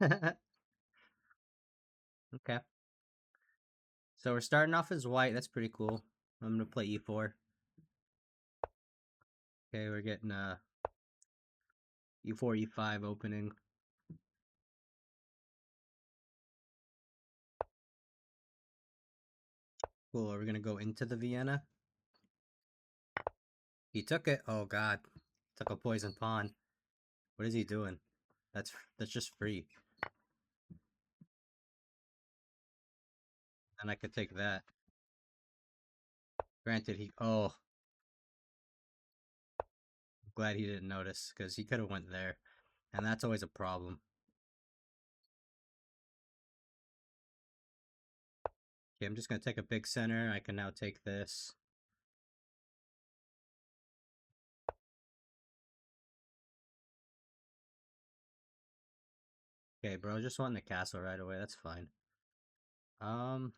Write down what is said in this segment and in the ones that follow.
Okay. So we're starting off as white. That's pretty cool. I'm gonna play e4. Okay, we're getting e4, e5 opening. Cool. Are we gonna go into the Vienna? He took it. Oh God, took a poison pawn. What is he doing? That's just free. And I could take that. Granted, he. Oh, I'm glad he didn't notice because he could have went there, and that's always a problem. Okay, I'm just gonna take a big center. I can now take this. Okay, bro, just wanting the castle right away. That's fine. Um,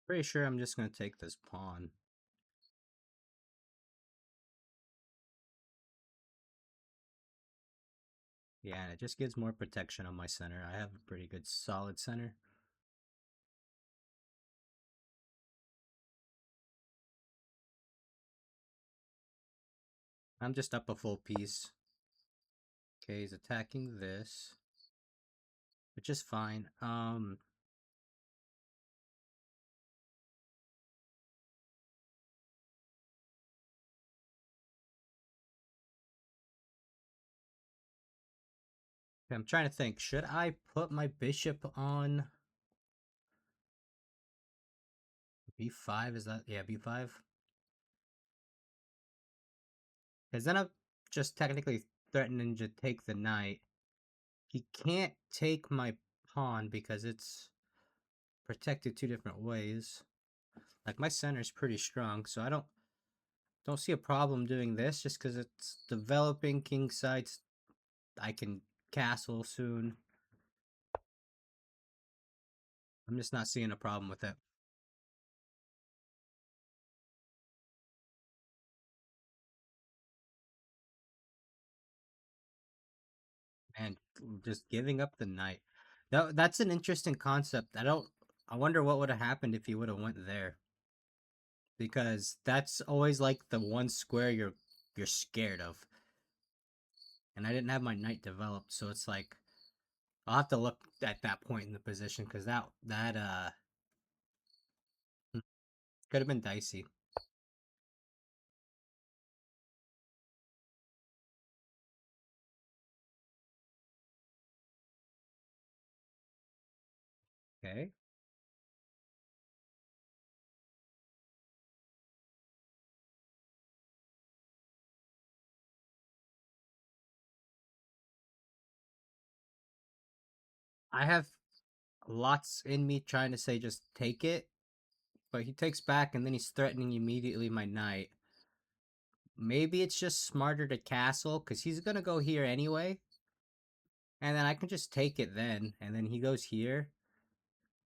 Pretty sure I'm just gonna take this pawn. Yeah, and it just gives more protection on my center. I have a pretty good solid center. I'm just up a full piece. Okay, he's attacking this, which is fine. I'm trying to think. Should I put my bishop on b5? Is that, yeah, b5? Because then I'm just technically threatening to take the knight. He can't take my pawn because it's protected two different ways. Like my center is pretty strong, so I don't see a problem doing this just because it's developing king sides. I can castle soon. I'm just not seeing a problem with it. And just giving up the knight. That's an interesting concept. I wonder what would have happened if he would have went there. Because that's always like the one square you're scared of. And I didn't have my knight developed, so it's like I'll have to look at that point in the position because that could have been dicey. Okay. I have lots in me trying to say just take it, but he takes back and then he's threatening immediately my knight. Maybe it's just smarter to castle because he's gonna go here anyway, and then I can just take it then, and then he goes here.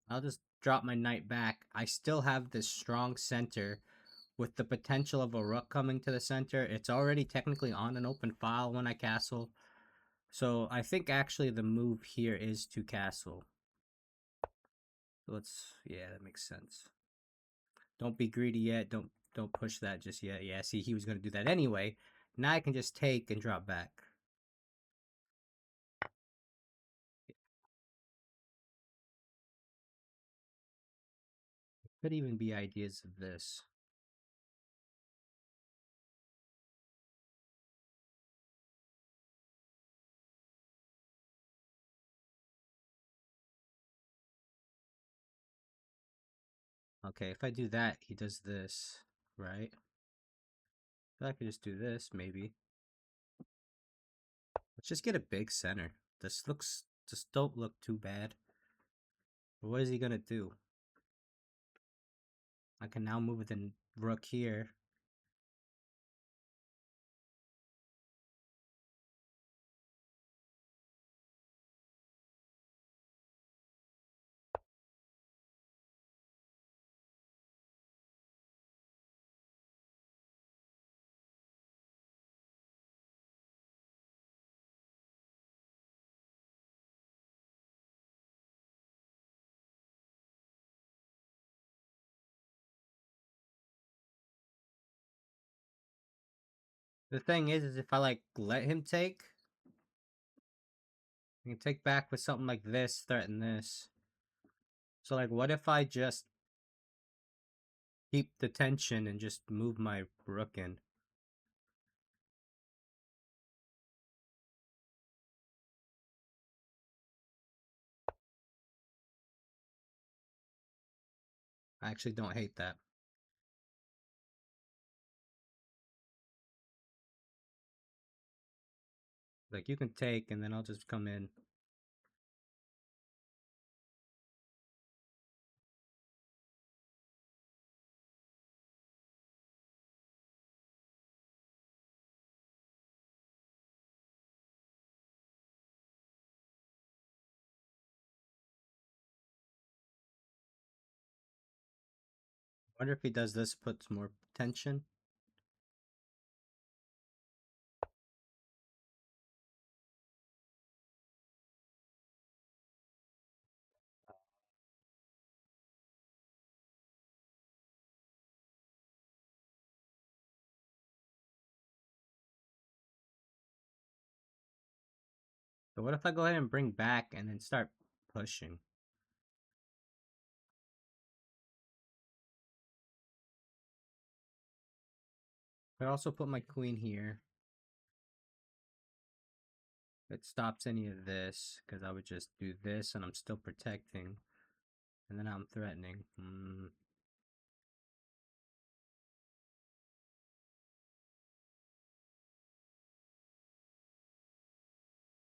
I'll just drop my knight back. I still have this strong center with the potential of a rook coming to the center. It's already technically on an open file when I castle. So I think actually the move here is to castle. Yeah, that makes sense. Don't be greedy yet. Don't push that just yet. Yeah, see, he was gonna do that anyway. Now I can just take and drop back. Could even be ideas of this. Okay, if I do that, he does this, right? I could just do this, maybe. Let's just get a big center. Just don't look too bad. But what is he gonna do? I can now move the rook here. The thing is if I like let him take, he can take back with something like this, threaten this. So like, what if I just keep the tension and just move my rook in? I actually don't hate that. Like, you can take, and then I'll just come in. Wonder if he does this, puts more tension. So what if I go ahead and bring back and then start pushing? I also put my queen here. It stops any of this, because I would just do this and I'm still protecting. And then I'm threatening.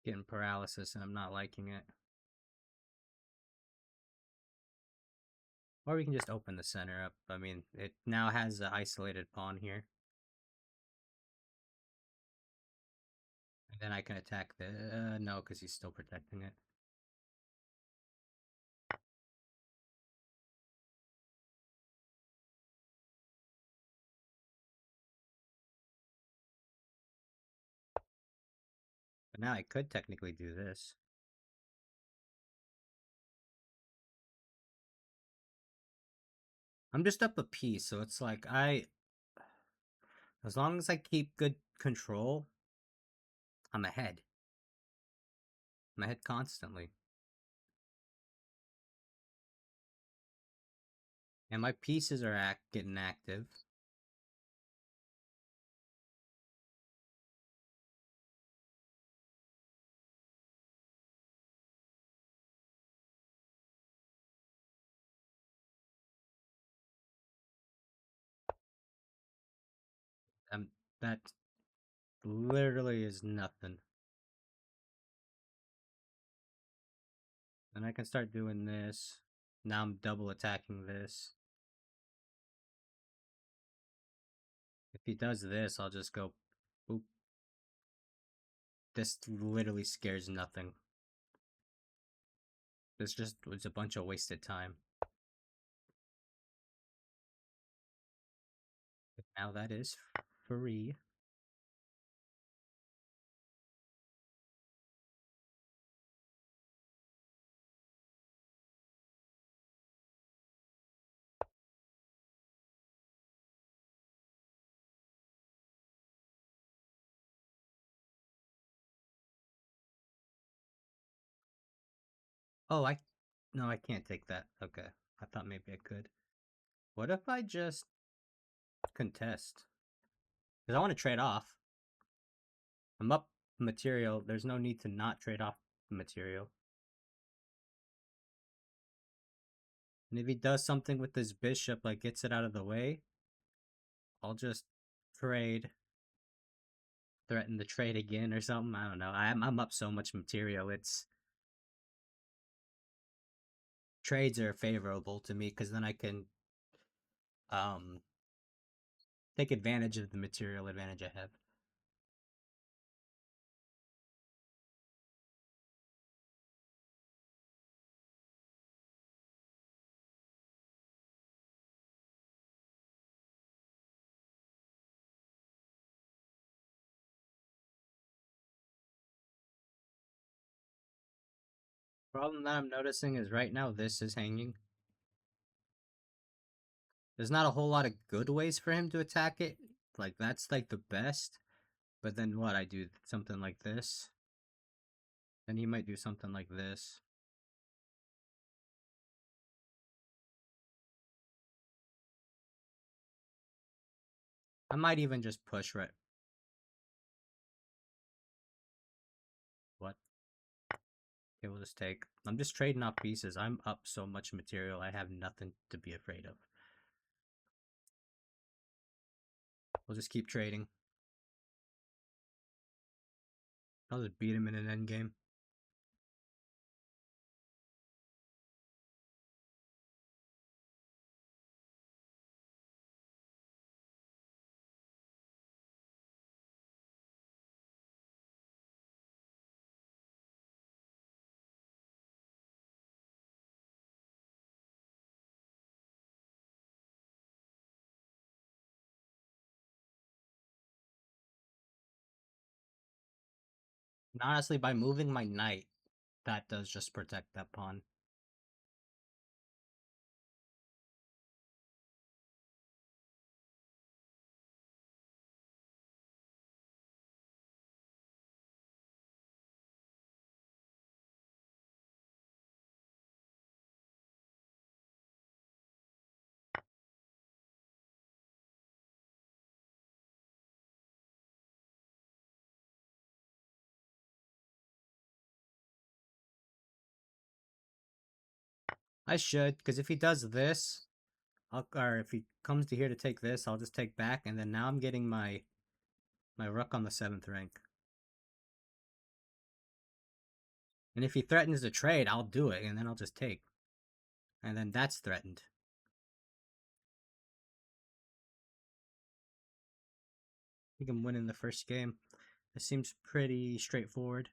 Getting paralysis and I'm not liking it. Or we can just open the center up. I mean, it now has an isolated pawn here. And then I can attack the... no, because he's still protecting it. But now I could technically do this. I'm just up a piece, so it's like as long as I keep good control, I'm ahead. I'm ahead constantly. And my pieces are getting active. Um, that literally is nothing. And I can start doing this. Now I'm double attacking this. If he does this, I'll just go boop. This literally scares nothing. This just was a bunch of wasted time. But now that is free. Oh, no, I can't take that. Okay. I thought maybe I could. What if I just contest? Because I want to trade off. I'm up material. There's no need to not trade off material. And if he does something with this bishop, like gets it out of the way, I'll just trade, threaten the trade again or something. I don't know. I'm up so much material. It's trades are favorable to me because then I can um take advantage of the material advantage I have. Problem that I'm noticing is right now this is hanging. There's not a whole lot of good ways for him to attack it. Like that's like the best. But then what? I do something like this. Then he might do something like this. I might even just push right. What? Okay, we'll just take. I'm just trading off pieces. I'm up so much material. I have nothing to be afraid of. We'll just keep trading. I'll just beat him in an endgame. And honestly, by moving my knight, that does just protect that pawn. I should, because if he does this, or if he comes to here to take this, I'll just take back, and then now I'm getting my rook on the 7th rank. And if he threatens to trade, I'll do it, and then I'll just take. And then that's threatened. I think I'm winning the first game. It seems pretty straightforward.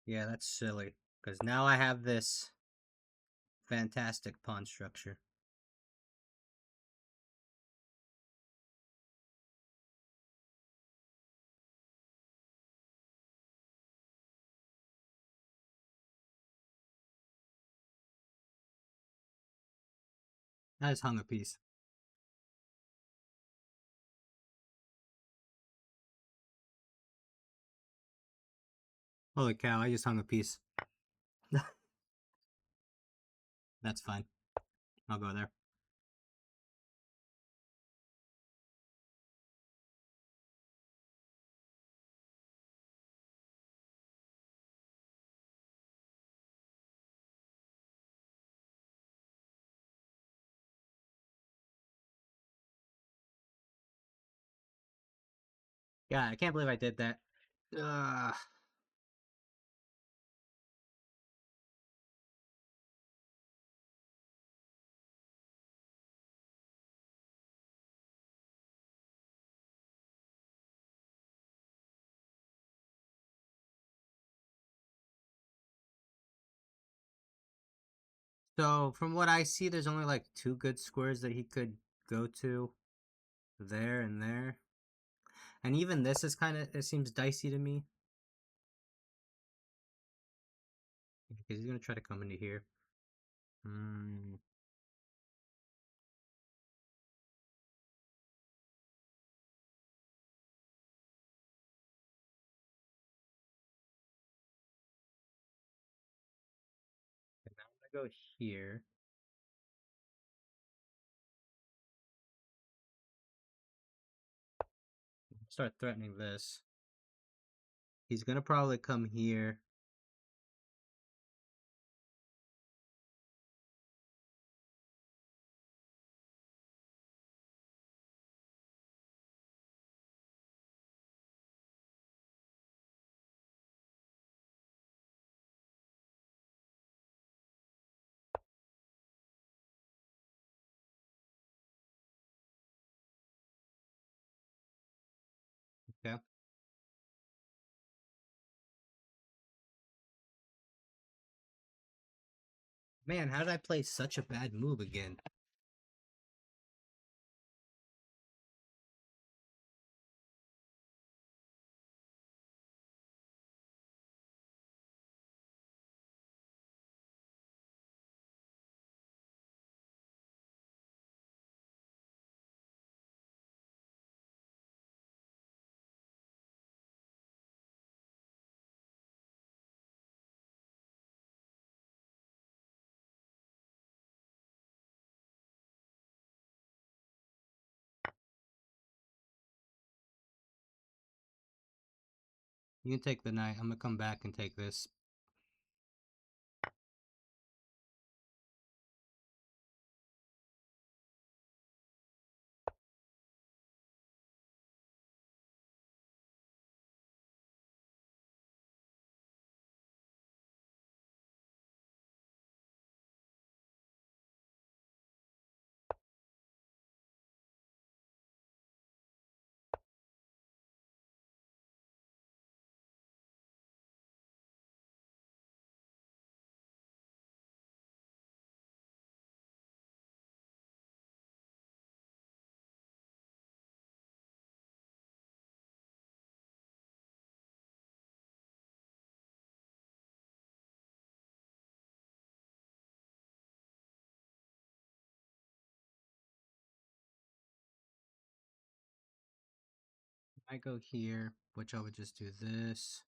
Yeah, that's silly. Because now I have this fantastic pawn structure. I just hung a piece. Holy cow, I just hung a piece. That's fine. I'll go there. Yeah, I can't believe I did that. Ugh. So, from what I see, there's only like two good squares that he could go to. There and there. And even this is kind of, it seems dicey to me. Because he's going to try to come into here. Hmm. And now I'm going to go here. Start threatening this. He's going to probably come here. Okay. Man, how did I play such a bad move again? You can take the knight. I'm gonna come back and take this. I go here, which I would just do this.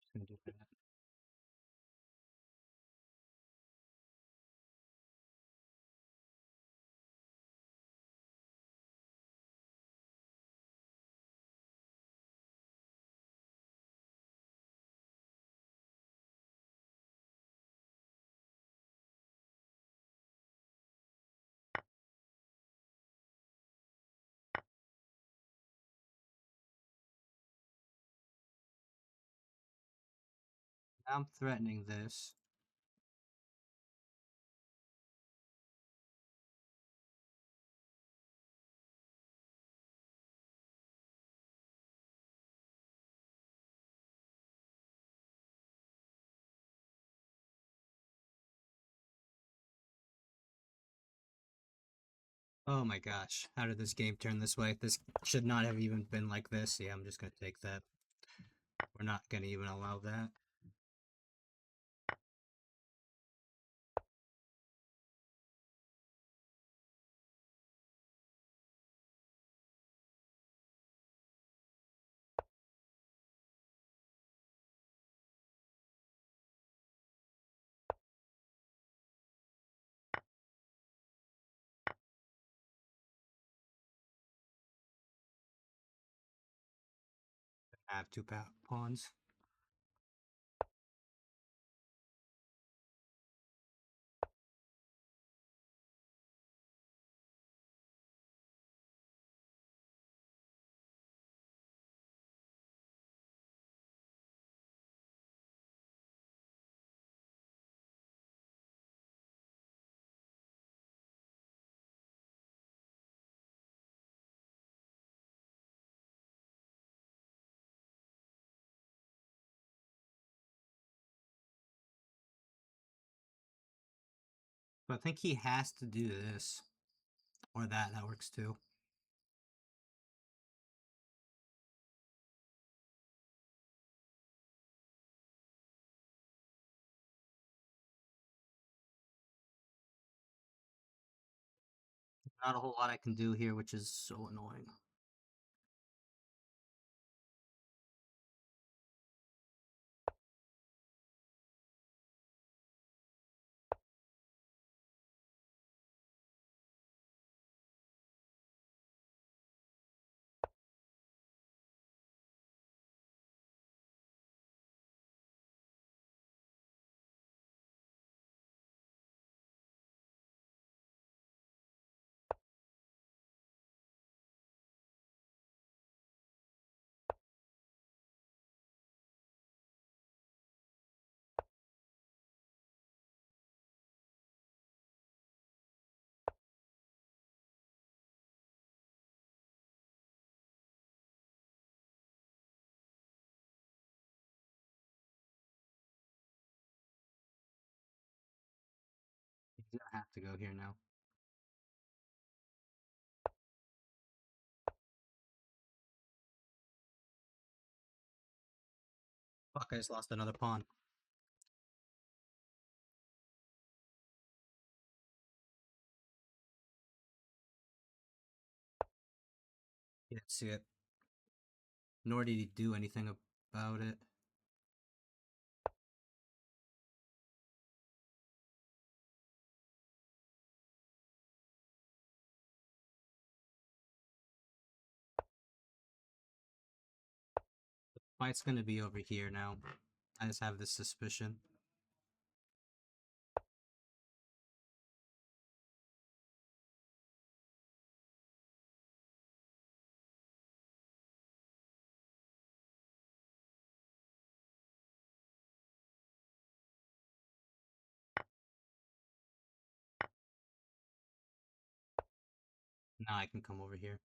Just gonna do that. Now I'm threatening this. Oh my gosh, how did this game turn this way? This should not have even been like this. Yeah, I'm just gonna take that. We're not gonna even allow that. I have two pawns. So I think he has to do this. Or that. That works too. Not a whole lot I can do here, which is so annoying. He's gonna have to go here now. Fuck, I just lost another pawn. He didn't see it. Nor did he do anything about it. Fight's gonna be over here now. I just have this suspicion. Now I can come over here.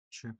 Sure.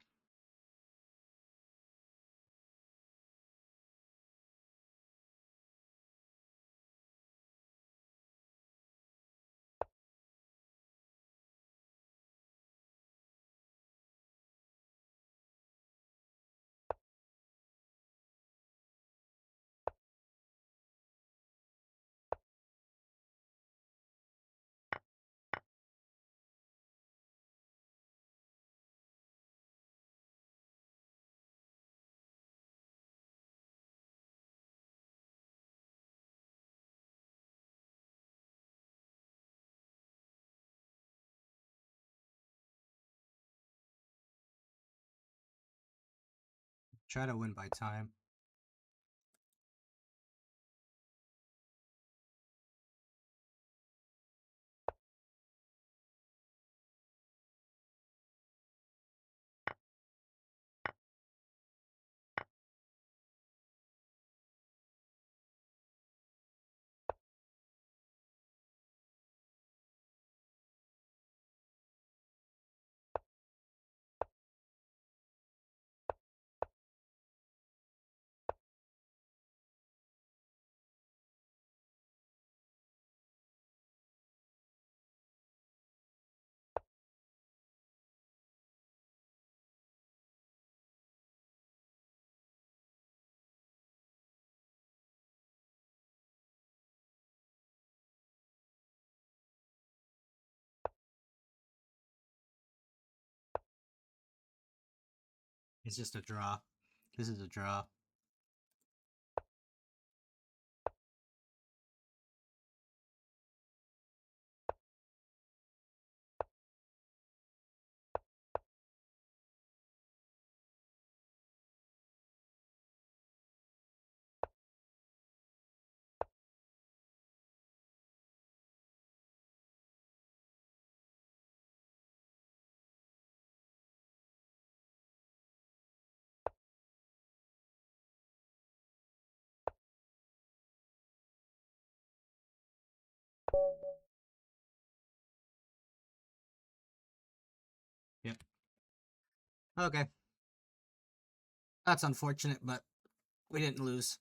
Try to win by time. It's just a draw. This is a draw. Yep. Okay. That's unfortunate, but we didn't lose.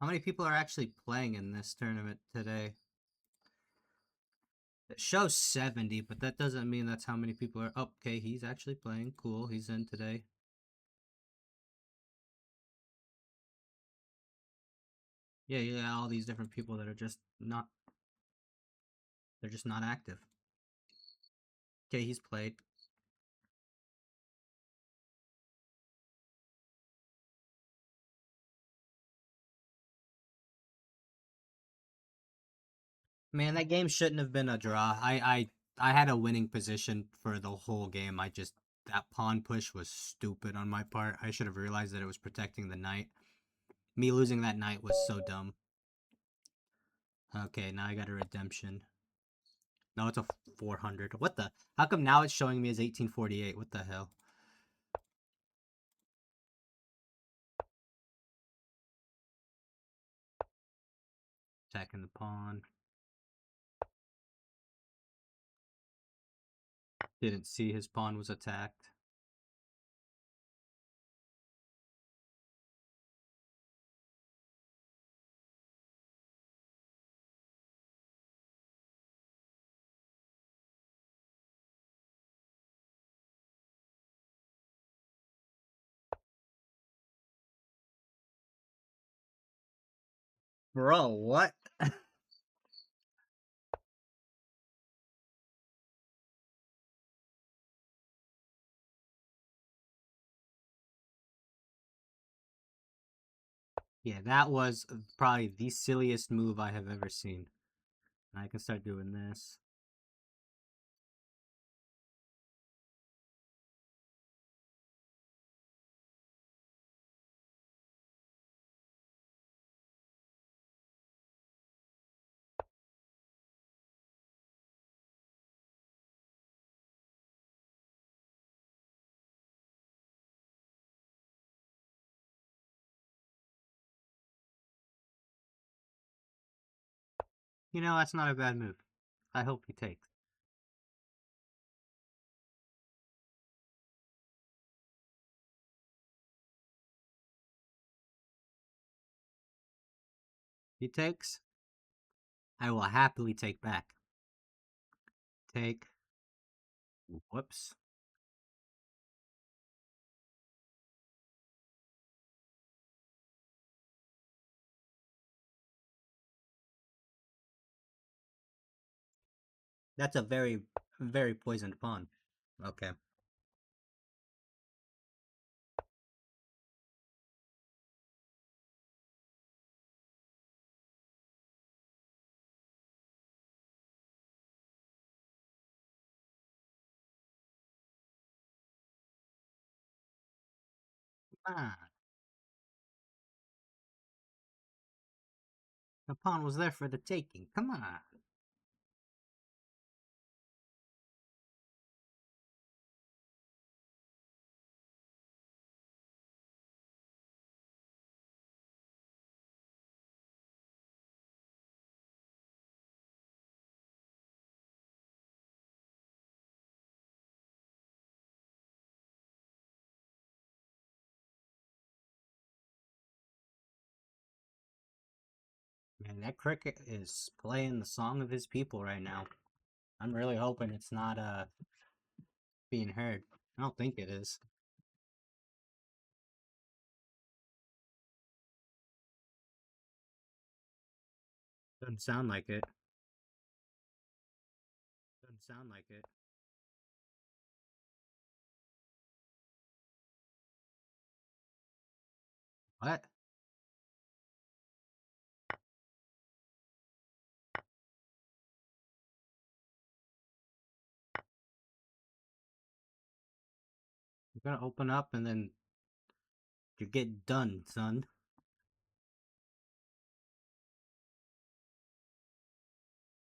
How many people are actually playing in this tournament today? It shows 70, but that doesn't mean that's how many people are. Oh, okay, he's actually playing. Cool, he's in today. Yeah, yeah, all these different people that are just not. They're just not active. Okay, he's played. Man, that game shouldn't have been a draw. I had a winning position for the whole game. That pawn push was stupid on my part. I should have realized that it was protecting the knight. Me losing that knight was so dumb. Okay, now I got a redemption. No, it's a 400. What the? How come now it's showing me as 1848? What the hell? Attacking the pawn. Didn't see his pawn was attacked. Bro, what? Yeah, that was probably the silliest move I have ever seen. I can start doing this. You know, that's not a bad move. I hope he takes. He takes. I will happily take back. Take. Whoops. That's a very, very poisoned pawn. Okay. Ah, the pawn was there for the taking. Come on. Man, that cricket is playing the song of his people right now. I'm really hoping it's not being heard. I don't think it is. Doesn't sound like it. Doesn't sound like it. What? You're gonna open up and then you get done, son.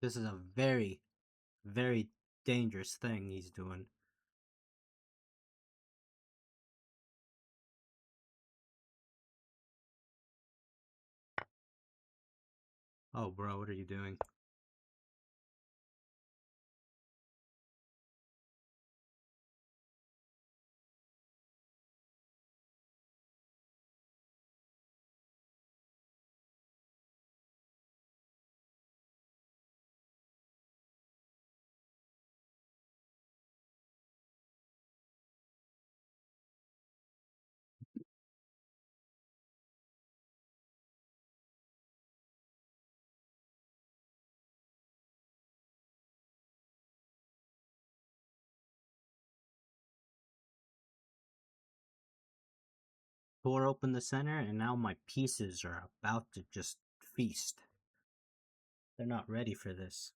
This is a very, very dangerous thing he's doing. Oh, bro, what are you doing? Tore open the center, and now my pieces are about to just feast. They're not ready for this.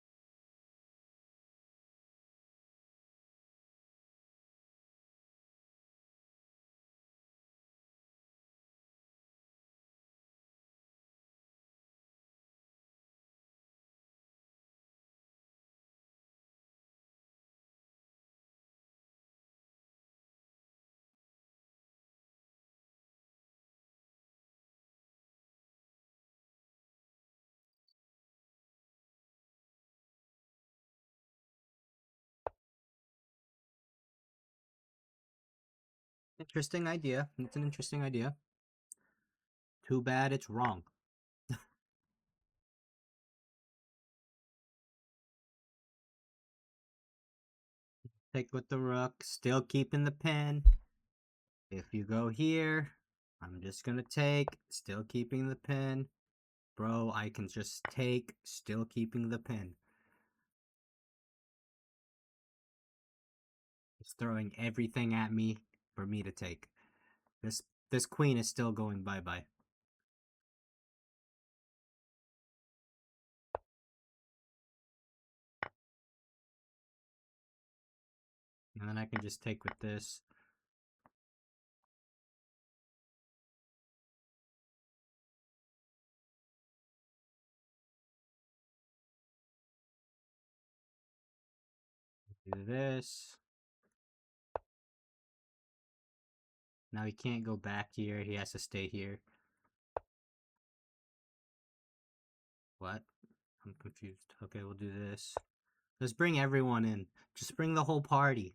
Interesting idea. It's an interesting idea. Too bad it's wrong. Take with the rook, still keeping the pin. If you go here, I'm just gonna take, still keeping the pin. Bro, I can just take, still keeping the pin. He's throwing everything at me for me to take. This this queen is still going bye-bye. And then I can just take with this. Do this. Now he can't go back here. He has to stay here. What? I'm confused. Okay, we'll do this. Let's bring everyone in. Just bring the whole party.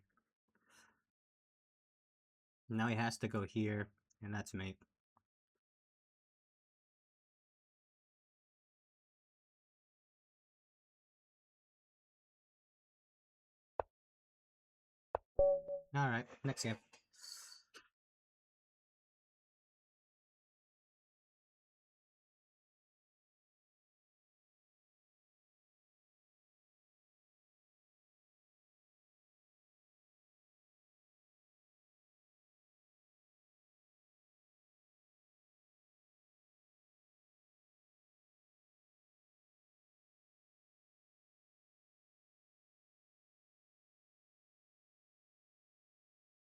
Now he has to go here, and that's mate. Alright, next game.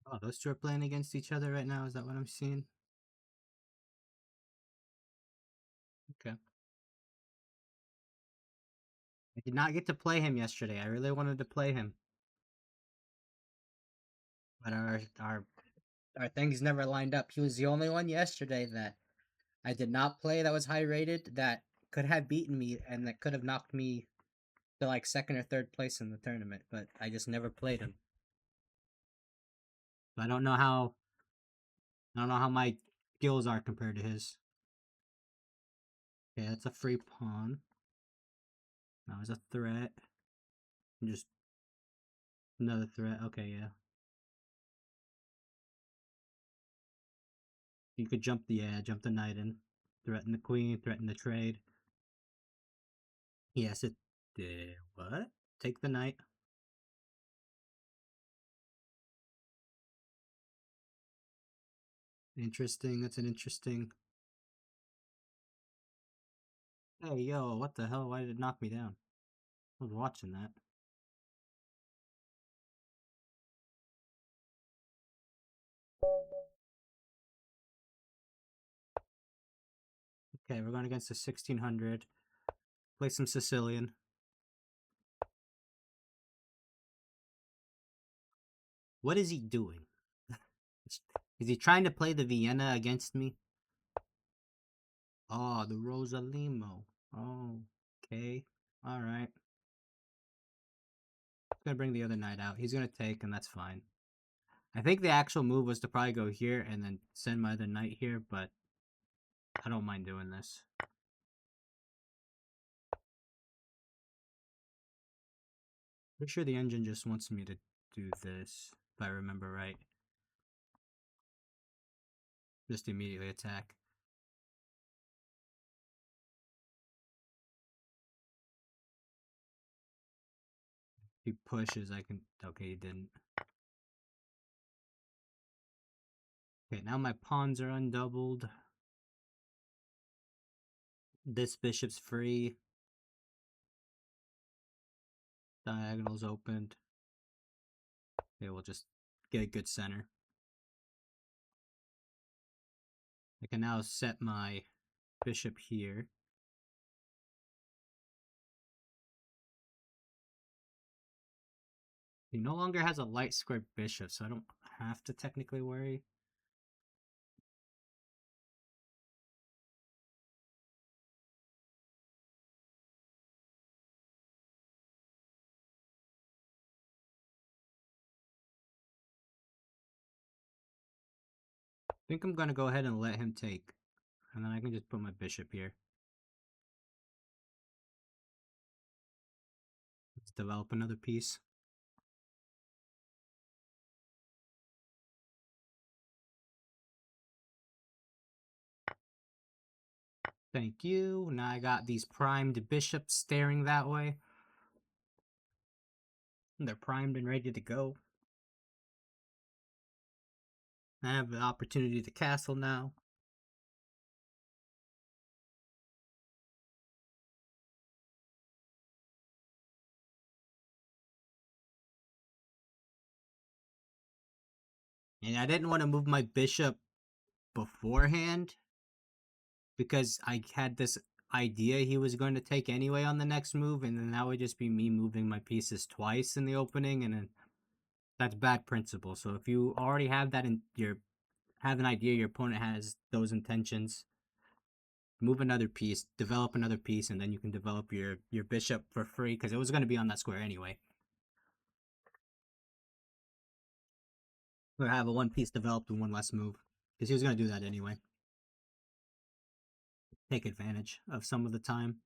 Oh, those two are playing against each other right now. Is that what I'm seeing? Okay. I did not get to play him yesterday. I really wanted to play him. But our things never lined up. He was the only one yesterday that I did not play that was high rated that could have beaten me and that could have knocked me to like second or third place in the tournament, but I just never played him. So I don't know how my skills are compared to his. Okay, that's a free pawn. That was a threat. Just another threat. Okay, yeah. You could jump the knight in. Threaten the queen, threaten the trade. Yes, it did. What? Take the knight. Interesting. That's an interesting. Hey, yo, what the hell? Why did it knock me down? I was watching that. Okay, we're going against the 1600. Play some Sicilian. What is he doing? Is he trying to play the Vienna against me? Oh, the Rosalimo. Oh, okay. Alright. He's gonna bring the other knight out. He's gonna take, and that's fine. I think the actual move was to probably go here and then send my other knight here, but I don't mind doing this. Pretty sure the engine just wants me to do this, if I remember right. Just immediately attack. He pushes, I can... Okay, he didn't. Okay, now my pawns are undoubled. This bishop's free. Diagonal's opened. Okay, we'll just get a good center. I can now set my bishop here. He no longer has a light squared bishop, so I don't have to technically worry. think I'm gonna go ahead and let him take. And then I can just put my bishop here. Let's develop another piece. Thank you. Now I got these primed bishops staring that way. They're primed and ready to go. I have the opportunity to castle now. And I didn't want to move my bishop beforehand because I had this idea he was going to take anyway on the next move, and then that would just be me moving my pieces twice in the opening, and then that's bad principle. So if you already have that in your have an idea your opponent has those intentions, move another piece, develop another piece, and then you can develop your bishop for free because it was going to be on that square anyway. Or have a one piece developed in one less move because he was going to do that anyway. Take advantage of some of the time.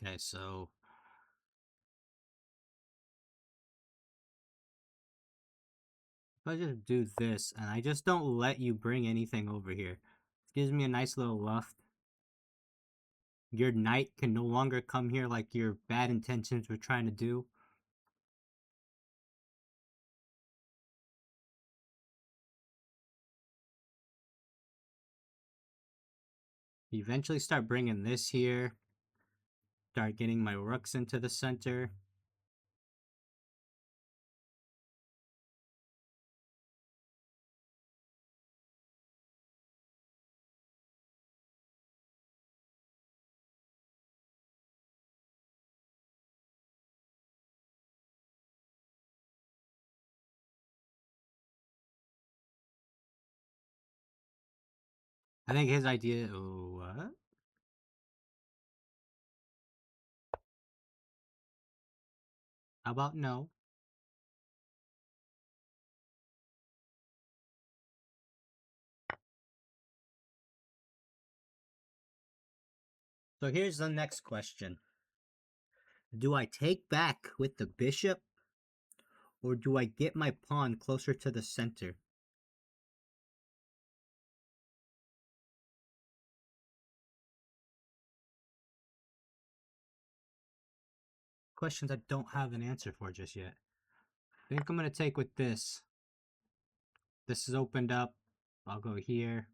Okay, so if I just do this and I just don't let you bring anything over here, it gives me a nice little luff. Your knight can no longer come here like your bad intentions were trying to do. You eventually start bringing this here. Start getting my rooks into the center. I think his idea. Oh, what? How about no? So here's the next question. Do I take back with the bishop or do I get my pawn closer to the center? Questions I don't have an answer for just yet. I think I'm going to take with this. This is opened up. I'll go here.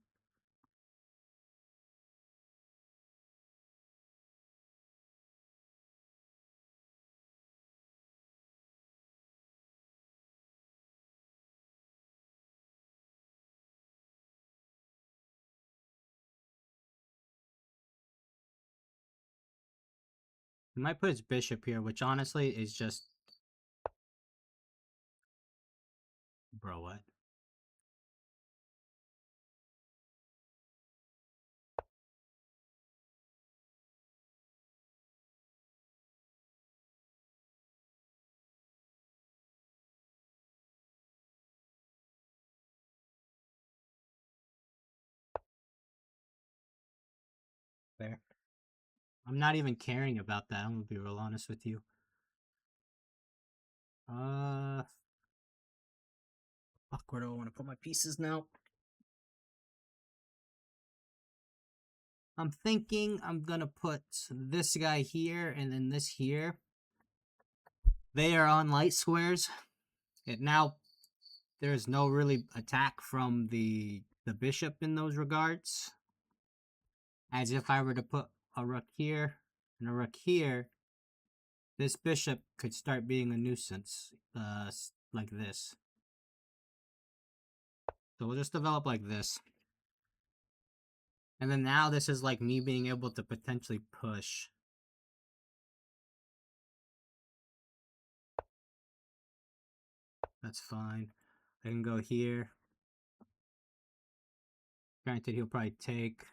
He might put his bishop here, which honestly is just... Bro, what? Fair. I'm not even caring about that. I'm going to be real honest with you. Fuck, where do I want to put my pieces now? I'm thinking I'm gonna put this guy here and then this here. They are on light squares. And now there's no really attack from the bishop in those regards. As if I were to put a rook here and a rook here, this bishop could start being a nuisance, like this. So we'll just develop like this. And then now this is like me being able to potentially push. That's fine. I can go here. Granted, he'll probably take.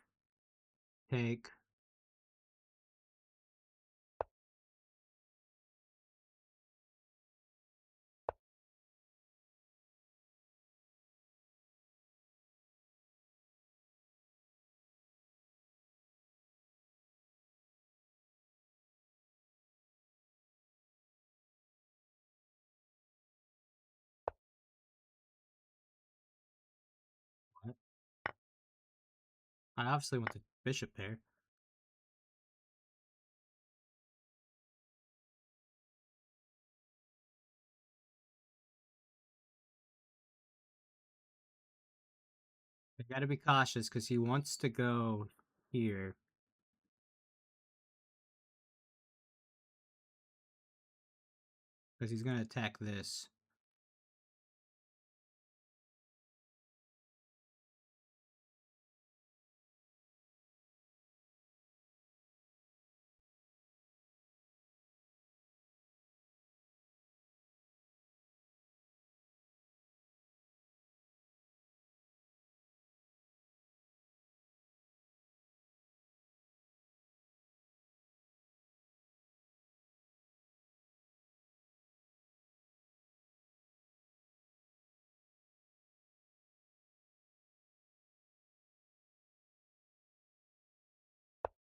What? I obviously want the bishop pair. I gotta be cautious because he wants to go here. Because he's gonna attack this.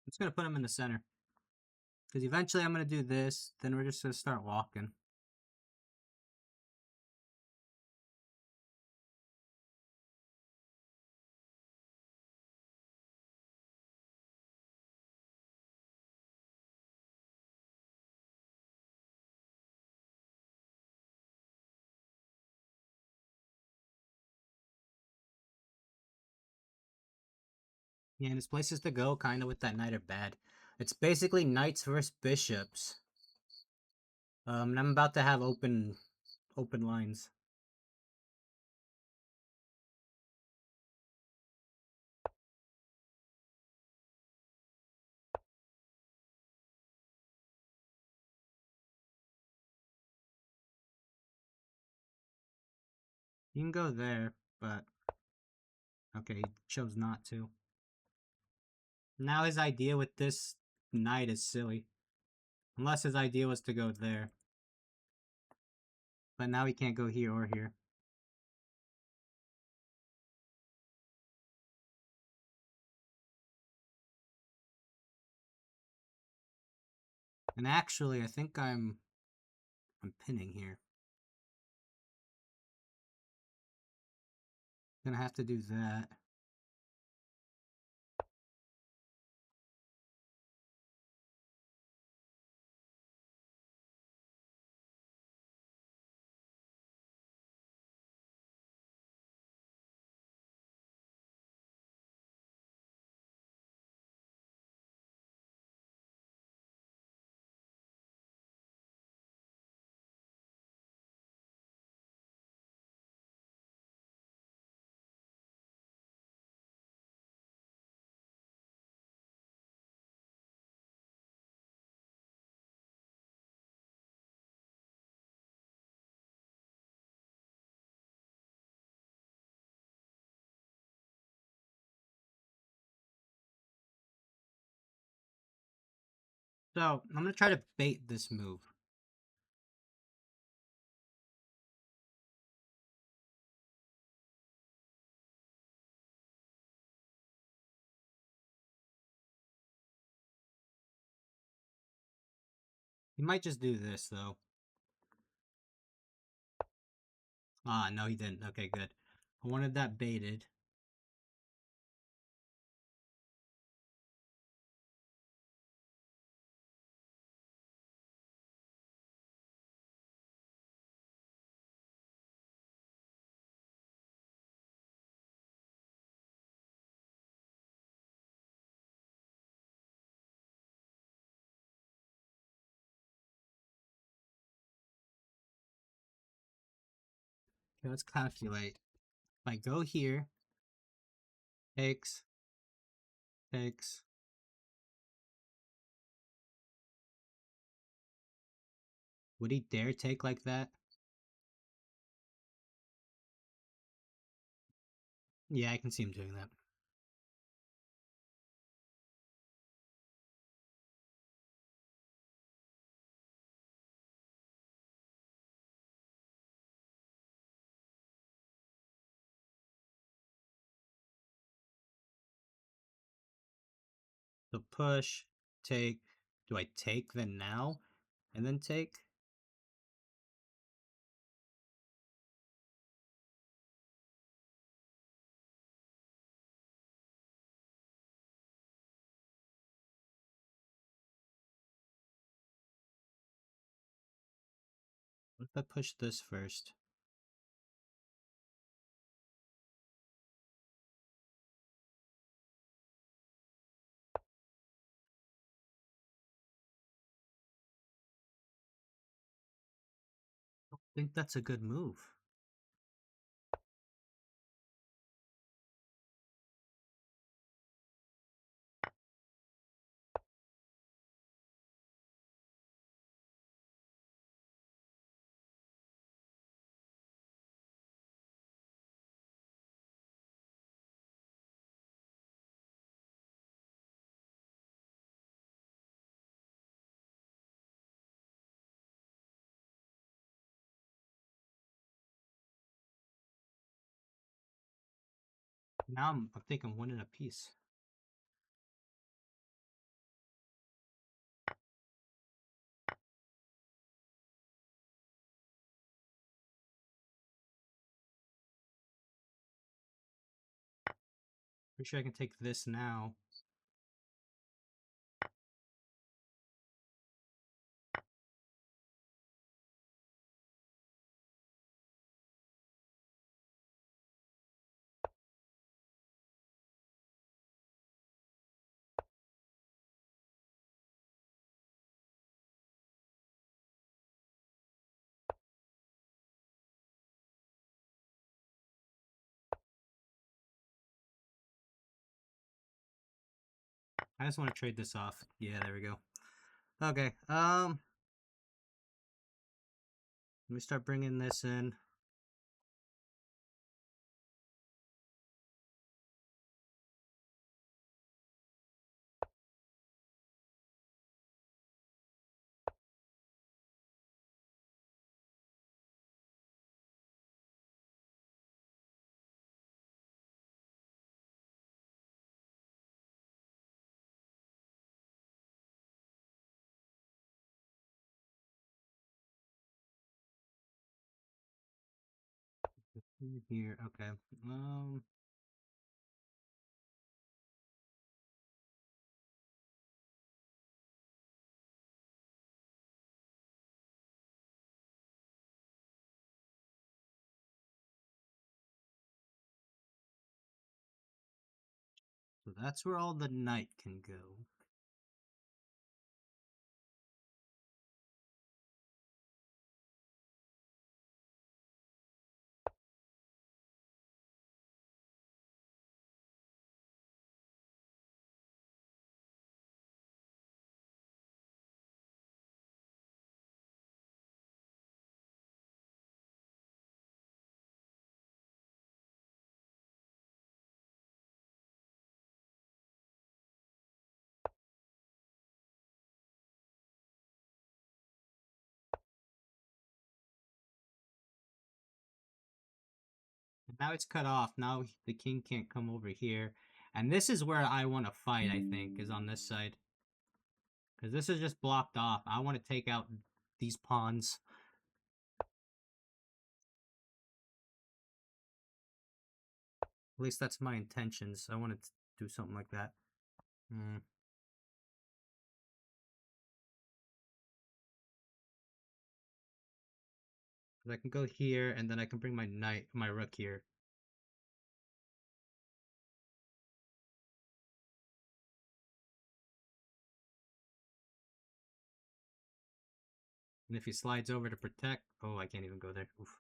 I'm just gonna put him in the center. Because eventually I'm gonna do this, then we're just gonna start walking. Yeah, and his places to go kind of with that knight are bad. It's basically knights versus bishops. And I'm about to have open lines. You can go there, but okay, he chose not to. Now his idea with this knight is silly. Unless his idea was to go there. But now he can't go here or here. And actually, I think I'm pinning here. Gonna have to do that. So, I'm gonna try to bait this move. He might just do this, though. Ah, no, he didn't. Okay, good. I wanted that baited. Okay, let's calculate. If I go here, takes, takes. Would he dare take like that? Yeah, I can see him doing that. So push, take. Do I take then now? And then take? What if I push this first? I think that's a good move. Now I think I'm winning a piece. Pretty sure I can take this now. I just want to trade this off. Yeah, there we go. Okay, let me start bringing this in. Here, okay. So that's where all the knight can go. Now it's cut off. Now the king can't come over here. And this is where I want to fight, I think, is on this side. Because this is just blocked off. I want to take out these pawns. At least that's my intentions. I want to do something like that. Hmm. I can go here, and then I can bring my knight, my rook here. And if he slides over to protect, oh, I can't even go there. Oof.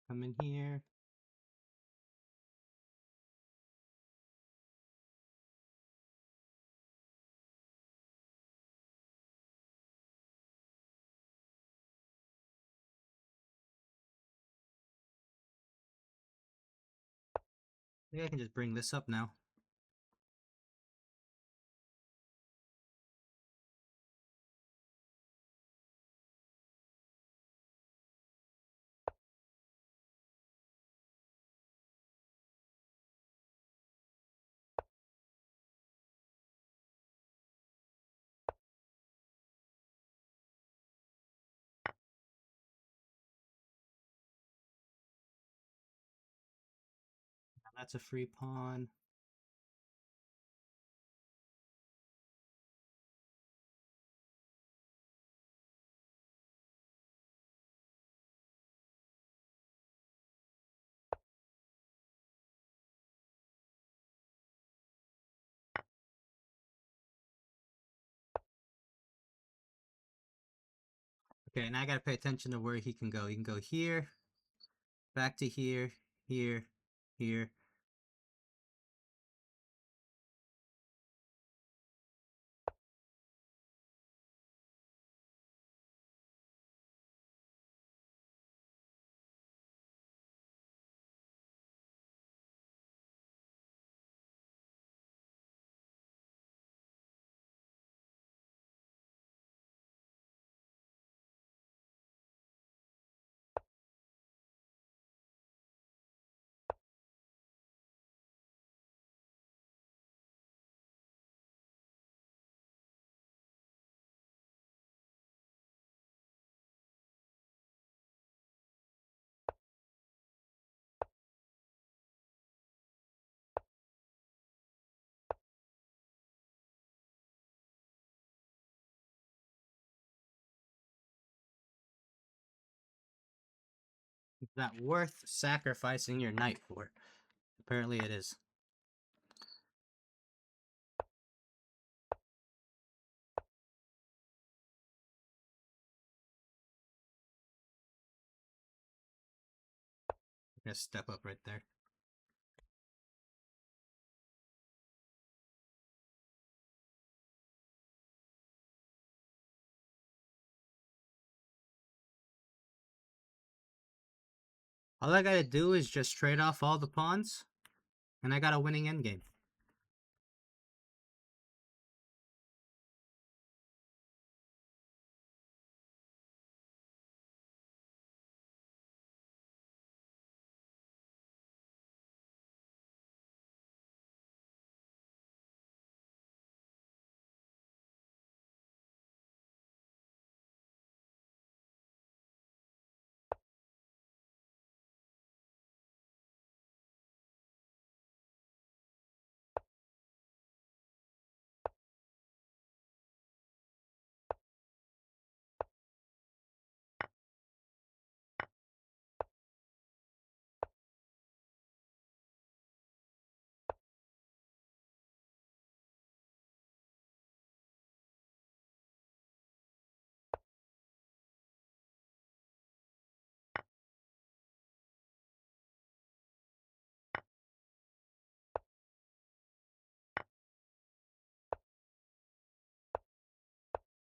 Come in here. Maybe I can just bring this up now. That's a free pawn. Okay, now I gotta pay attention to where he can go. He can go here, back to here, here, here. Is that worth sacrificing your knight for? Apparently it is. I'm gonna step up right there. All I gotta do is just trade off all the pawns, and I got a winning endgame.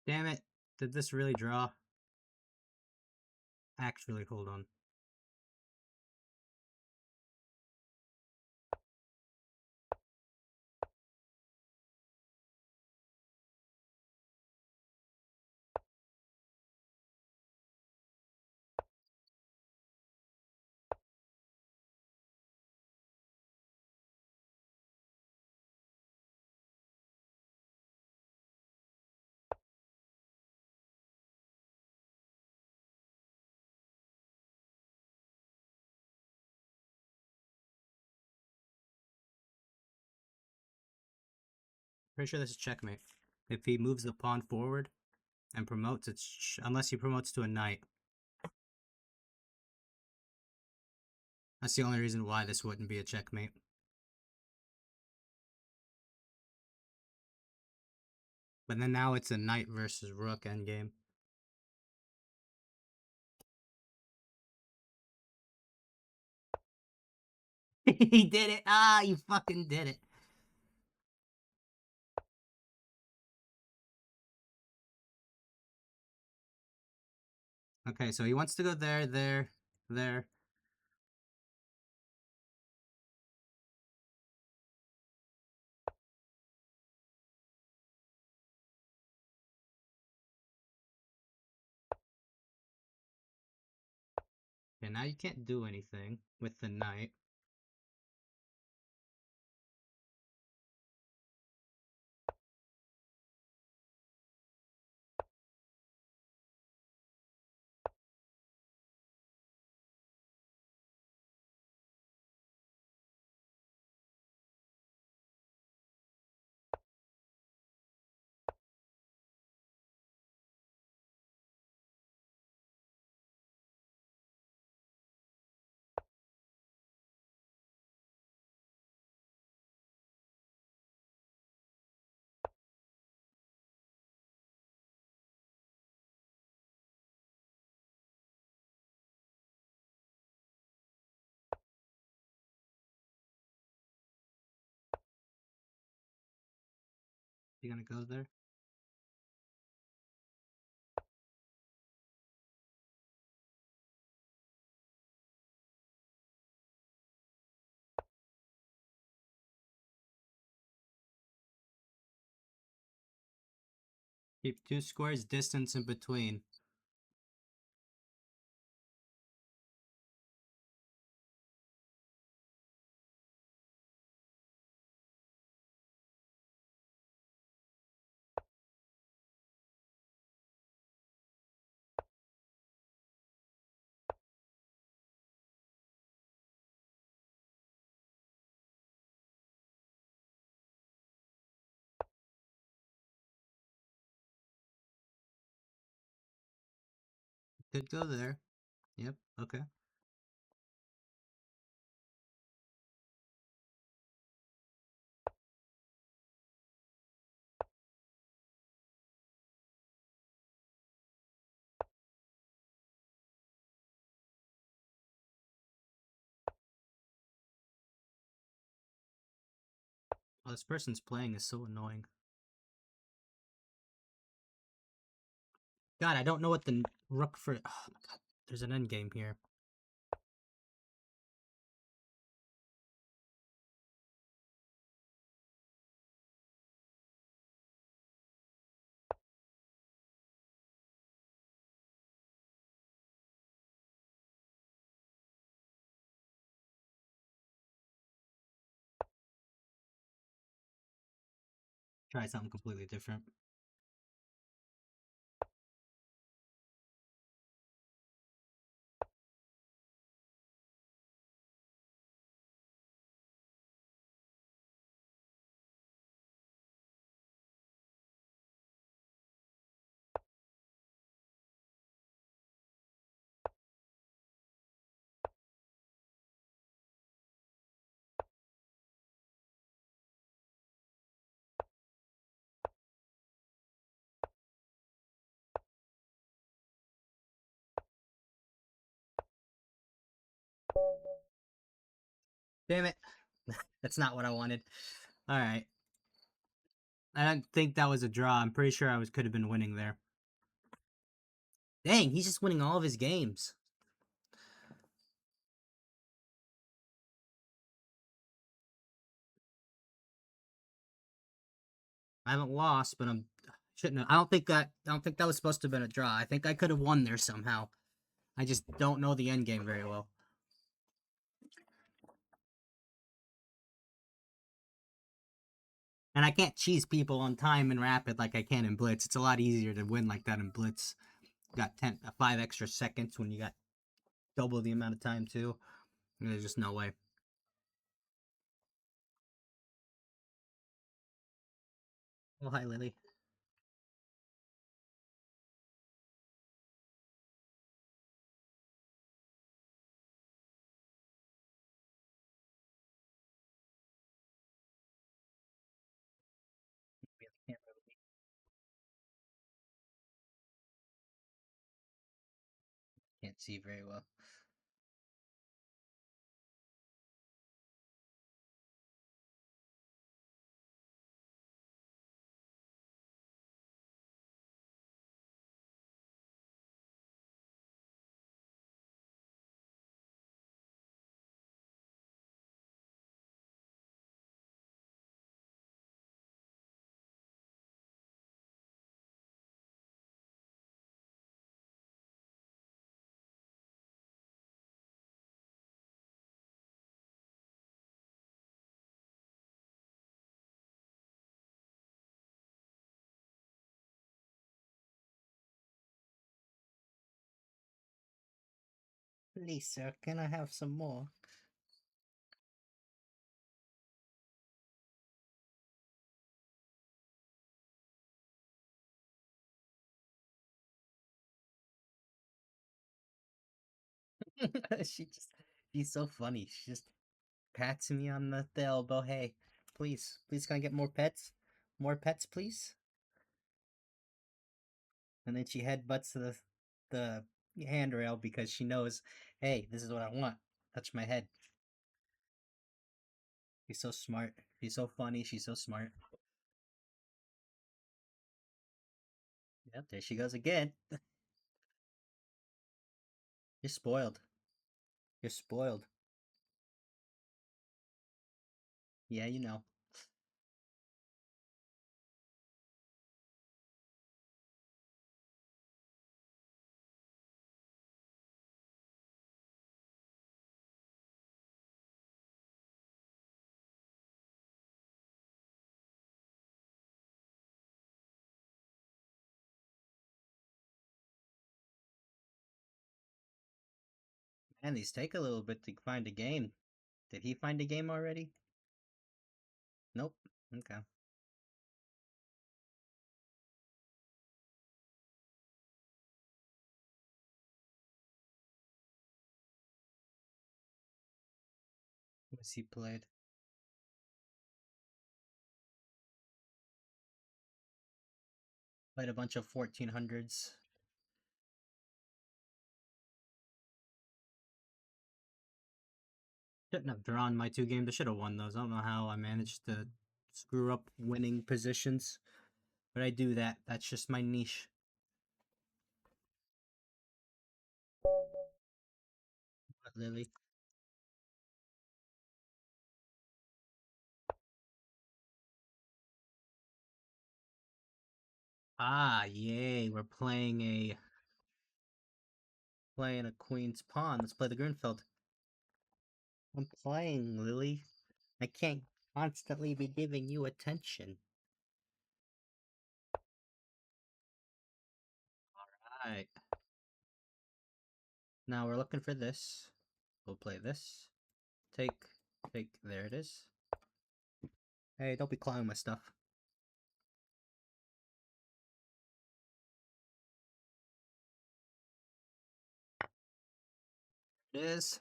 Damn it. Did this really draw? Actually, hold on. Pretty sure this is checkmate. If he moves the pawn forward and promotes, unless he promotes to a knight. That's the only reason why this wouldn't be a checkmate. But then now it's a knight versus rook endgame. He did it. Ah, you fucking did it. Okay, so he wants to go there, there, there. Okay, now you can't do anything with the knight. You gonna go there? Keep 2 squares distance in between. Could go there. Yep, okay. Oh, this person's playing is so annoying. God, I don't know what the rook for. Oh my god, there's an endgame here. Try something completely different. Damn it. That's not what I wanted. Alright. I don't think that was a draw. I'm pretty sure I could have been winning there. Dang, he's just winning all of his games. I haven't lost, but I'm shouldn't have, I don't think that was supposed to have been a draw. I think I could have won there somehow. I just don't know the end game very well. And I can't cheese people on time and rapid like I can in Blitz. It's a lot easier to win like that in Blitz. You got 5 extra seconds when you got double the amount of time too. There's just no way. Oh, hi, Lily. Can't see very well. Please, sir, can I have some more? She's so funny. She just pats me on the elbow. Hey, please, can I get more pets? More pets, please? And then she headbutts the handrail because she knows, hey, this is what I want. Touch my head. She's so smart. She's so funny. She's so smart. Yep, there she goes again. You're spoiled. You're spoiled. Yeah, you know. Man, these take a little bit to find a game. Did he find a game already? Nope. Okay. What's he played? Played a bunch of 1400s. Shouldn't have drawn my two games. I should have won those. I don't know how I managed to screw up winning positions, but I do that. That's just my niche. What, Lily? Ah, yay! We're playing a queen's pawn. Let's play the Grunfeld. I'm playing, Lily. I can't constantly be giving you attention. Alright. Now we're looking for this. We'll play this. Take, take, there it is. Hey, don't be clawing my stuff. It is.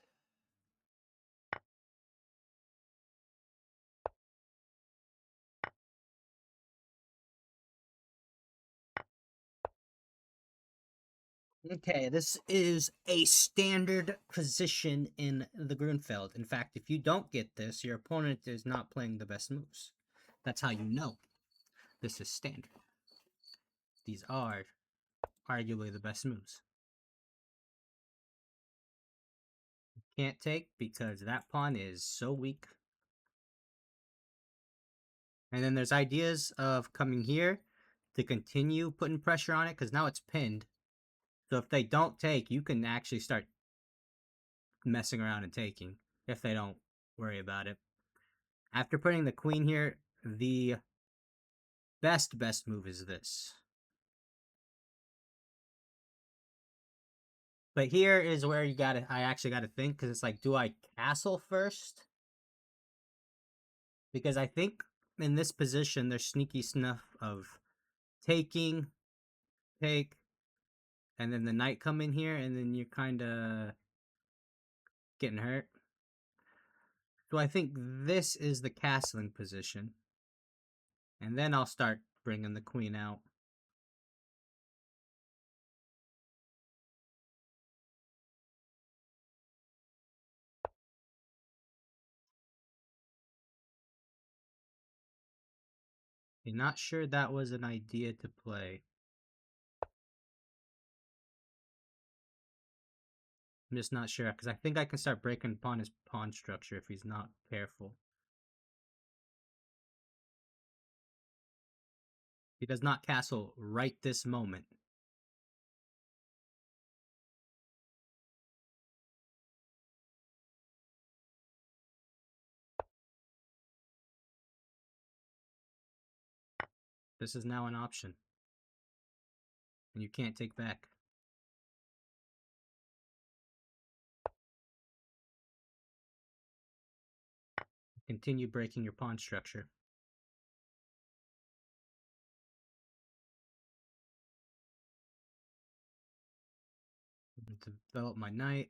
Okay, this is a standard position in the Grunfeld. In fact, if you don't get this, your opponent is not playing the best moves. That's how you know this is standard. These are arguably the best moves. Can't take because that pawn is so weak. And then there's ideas of coming here to continue putting pressure on it because now it's pinned. So if they don't take, you can actually start messing around and taking if they don't worry about it. After putting the queen here, the best move is this. But here is where I actually gotta think because it's like, do I castle first? Because I think in this position there's sneaky snuff of taking, take, and then the knight come in here, and then you're kind of getting hurt. So I think this is the castling position, and then I'll start bringing the queen out. I'm not sure that was an idea to play. I'm just not sure because I think I can start breaking upon his pawn structure if he's not careful. He does not castle right this moment. This is now an option, and you can't take back. Continue breaking your pawn structure. Develop my knight.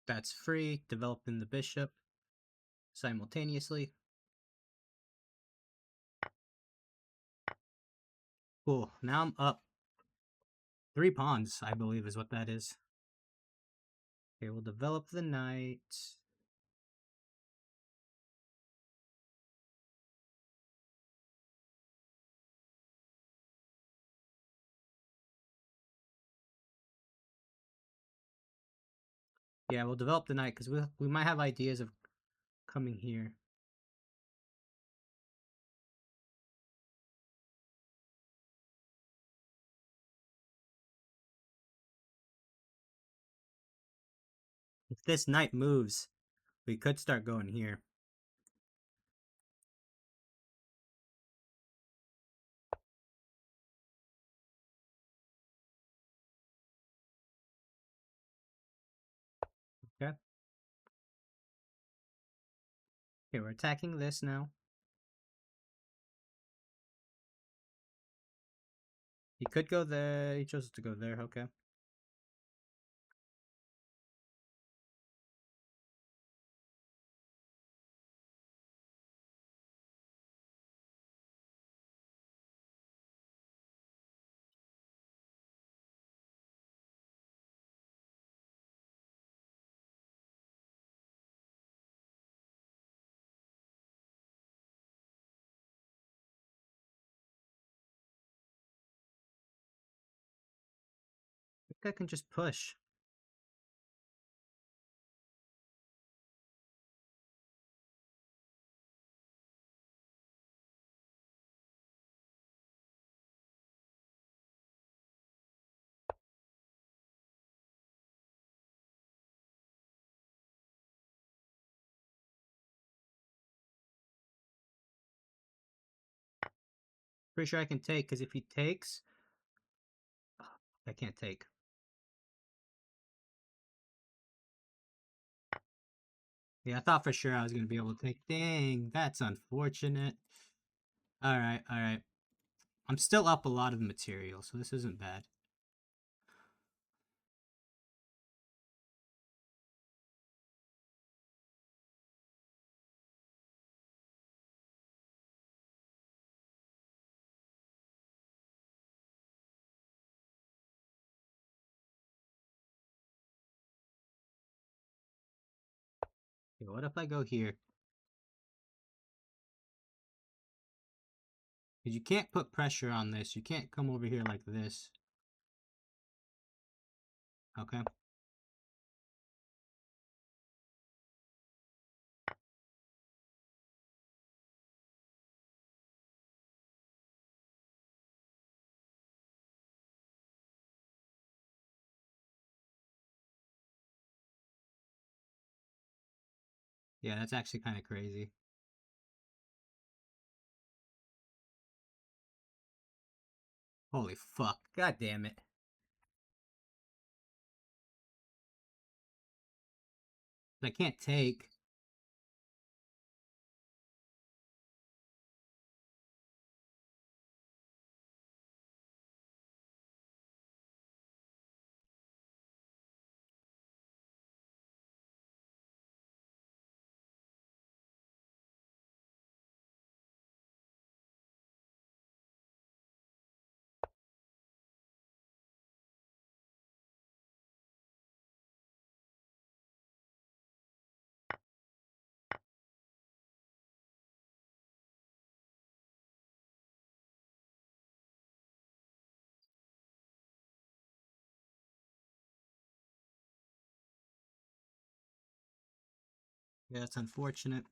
That's free. Developing the bishop simultaneously. Cool. Now I'm up 3 pawns, I believe is what that is. Okay, we'll develop the knight. Yeah, we'll develop the knight because we might have ideas of coming here. If this knight moves, we could start going here. Okay. Okay, we're attacking this now. He could go there. He chose to go there. Okay. I think I can just push. Pretty sure I can take, because if he takes, I can't take. Yeah, I thought for sure I was going to be able to take. Dang, that's unfortunate. Alright, alright. I'm still up a lot of material, so this isn't bad. Okay, what if I go here? Because you can't put pressure on this. You can't come over here like this. Okay? Yeah, that's actually kind of crazy. Holy fuck. God damn it. I can't take. Yeah, that's unfortunate.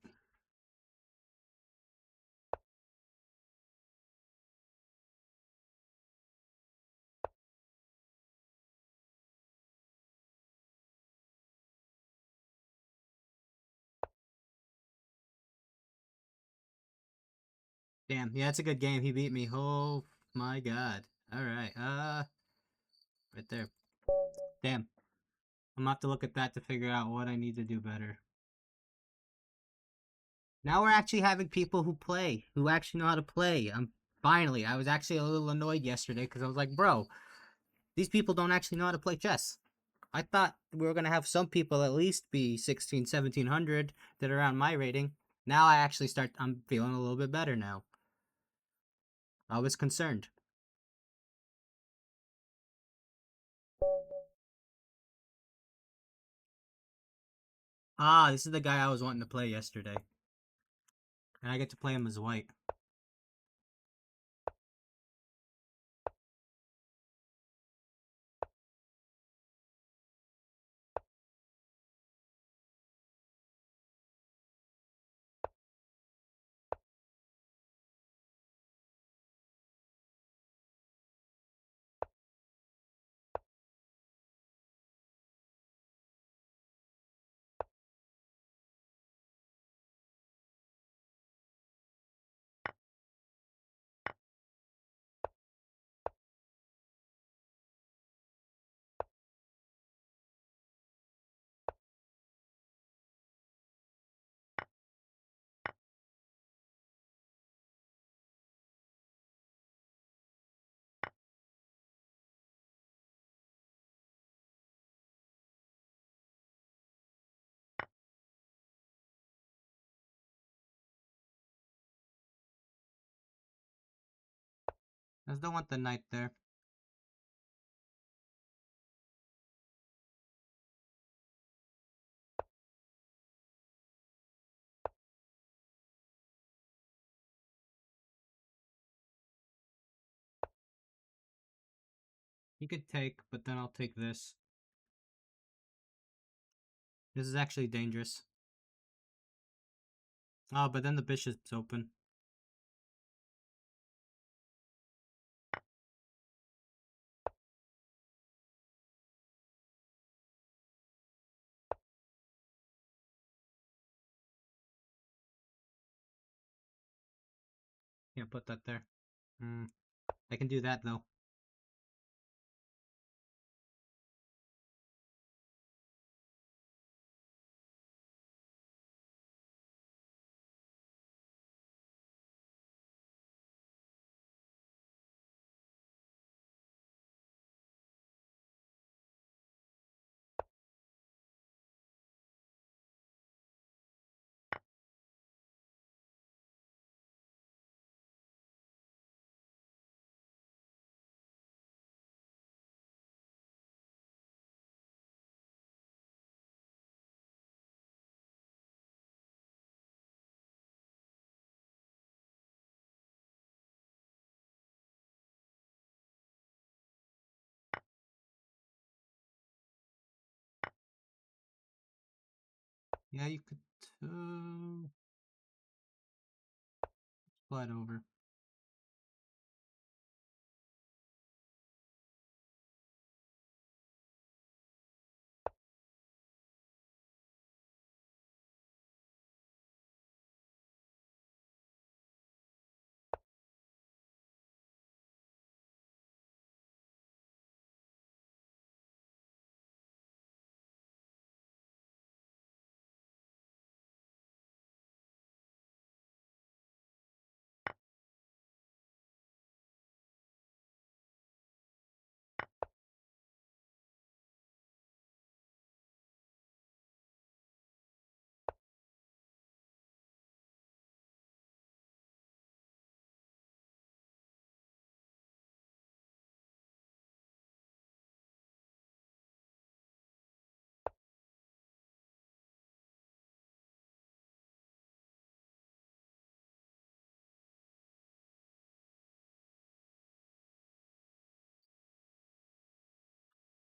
Damn, yeah, it's a good game. He beat me. Oh my god. Alright, right there. Damn. I'm gonna have to look at that to figure out what I need to do better. Now we're actually having people who play, who actually know how to play. Finally, I was actually a little annoyed yesterday because I was like, bro, these people don't actually know how to play chess. I thought we were gonna have some people at least be 16, 1700 that are around my rating. Now I'm feeling a little bit better now. I was concerned. Ah, this is the guy I was wanting to play yesterday. And I get to play him as white. I just don't want the knight there. He could take, but then I'll take this. This is actually dangerous. Oh, but then the bishop's open. Can't put that there. Hmm. I can do that though. Yeah, you could slide over.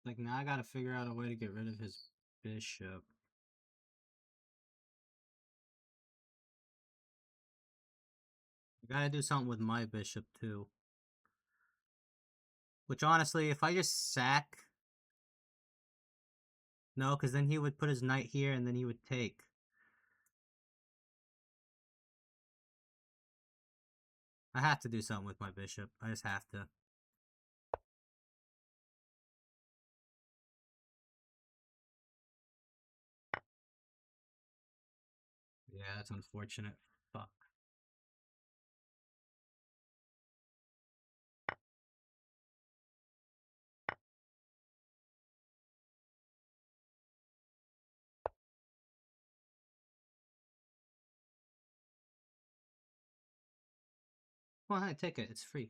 Like now I gotta figure out a way to get rid of his bishop. I gotta do something with my bishop too. Which honestly, if I just sack... No, because then he would put his knight here and then he would take. I have to do something with my bishop. I just have to. Yeah, that's unfortunate. Fuck. Well, hey, take it. It's free.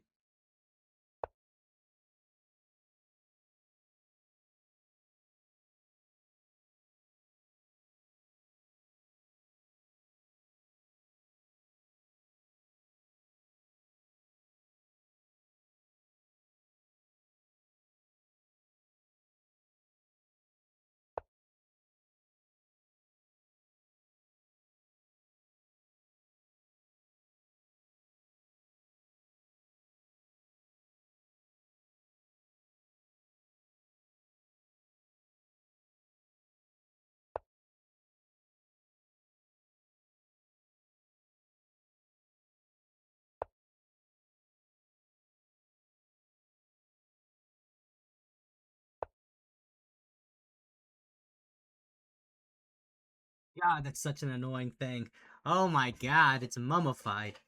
God, that's such an annoying thing. Oh my god, it's mummified.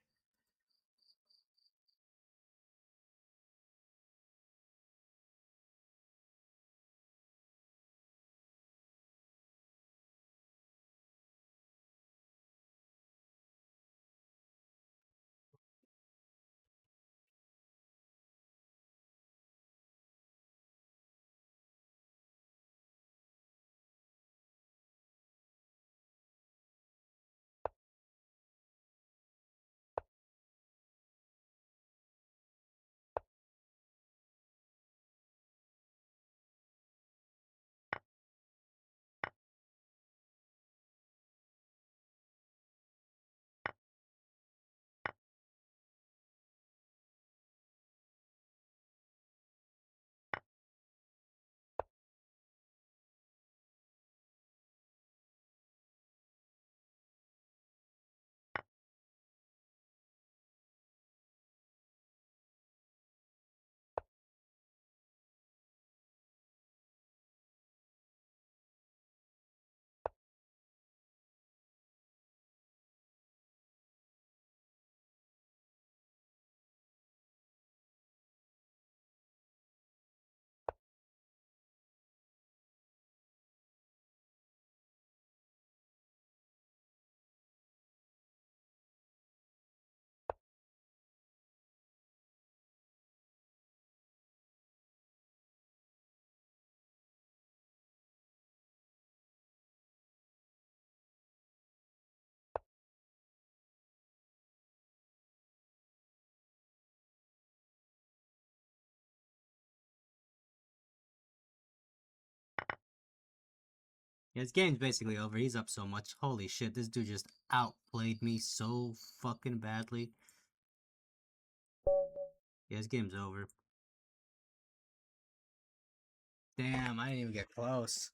Yeah, his game's basically over. He's up so much. Holy shit, this dude just outplayed me so fucking badly. Yeah, his game's over. Damn, I didn't even get close.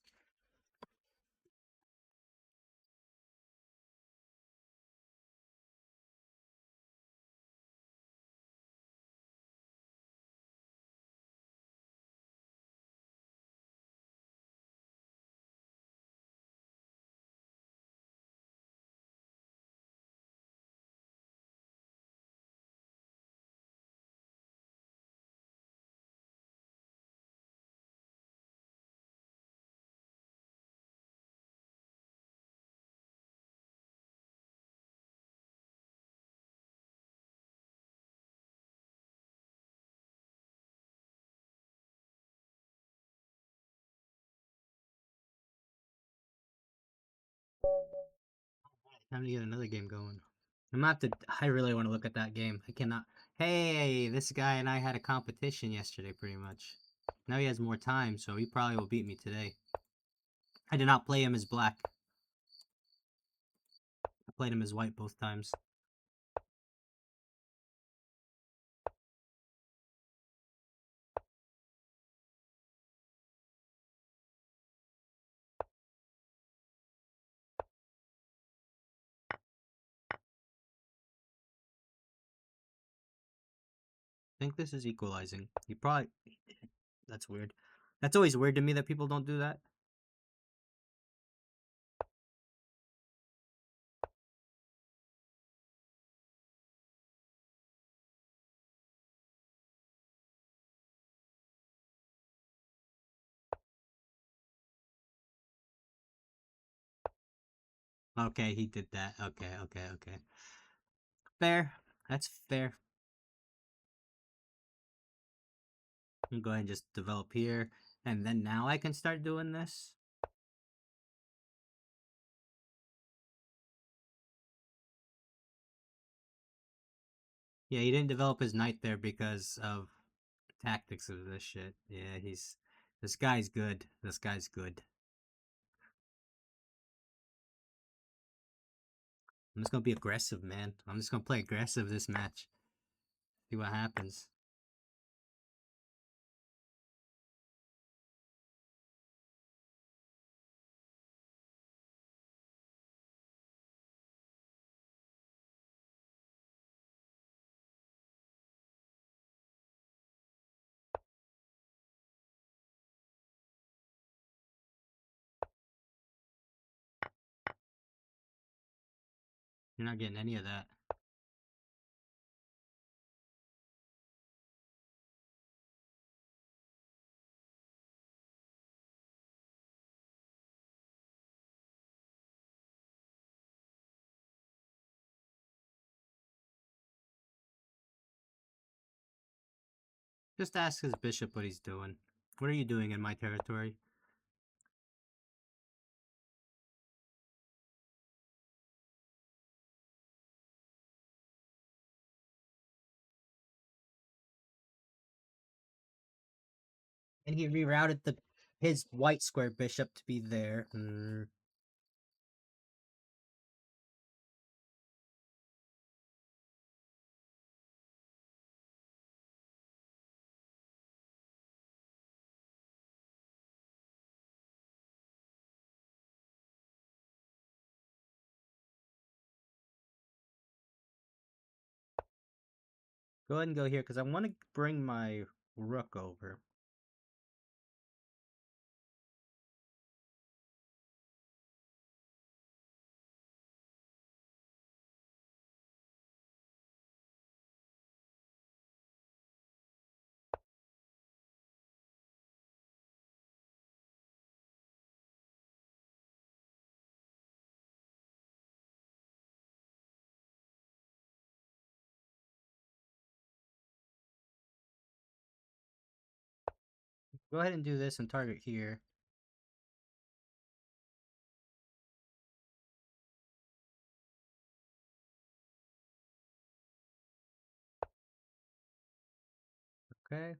Time to get another game going. I'm gonna have to. I really want to look at that game. I cannot. Hey, this guy and I had a competition yesterday, pretty much. Now he has more time, so he probably will beat me today. I did not play him as black. I played him as white both times. think this is equalizing. He probably. That's weird. That's always weird to me that people don't do that. Okay, he did that. Okay, okay, okay. Fair. That's fair. Go ahead and just develop here. And then now I can start doing this. Yeah, he didn't develop his knight there because of tactics of this shit. Yeah, he's. This guy's good. This guy's good. I'm just gonna be aggressive, man. I'm just gonna play aggressive this match. See what happens. You're not getting any of that. Just ask his bishop what he's doing. What are you doing in my territory? And he rerouted the his white square bishop to be there. Go ahead and go here because I want to bring my rook over. Go ahead and do this and target here. Okay.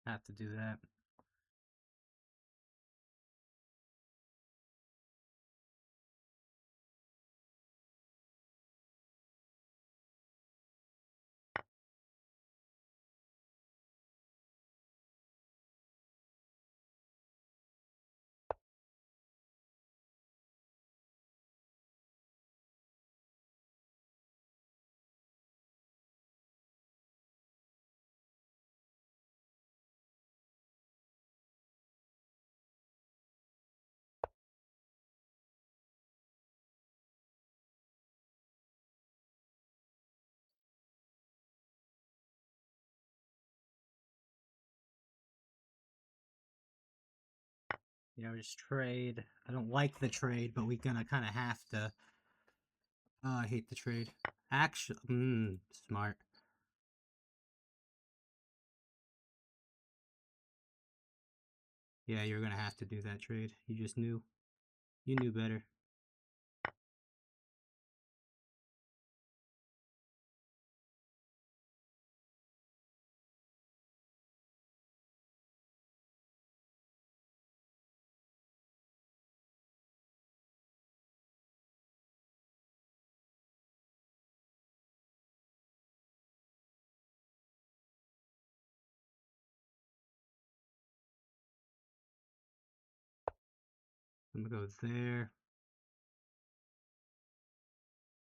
Have to do that. Just trade. I don't like the trade, but we're gonna kind of have to. Oh, I hate the trade. Actually, smart. Yeah, you're gonna have to do that trade. You just knew. You knew better. I'm gonna go there.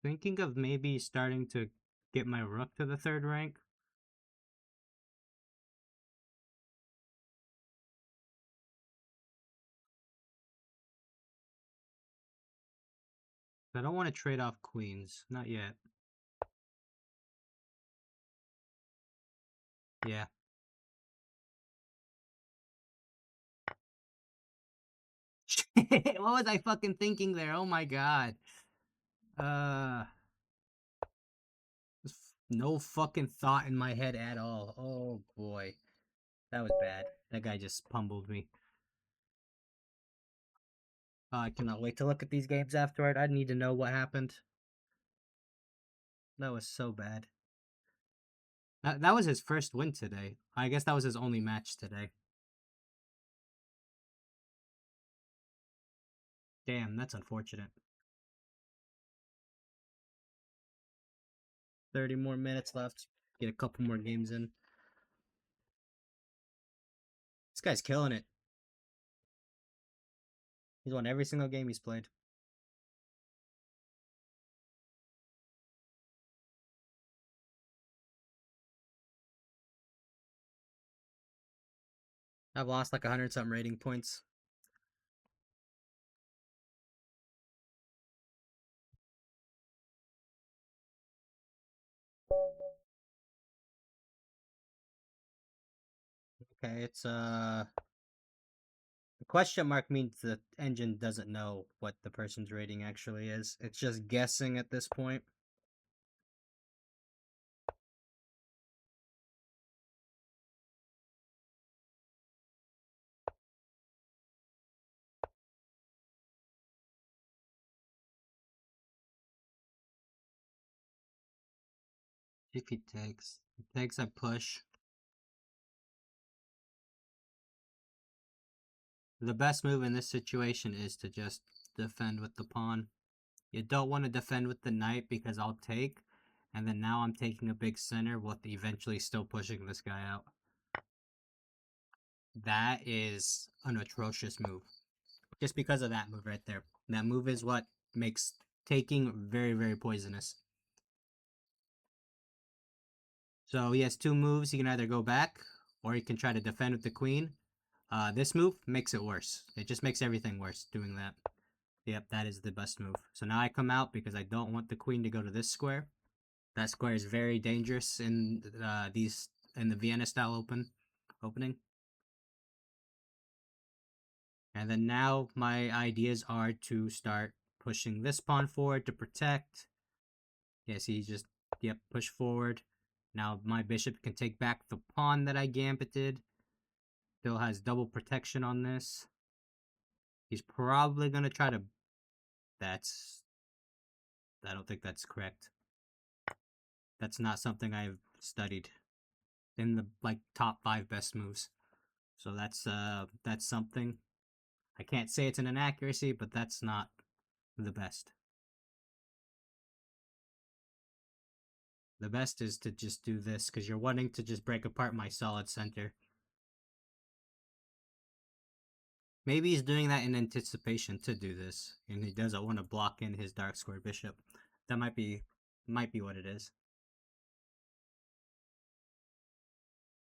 Thinking of maybe starting to get my rook to the third rank. I don't want to trade off queens. Not yet. Yeah. What was I fucking thinking there? Oh my god. Uh, no fucking thought in my head at all. Oh boy. That was bad. That guy just pummeled me. I cannot wait to look at these games afterward. I need to know what happened. That was so bad. That was his first win today. I guess that was his only match today. Damn, that's unfortunate. 30 more minutes left. Get a couple more games in. This guy's killing it. He's won every single game he's played. I've lost like 100 something rating points. Okay, it's the question mark means the engine doesn't know what the person's rating actually is. It's just guessing at this point. If he takes a push. The best move in this situation is to just defend with the pawn. You don't want to defend with the knight because I'll take, and then now I'm taking a big center with eventually still pushing this guy out. That is an atrocious move. Just because of that move right there. That move is what makes taking very, very poisonous. So he has two moves. He can either go back or he can try to defend with the queen. This move makes it worse. It just makes everything worse doing that. Yep, that is the best move. So now I come out because I don't want the queen to go to this square. That square is very dangerous in the Vienna style opening. And then now my ideas are to start pushing this pawn forward to protect. Yes, he just push forward. Now my bishop can take back the pawn that I gambited. Still has double protection on this. He's probably gonna try to. That's. I don't think that's correct. That's not something I've studied in the like top 5 best moves. So that's something. I can't say it's an inaccuracy, but that's not the best. The best is to just do this because you're wanting to just break apart my solid center. Maybe he's doing that in anticipation to do this, and he doesn't want to block in his dark square bishop. That might be what it is.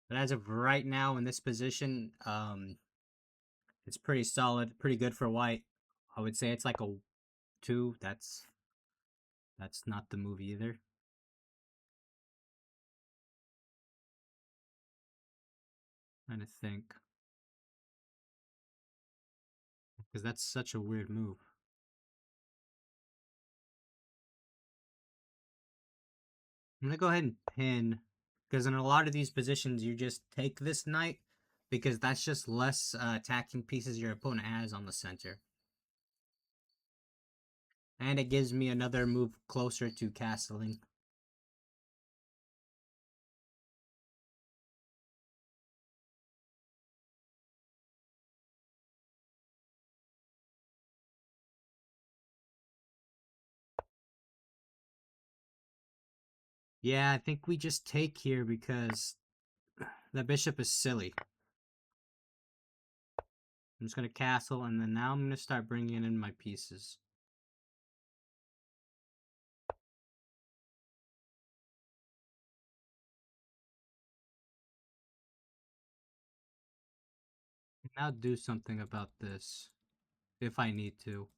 But as of right now in this position, it's pretty solid, pretty good for white. I would say it's like a 2. That's not the move either. Trying to think. Because that's such a weird move. I'm going to go ahead and pin. Because in a lot of these positions, you just take this knight. because that's just less attacking pieces your opponent has on the center. And it gives me another move closer to castling. Yeah, I think we just take here because the bishop is silly. I'm just going to castle, and then now I'm going to start bringing in my pieces. Now do something about this, if I need to.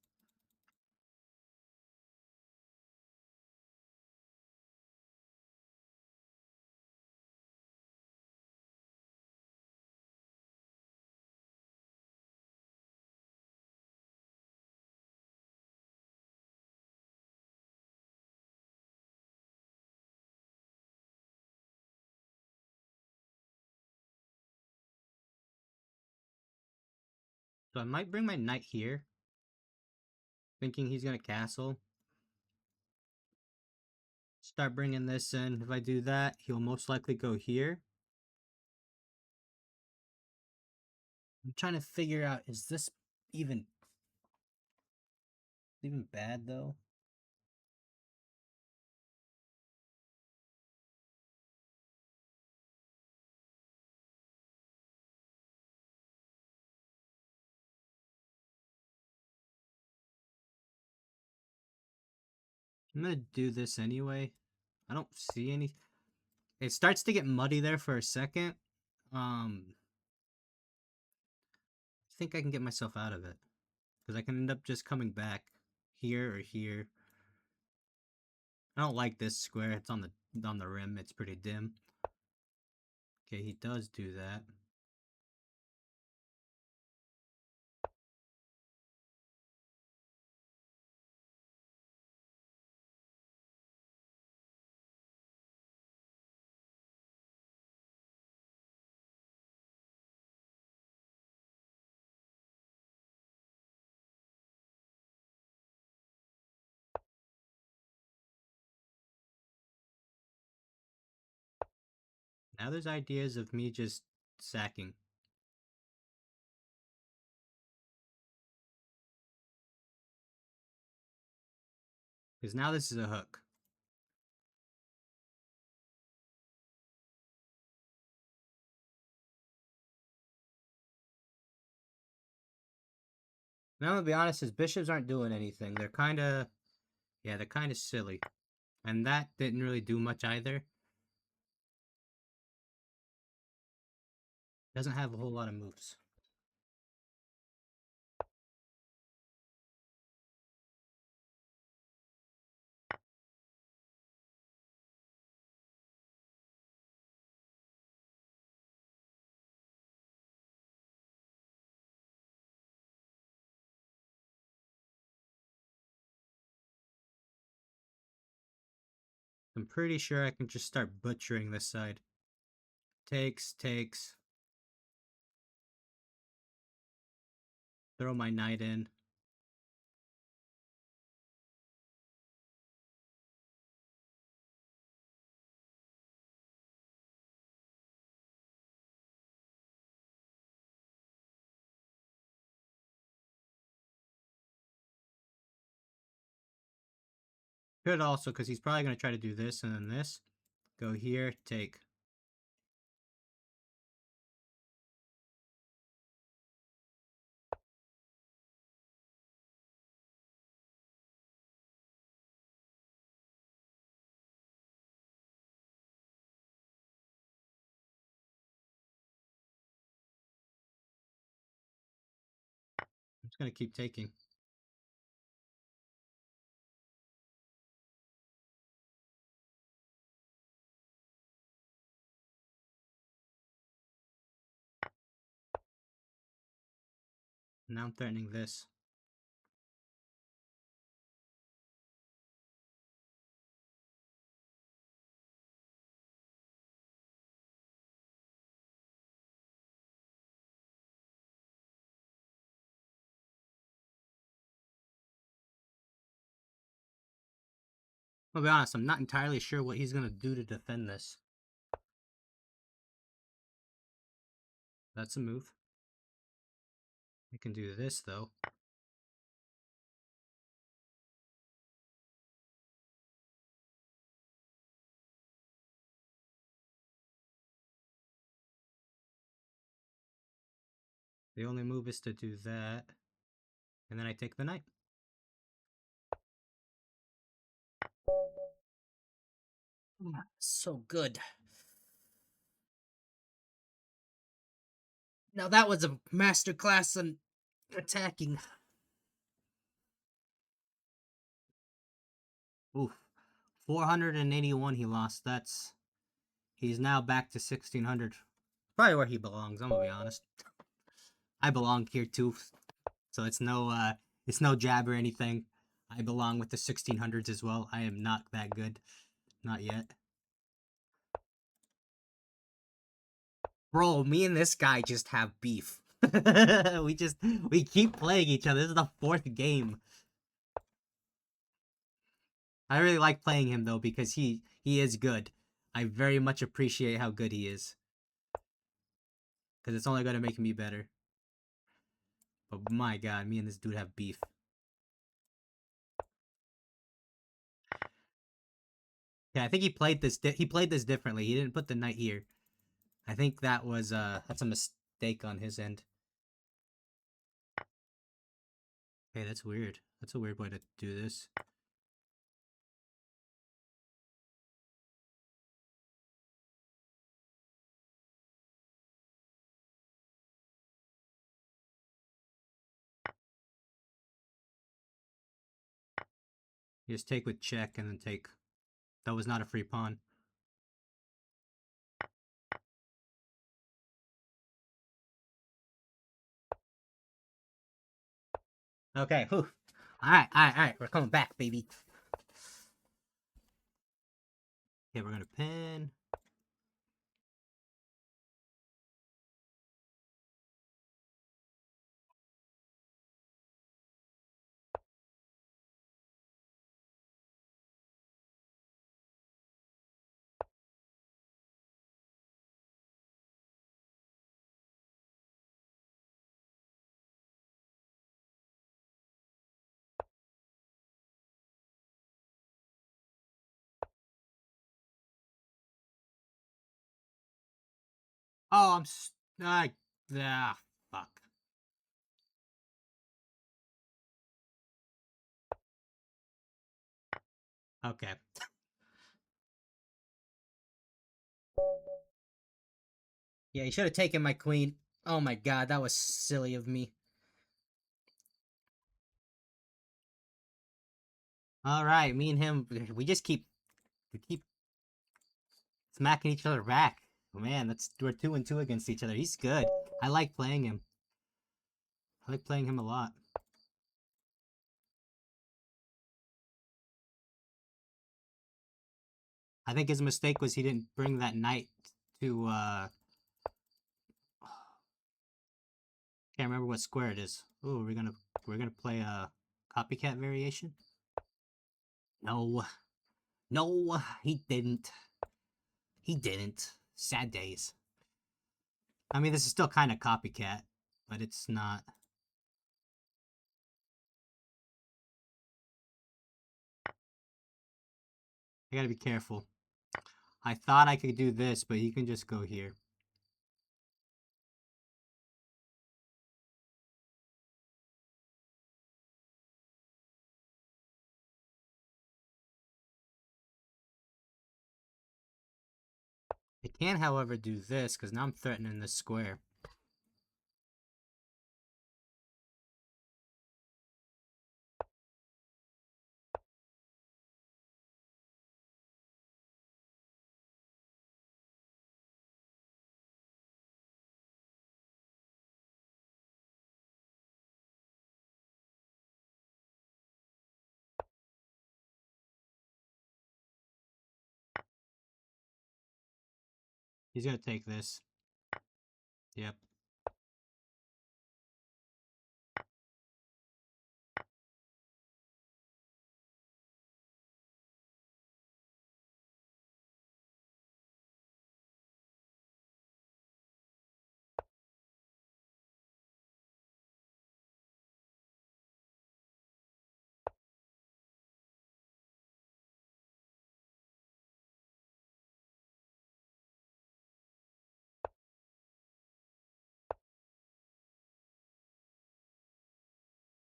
So I might bring my knight here, thinking he's going to castle. Start bringing this in. If I do that, he'll most likely go here. I'm trying to figure out, is this even bad though? I'm gonna do this anyway. I don't see any. It starts to get muddy there for a second. I think I can get myself out of it because I can end up just coming back here or here. I don't like this square. It's on the rim. It's pretty dim. Okay, he does do that. Now there's ideas of me just sacking. Because now this is a hook. Now I'm gonna be honest, his bishops aren't doing anything. They're kinda they're kinda silly. And that didn't really do much either. Doesn't have a whole lot of moves. I'm pretty sure I can just start butchering this side. Takes. Throw my knight in. Could also, because he's probably going to try to do this and then this. Go here, take. I'm just going to keep taking. Now I'm threatening this. I'll be honest, I'm not entirely sure what he's gonna do to defend this. That's a move. I can do this, though. The only move is to do that. And then I take the knight. So good. Now that was a masterclass on attacking. Oof. 481 he lost. He's now back to 1600. Probably where he belongs, I'm gonna be honest. I belong here too. So it's no jab or anything. I belong with the 1600s as well. I am not that good. Not yet. Bro, me and this guy just have beef. We keep playing each other. This is the fourth game. I really like playing him though because he is good. I very much appreciate how good he is. Cuz it's only going to make me better. But my god, me and this dude have beef. Yeah, I think he played this differently. He didn't put the knight here. I think that's a mistake on his end. Hey, that's weird. That's a weird way to do this. You just take with check and then take. That was not a free pawn. Okay, whew. Alright. We're coming back, baby. Okay, we're gonna pin. Oh, fuck. Okay. Yeah, you should have taken my queen. Oh my god, that was silly of me. Alright, me and him, we keep smacking each other back. Man, we're 2-2 against each other. He's good. I like playing him. I like playing him a lot. I think his mistake was he didn't bring that knight to can't remember what square it is. Ooh, we're gonna play a copycat variation? No. No, he didn't. He didn't. Sad days. I mean, this is still kind of copycat, but it's not. I gotta be careful. I thought I could do this, but he can just go here. I can, however, do this, because now I'm threatening this square. He's gonna take this. Yep.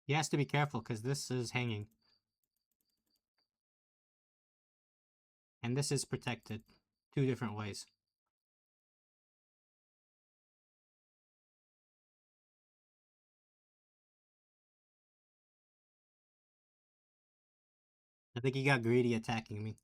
He has to be careful because this is hanging. And this is protected. Two different ways. I think he got greedy attacking me.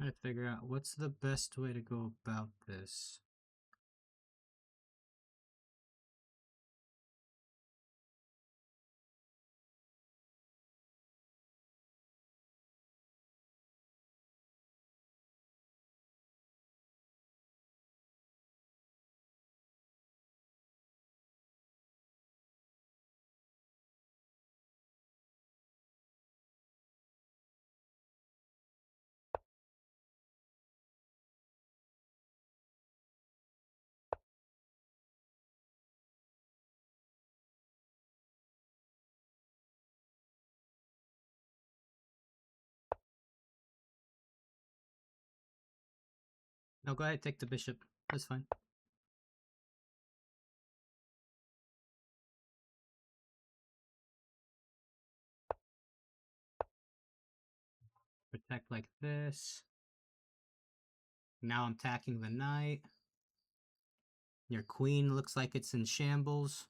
Trying to figure out what's the best way to go about this. No, go ahead, take the bishop. That's fine. Protect like this. Now I'm attacking the knight. Your queen looks like it's in shambles.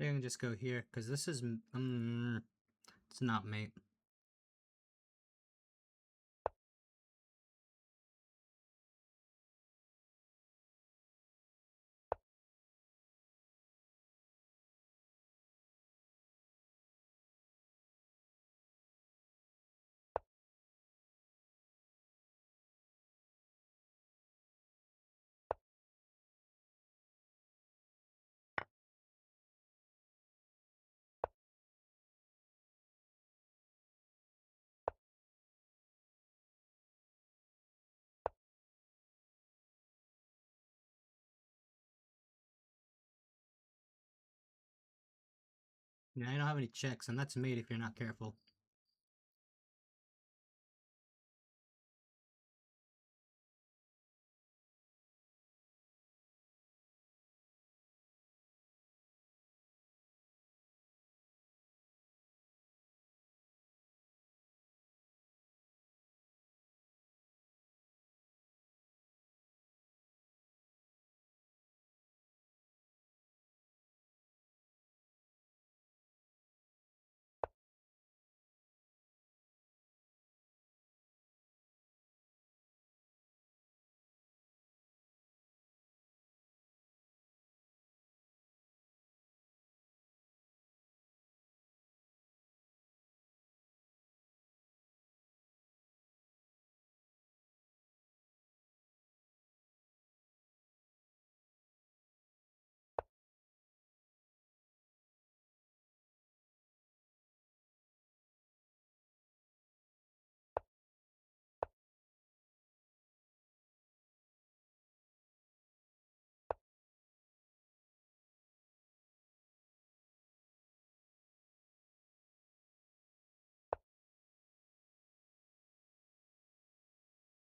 I can just go here because this is it's not mate. Yeah, I don't have any checks, and that's mate if you're not careful.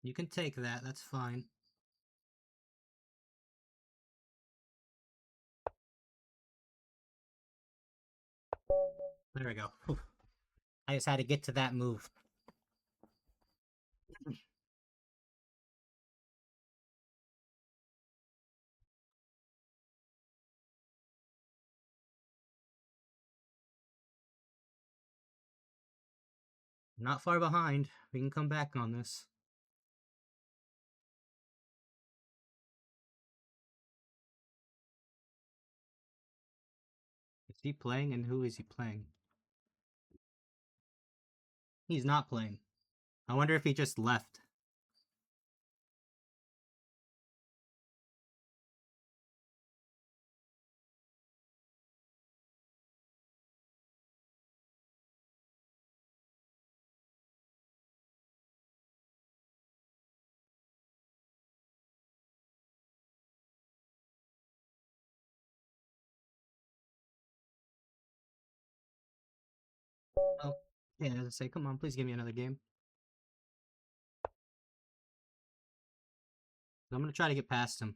You can take that, that's fine. There we go. Whew. I just had to get to that move. Not far behind. We can come back on this. Is he playing, and who is he playing? He's not playing. I wonder if he just left. Oh, yeah, I say, come on, please give me another game. I'm gonna try to get past him.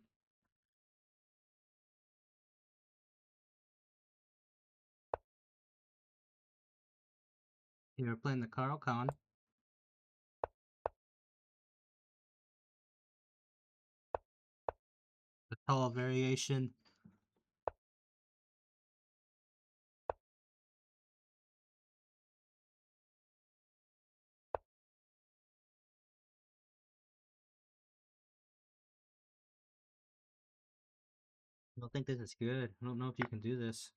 You're playing the Carl Khan. The tall variation. I don't think this is good. I don't know if you can do this.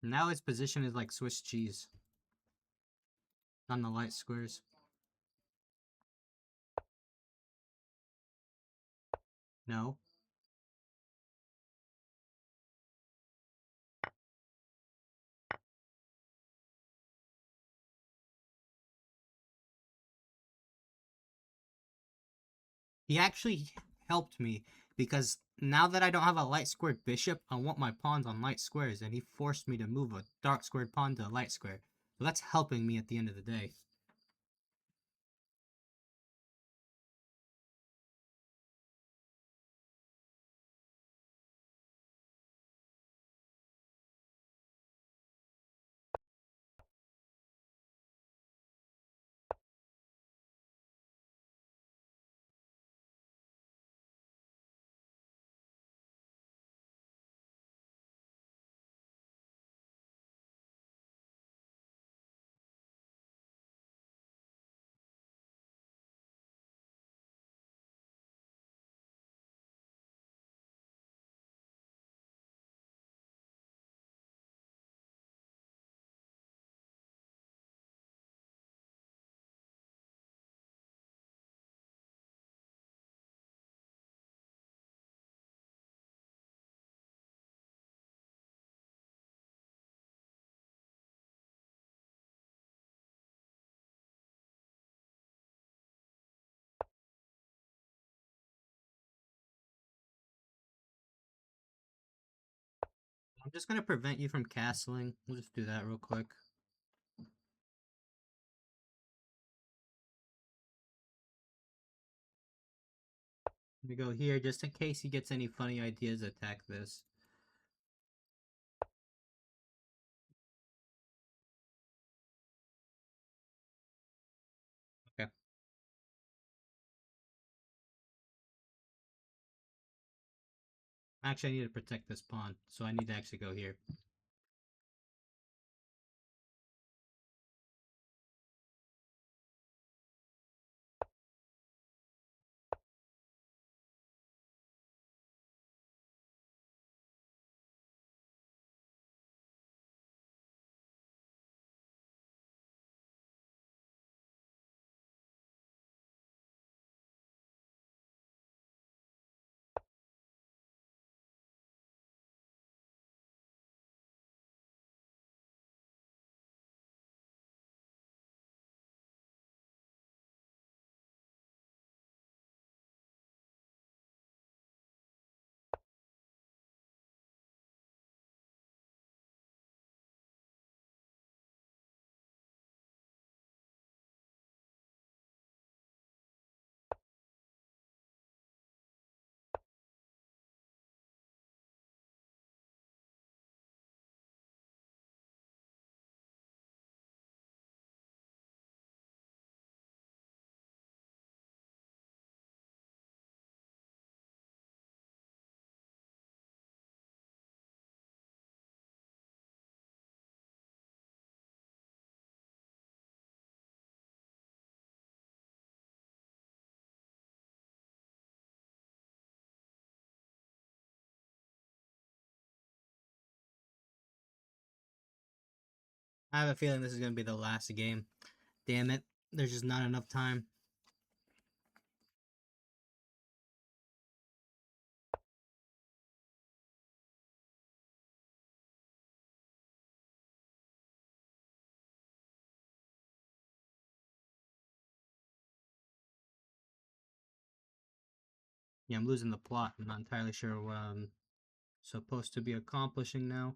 Now his position is like Swiss cheese on the light squares. No. He actually helped me because now that I don't have a light squared bishop, I want my pawns on light squares, and he forced me to move a dark squared pawn to a light square. So that's helping me at the end of the day. I'm just gonna prevent you from castling. We'll just do that real quick. Let me go here just in case he gets any funny ideas. Attack this. Okay. Actually, I need to protect this pawn, so I need to actually go here. I have a feeling this is gonna be the last game. Damn it. There's just not enough time. Yeah, I'm losing the plot. I'm not entirely sure what I'm supposed to be accomplishing now.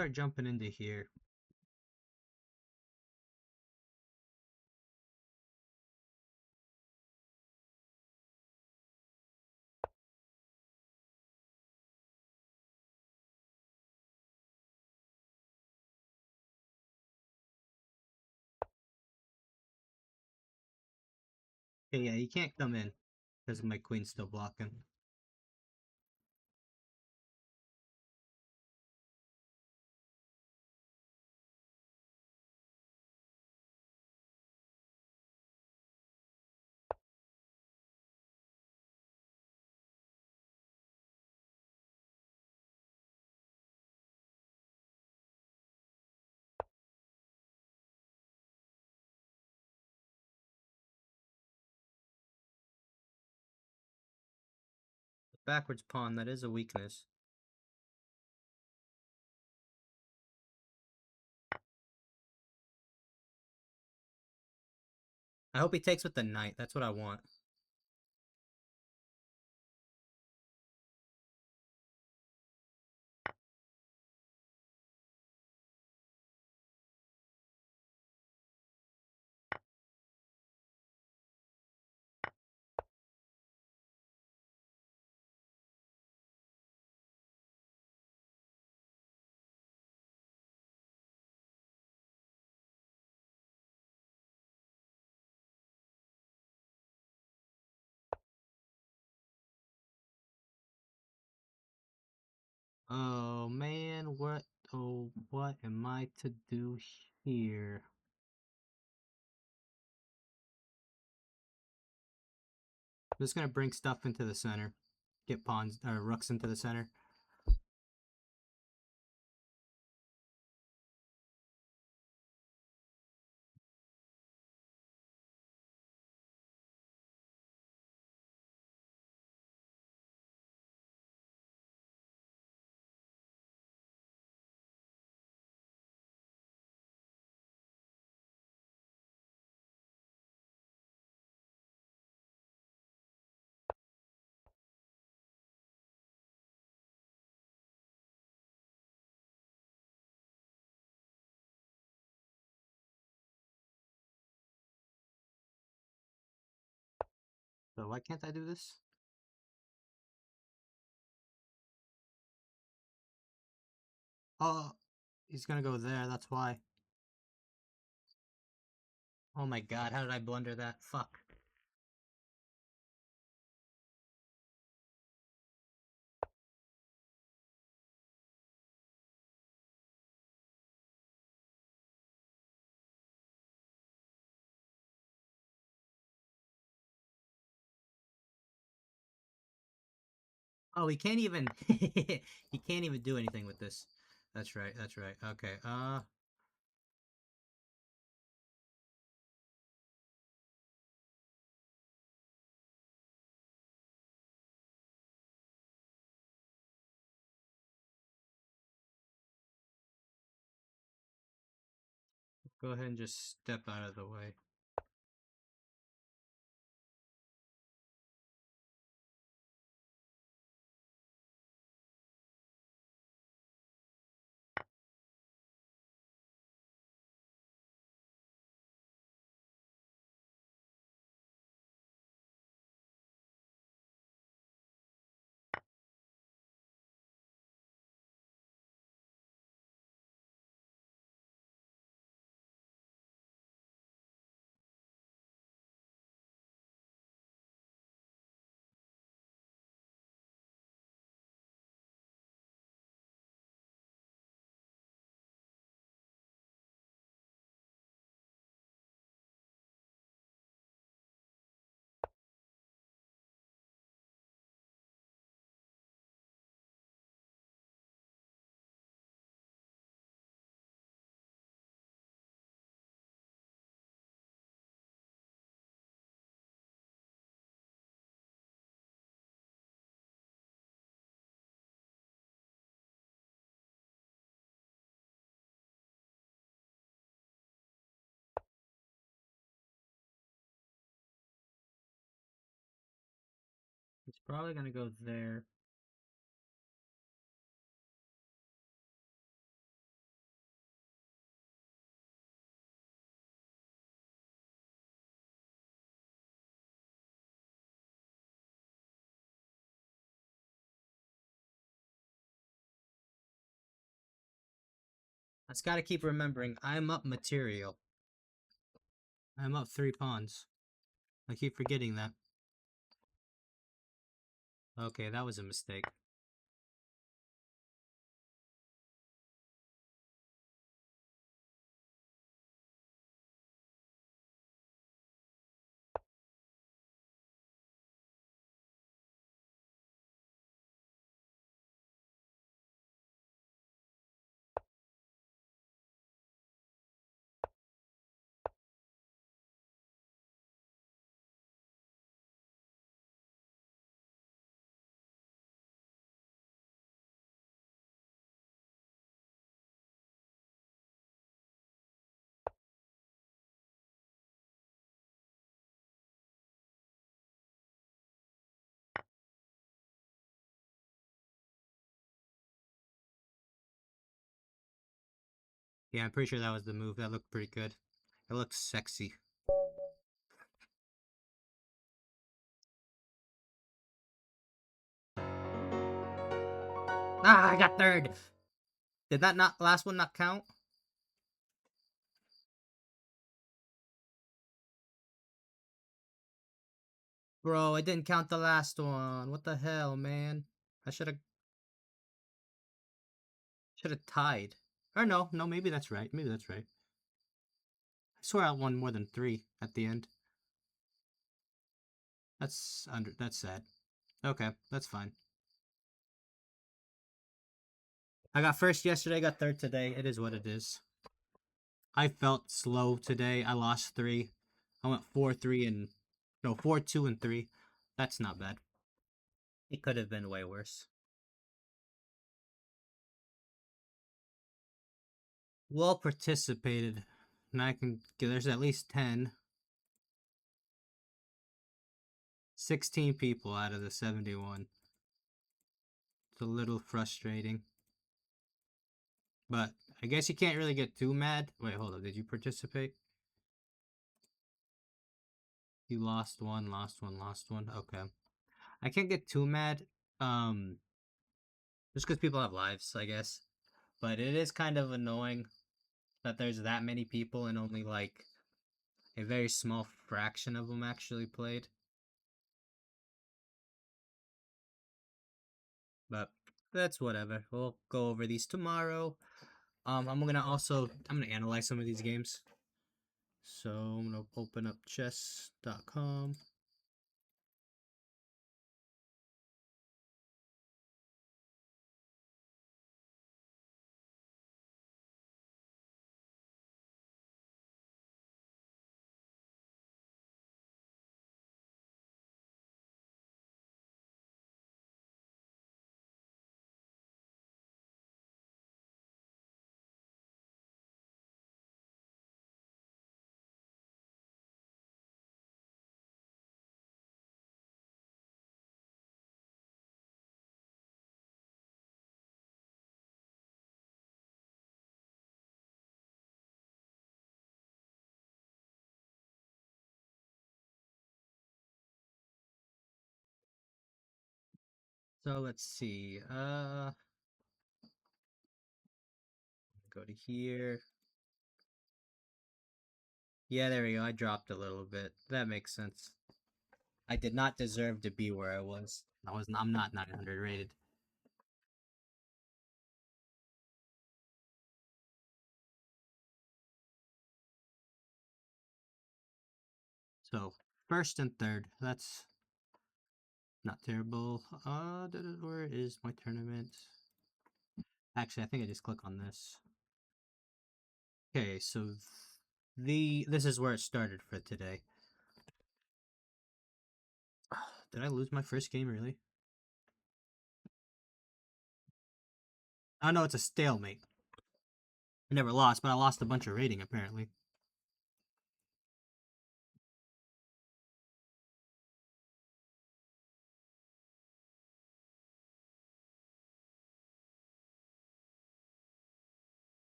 Start jumping into here. Okay, yeah, you can't come in because my queen's still blocking. Backwards pawn, that is a weakness. I hope he takes with the knight. That's what I want. Oh man, what am I to do here? I'm just gonna bring stuff into the center. Get pawns or rooks into the center. So why can't I do this? Oh, he's gonna go there, that's why. Oh my god, how did I blunder that? Fuck. Oh, he can't even he can't even do anything with this. That's right, that's right. Okay, go ahead and just step out of the way. Probably gonna go there. I just gotta keep remembering I'm up material. I'm up 3 pawns. I keep forgetting that. Okay, that was a mistake. Yeah, I'm pretty sure that was the move. That looked pretty good. It looks sexy. Ah, I got third. Did that not last one not count? Bro, I didn't count the last one. What the hell, man? I should have tied. Or no, maybe that's right. Maybe that's right. I swear I won more than 3 at the end. That's sad. Okay, that's fine. I got first yesterday, got third today. It is what it is. I felt slow today. I lost 3. I went 4-3 and no, 4-2 and 3. That's not bad. It could have been way worse. Well participated. And I can there's at least 10. 16 people out of the 71. It's a little frustrating. But I guess you can't really get too mad. Wait, hold up. Did you participate? You lost one, lost one, lost one. Okay. I can't get too mad. Um, just because people have lives, I guess. But it is kind of annoying that there's that many people and only like a very small fraction of them actually played. But that's whatever. We'll go over these tomorrow. I'm gonna analyze some of these games. So I'm gonna open up chess.com. So let's see. Go to here. Yeah, there we go. I dropped a little bit. That makes sense. I did not deserve to be where I was. I'm not 900 rated. So first and third. That's not terrible. Where is my tournament? Actually, I think I just click on this. Okay, so this is where it started for today. Did I lose my first game really? Oh no, it's a stalemate. I never lost, but I lost a bunch of rating apparently.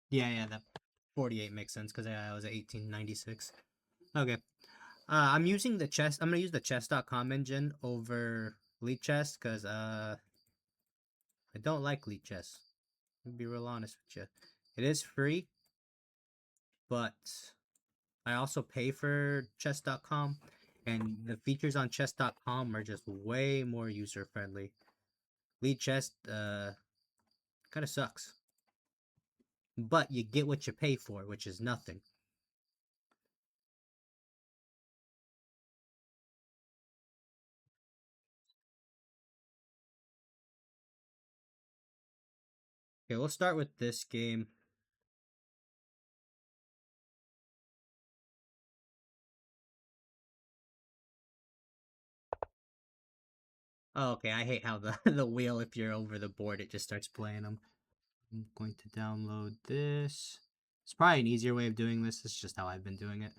Yeah, that 48 makes sense because I was at 1896. Okay. I'm using the chess. I'm gonna use the chess.com engine over Lead Chess because I don't like Lead Chess. To be real honest with you, it is free, but I also pay for chess.com, and the features on chess.com are just way more user friendly. Lead Chess kind of sucks, but you get what you pay for, which is nothing. Okay, we'll start with this game. Oh, okay, I hate how the the wheel, if you're over the board, it just starts playing them. I'm going to download this. It's probably an easier way of doing this. This is just how I've been doing it.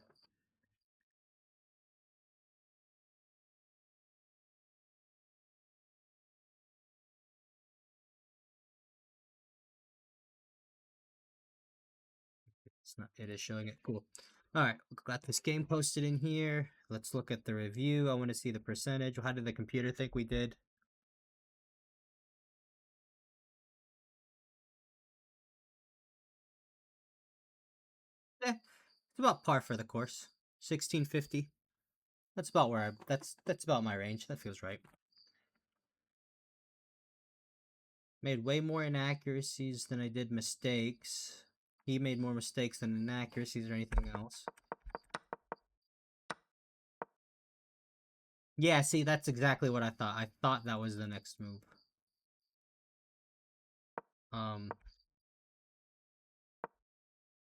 It's not. It is showing it. Cool. All right, got this game posted in here. Let's look at the review. I want to see the percentage. How did the computer think we did? Eh, it's about par for the course. 1650. That's about where that's about my range. That feels right. Made way more inaccuracies than I did mistakes. He made more mistakes than inaccuracies or anything else. Yeah, see, that's exactly what I thought. I thought that was the next move. Um,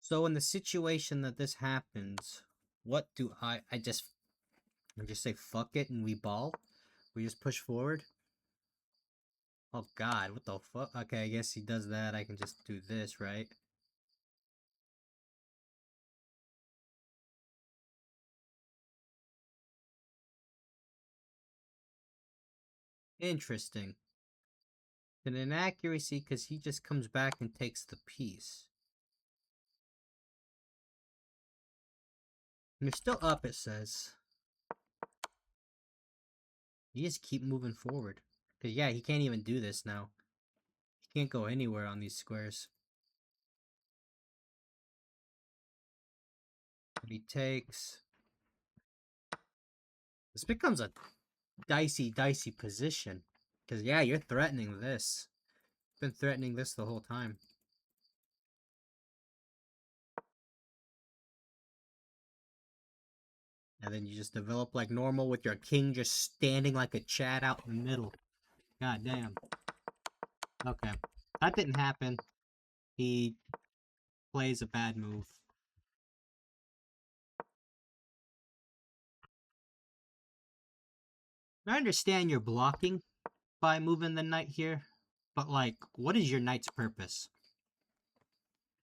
so in the situation that this happens, what do I just say fuck it and we ball? We just push forward? Oh god, what the fuck? Okay, I guess he does that. I can just do this, right? Interesting. An inaccuracy because he just comes back and takes the piece. And you're still up, it says. You just keep moving forward. Because, yeah, he can't even do this now. He can't go anywhere on these squares. But he takes. This becomes a dicey position. Because, yeah, you're threatening this. Been threatening this the whole time. And then you just develop like normal with your king just standing like a Chad out in the middle. God damn. Okay. That didn't happen. He plays a bad move. I understand you're blocking by moving the knight here, but like, what is your knight's purpose?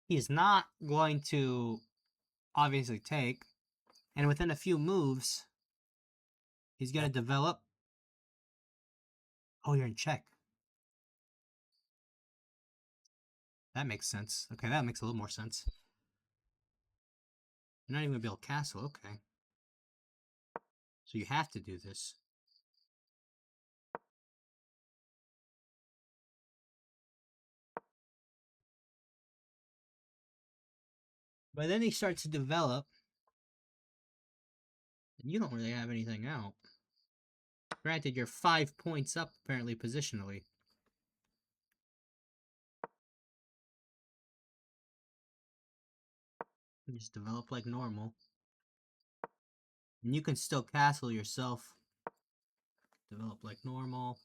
He's not going to obviously take, and within a few moves, he's going to develop. Oh, you're in check. That makes sense. Okay, that makes a little more sense. You're not even going to build a castle. Okay. So you have to do this. But then he starts to develop, and you don't really have anything out. Granted, you're 5 points up, apparently, positionally. You just develop like normal. And you can still castle yourself. Develop like normal.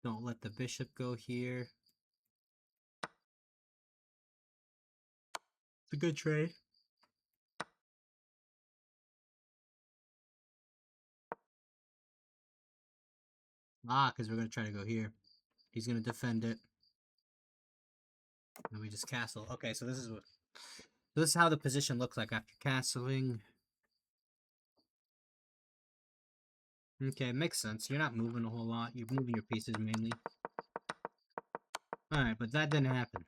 Don't let the bishop go here. It's a good trade. Ah, because we're going to try to go here. He's going to defend it. And we just castle. Okay, so this is how the position looks like after castling. Okay, makes sense. You're not moving a whole lot. You're moving your pieces mainly. Alright, but that didn't happen.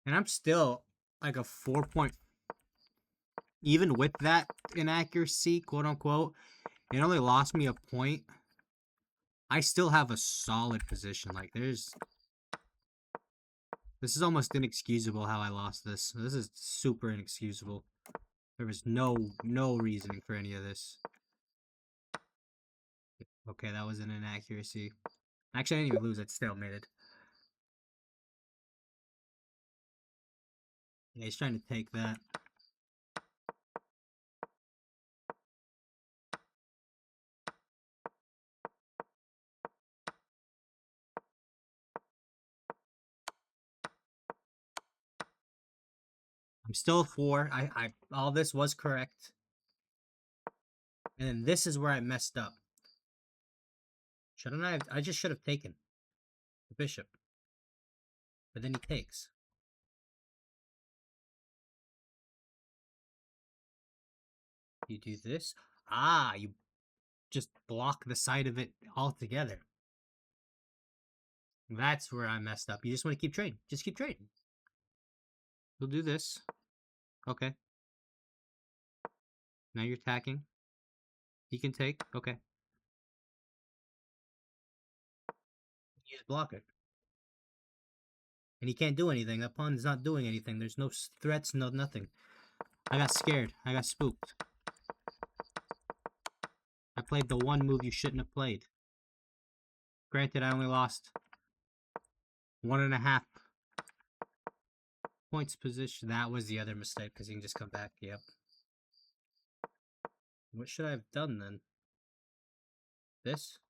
And I'm still like a 4 point. Even with that inaccuracy, quote unquote, it only lost me a point. I still have a solid position. Like, this is almost inexcusable how I lost this. This is super inexcusable. There was no reasoning for any of this. Okay, that was an inaccuracy. Actually, I didn't even lose. It stalemated. Yeah, he's trying to take that. I'm still 4. All this was correct. And then this is where I messed up. Shouldn't I have, I just should have taken the bishop. But then he takes. You do this. Ah, you just block the side of it altogether. That's where I messed up. You just want to keep trading. Just keep trading. We'll do this. Okay. Now you're attacking. He can take. Okay. You just block it. And he can't do anything. That pawn is not doing anything. There's no threats, no nothing. I got scared. I got spooked. I played the one move you shouldn't have played. Granted, I only lost 1.5 points position. That was the other mistake because he can just come back. Yep. What should I have done then? This?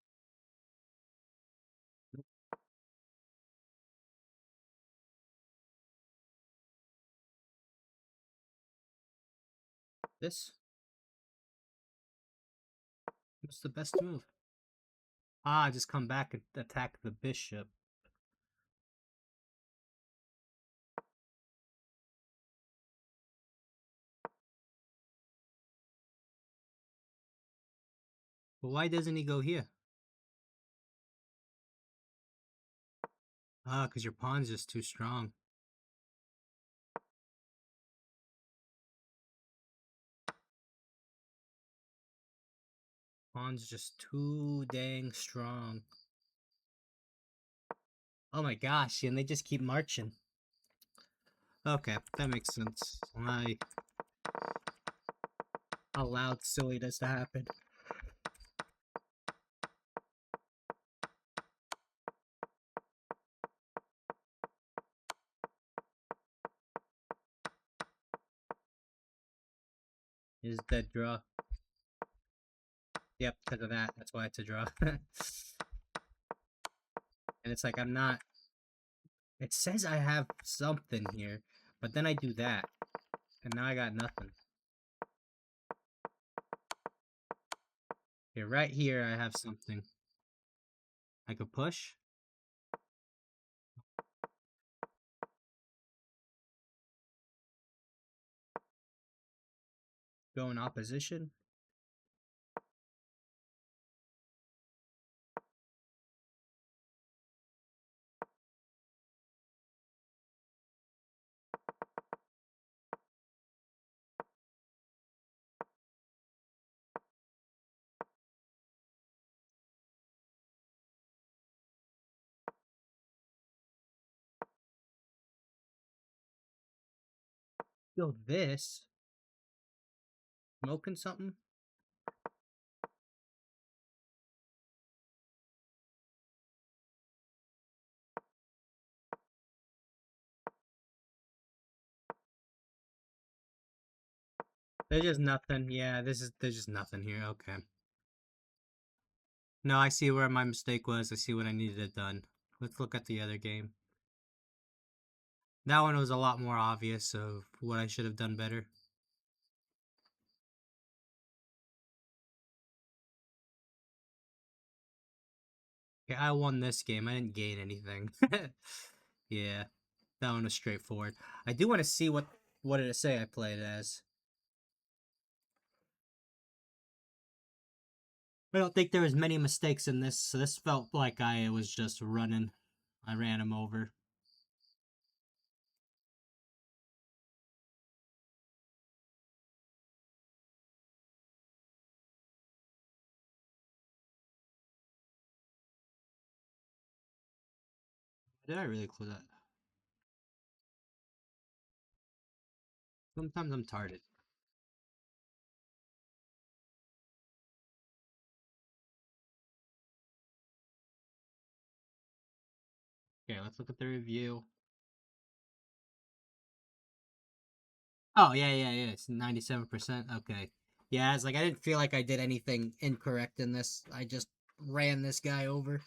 This? What's the best move? Ah, just come back and attack the bishop. But why doesn't he go here? Ah, because your pawn's just too strong. Pawn's just too dang strong. Oh my gosh, and they just keep marching. Okay, that makes sense. I allowed silliness to happen. Is dead draw. Yep, because of that. That's why it's a draw. And it's like I'm not. It says I have something here, but then I do that, and now I got nothing. Here, right here, I have something. I could push. Go in opposition. Yo, this. Smoking something? There's just nothing. Yeah, there's just nothing here. Okay. No, I see where my mistake was. I see what I needed to done. Let's look at the other game. That one was a lot more obvious of what I should have done better. Okay, I won this game. I didn't gain anything. Yeah, that one was straightforward. I do want to see what did it say I played as. I don't think there was many mistakes in this, so this felt like I was just running. I ran him over. Did I really close that? Sometimes I'm tarded. Okay, let's look at the review. Oh yeah, yeah, yeah. It's 97%. Okay. Yeah, it's like I didn't feel like I did anything incorrect in this. I just ran this guy over.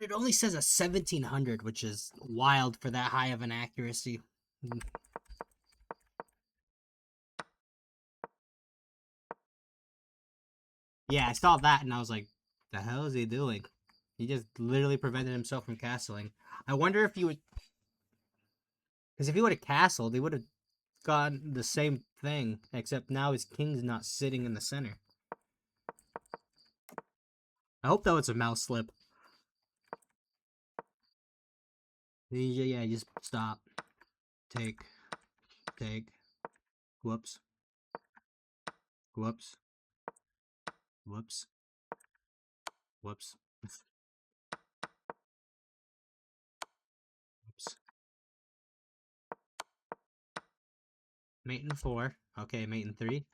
It only says a 1700, which is wild for that high of an accuracy. Yeah, I saw that and I was like, the hell is he doing? He just literally prevented himself from castling. I wonder if he would, because if he would have castled, he would have gotten the same thing, except now his king's not sitting in the center. I hope that was a mouse slip. Yeah, just stop. Take. Take. Whoops. Whoops. Whoops. Whoops. Whoops. Mate in 4. Okay, mate in 3.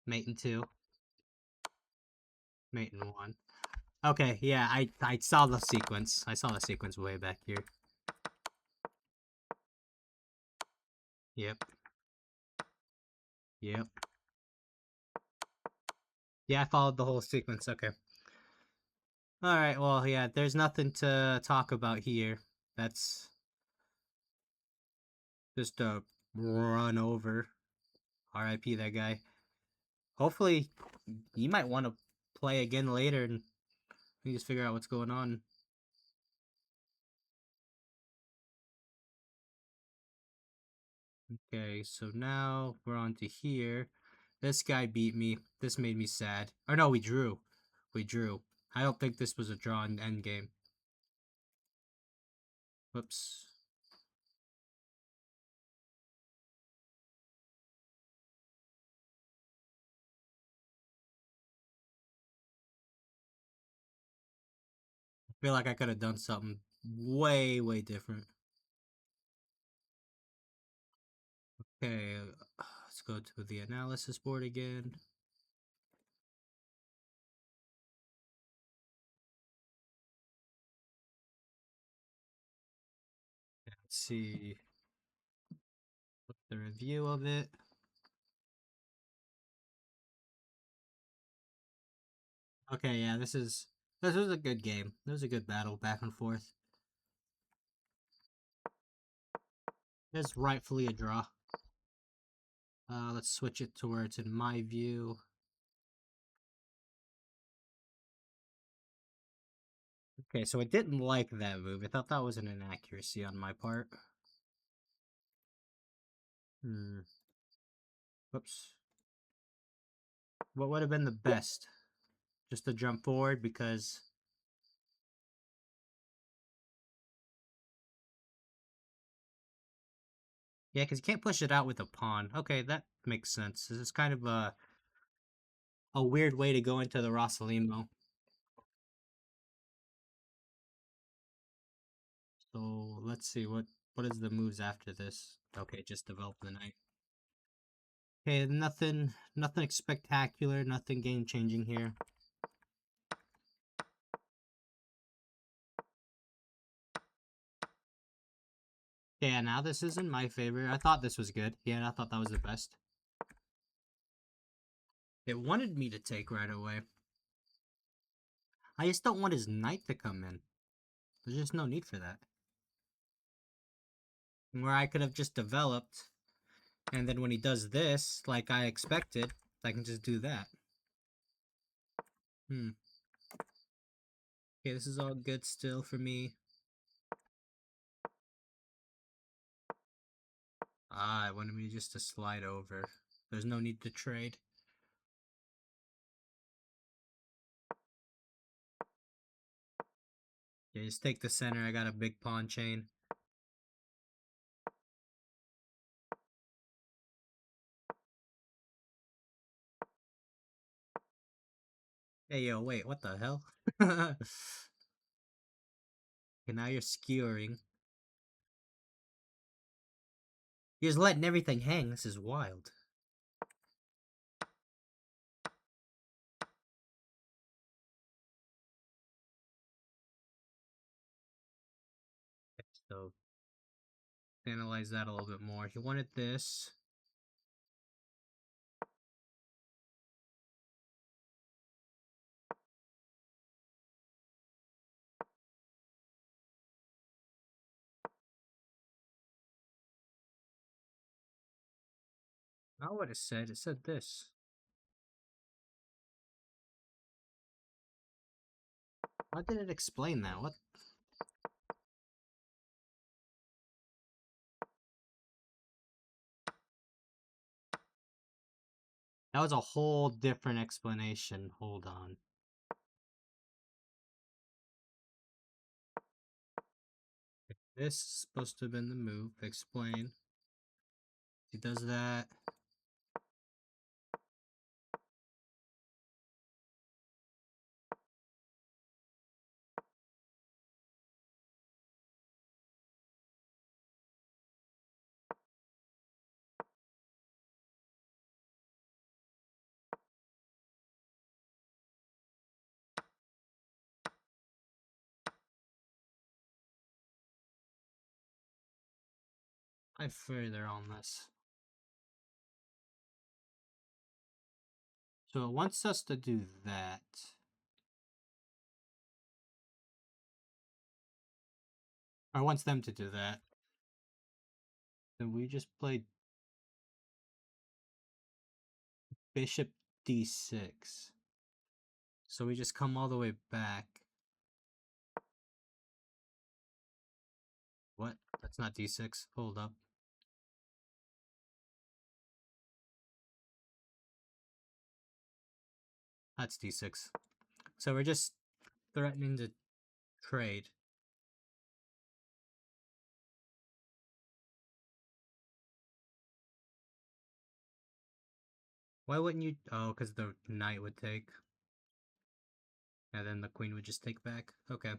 Mate in 2. Mate in 1. Okay, yeah, I saw the sequence. I saw the sequence way back here. Yep. Yep. Yeah, I followed the whole sequence. Okay. All right. Well, yeah, there's nothing to talk about here. That's just a run over. R.I.P. that guy. Hopefully, you might want to play again later and we just figure out what's going on. Okay, so now we're on to here. This guy beat me. This made me sad. Or no, we drew. We drew. I don't think this was a draw in endgame. Whoops. I feel like I could have done something way, way different. Okay, let's go to the analysis board again. Let's see the review of it. Okay, yeah, this was a good game. It was a good battle back and forth. It's rightfully a draw. Let's switch it to where it's in my view. Okay, so I didn't like that move. I thought that was an inaccuracy on my part. Hmm. Whoops. What would have been the best? Just to jump forward because... Yeah, because you can't push it out with a pawn. Okay, that makes sense. This is kind of a weird way to go into the Rossalimo. So let's see what is the moves after this. Okay, just develop the knight. Okay, nothing spectacular, nothing game changing here. Yeah, now this is in my favor. I thought this was good. Yeah, I thought that was the best. It wanted me to take right away. I just don't want his knight to come in. There's just no need for that. Where I could have just developed, and then when he does this, like I expected, I can just do that. Hmm. Okay, this is all good still for me. Ah, I wanted me just to slide over. There's no need to trade. Yeah, just take the center. I got a big pawn chain. Hey, yo, wait, what the hell? And now you're skewering. You're just letting everything hang. This is wild. So analyze that a little bit more. He wanted this. Not what it said. It said this. Why did it explain that? What? That was a whole different explanation. Hold on. This is supposed to have been the move. Explain. He does that. I further on this. So it wants us to do that. Or wants them to do that. Then we just played Bishop D6. So we just come all the way back. What? That's not D6. Hold up. That's D6. So we're just threatening to trade. Why wouldn't you? Oh, because the knight would take. And then the queen would just take back. Okay.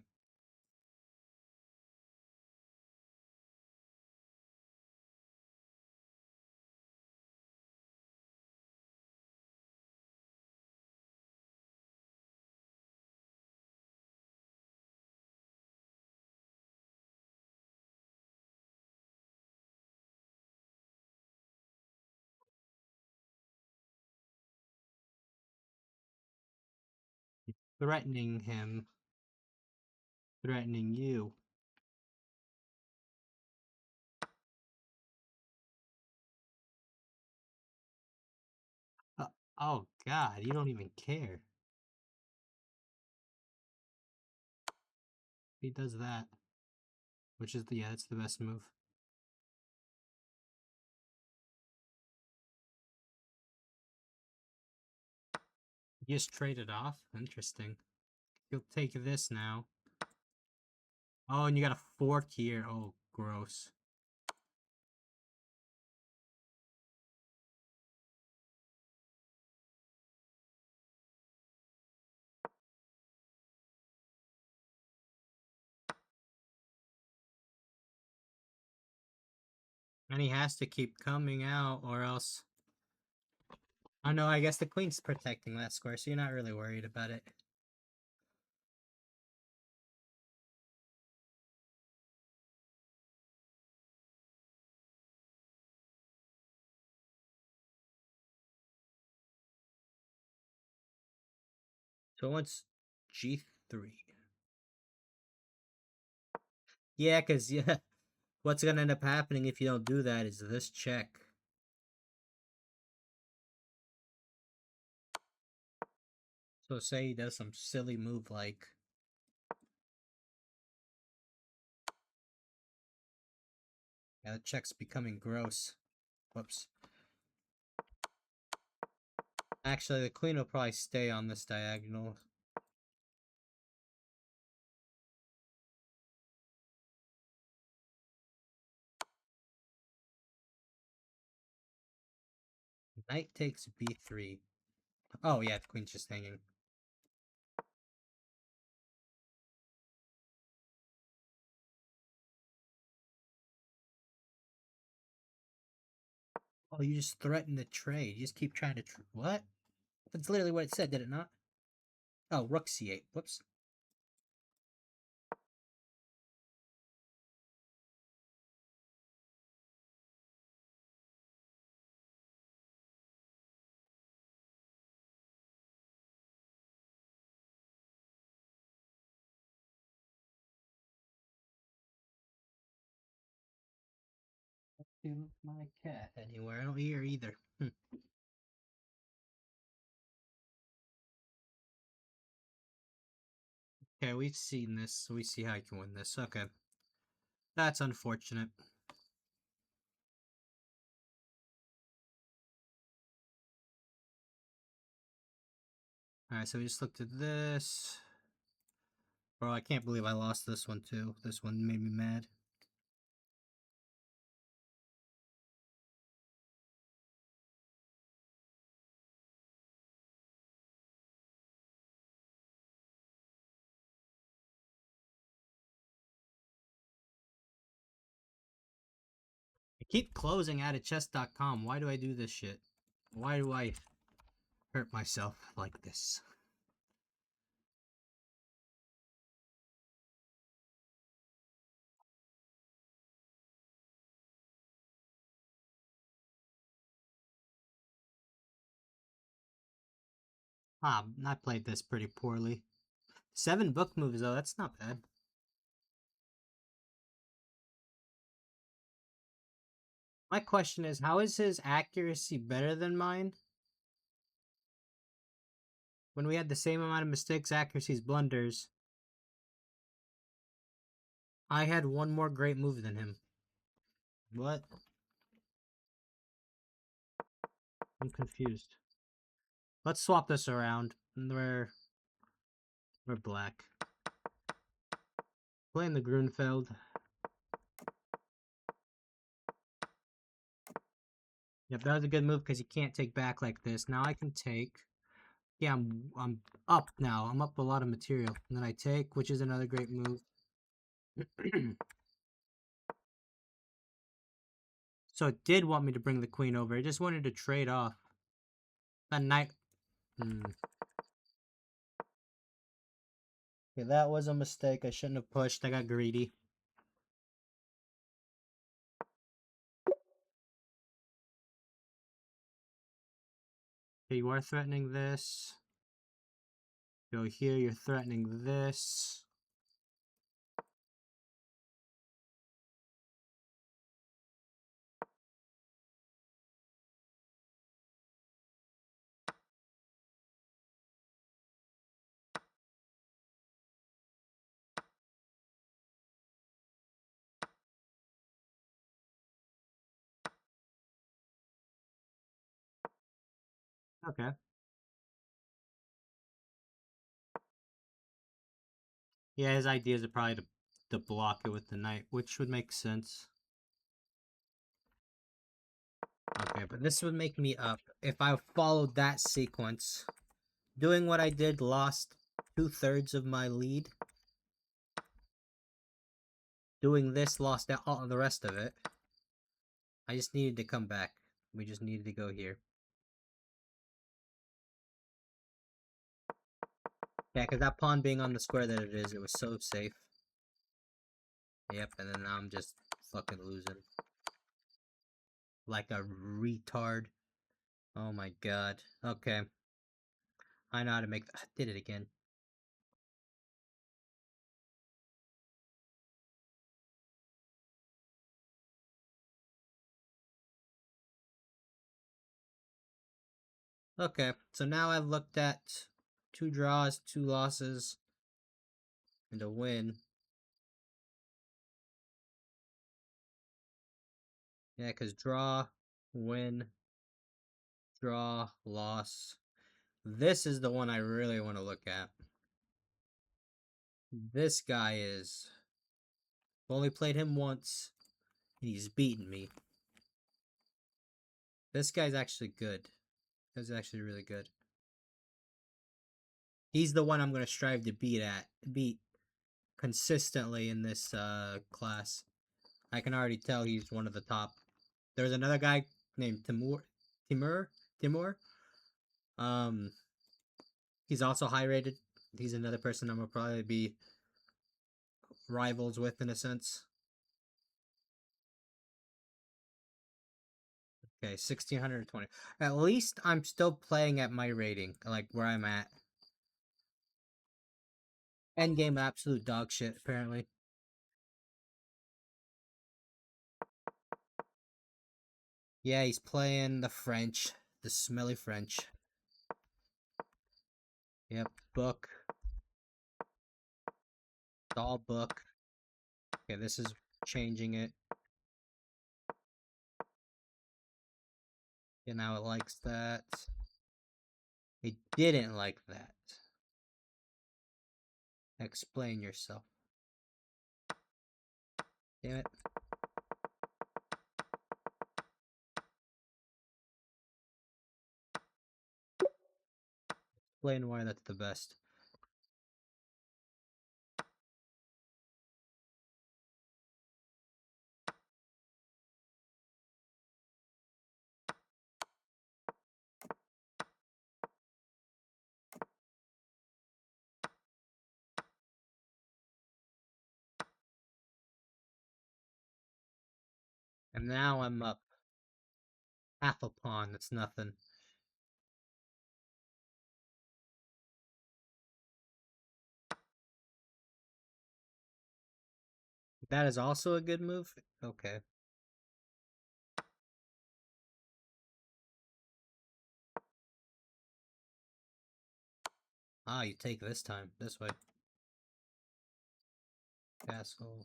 Threatening him. Threatening you. Uh, oh, God. You don't even care. He does that. Which is the, yeah, that's the best move. You just trade it off? Interesting. You'll take this now. Oh, and you got a fork here. Oh, gross. And he has to keep coming out, or else... Oh no, I guess the queen's protecting that square, so you're not really worried about it. So what's G3? Yeah, because yeah, what's gonna end up happening if you don't do that is this check. So say he does some silly move like... Yeah, the check's becoming gross. Whoops. Actually, the queen will probably stay on this diagonal. Knight takes B3. Oh yeah, the queen's just hanging. Oh, you just threaten the trade. You just keep trying to. What? That's literally what it said, did it not? Oh, rook c8. Whoops. My cat anywhere. I don't hear either. Okay, we've seen this, so we see how you can win this. Okay. That's unfortunate. Alright, so we just looked at this. Bro, I can't believe I lost this one too. This one made me mad. I keep closing out of chess.com. Why do I do this shit? Why do I hurt myself like this? Ah, I played this pretty poorly. 7 book moves though, that's not bad. My question is, how is his accuracy better than mine? When we had the same amount of mistakes, accuracies, blunders, I had one more great move than him. What? I'm confused. Let's swap this around. We're black. Playing the Grunfeld. Yep, that was a good move because you can't take back like this. Now I can take. Yeah, I'm up now. I'm up a lot of material. And then I take, which is another great move. So it did want me to bring the queen over. It just wanted to trade off. That knight. Okay, that was a mistake. I shouldn't have pushed. I got greedy. Okay, you are threatening this. Go here, you're threatening this. Okay. Yeah, his ideas are probably to block it with the knight, which would make sense. Okay, but this would make me up. If I followed that sequence, doing what I did lost 2/3 of my lead. Doing this lost all the rest of it. I just needed to come back. We just needed to go here. Yeah, because that pawn being on the square that it is, it was so safe. Yep, and then now I'm just fucking losing. Like a retard. Oh my god. Okay. I know how to make... I did it again. Okay, so now I've looked at 2 draws, 2 losses, and a win. Yeah, because draw, win, draw, loss. This is the one I really want to look at. This guy is... I've only played him once, and he's beaten me. This guy's actually good. This is actually really good. He's the one I'm going to strive to beat consistently in this class. I can already tell he's one of the top. There's another guy named Timur. Timur. Um, he's also high rated. He's another person I'm gonna probably be rivals with in a sense. Okay, 1620. At least I'm still playing at my rating, like where I'm at. Endgame absolute dog shit, apparently. Yeah, he's playing the French, the smelly French. Yep, book, doll book. Okay, this is changing it. And now it likes that. It didn't like that. Explain yourself. Damn it. Explain why that's the best. And now I'm up. Half a pawn, that's nothing. That is also a good move? Okay. Ah, you take this time. This way. Castle.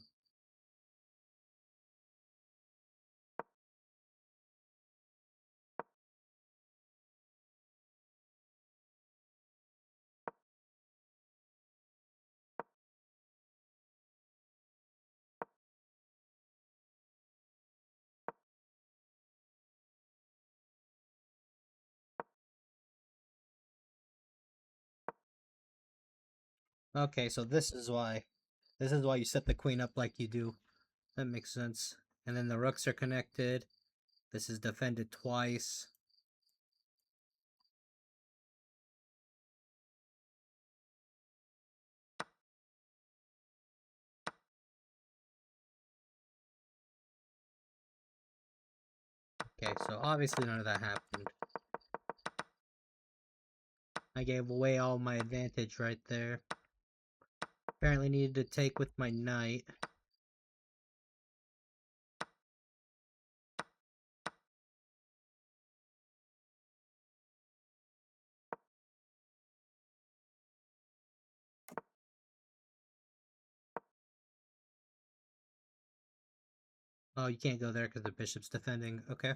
Okay, so this is why. This is why you set the queen up like you do. That makes sense. And then the rooks are connected. This is defended twice. Okay, so obviously none of that happened. I gave away all my advantage right there. Apparently needed to take with my knight. Oh, you can't go there because the bishop's defending. Okay.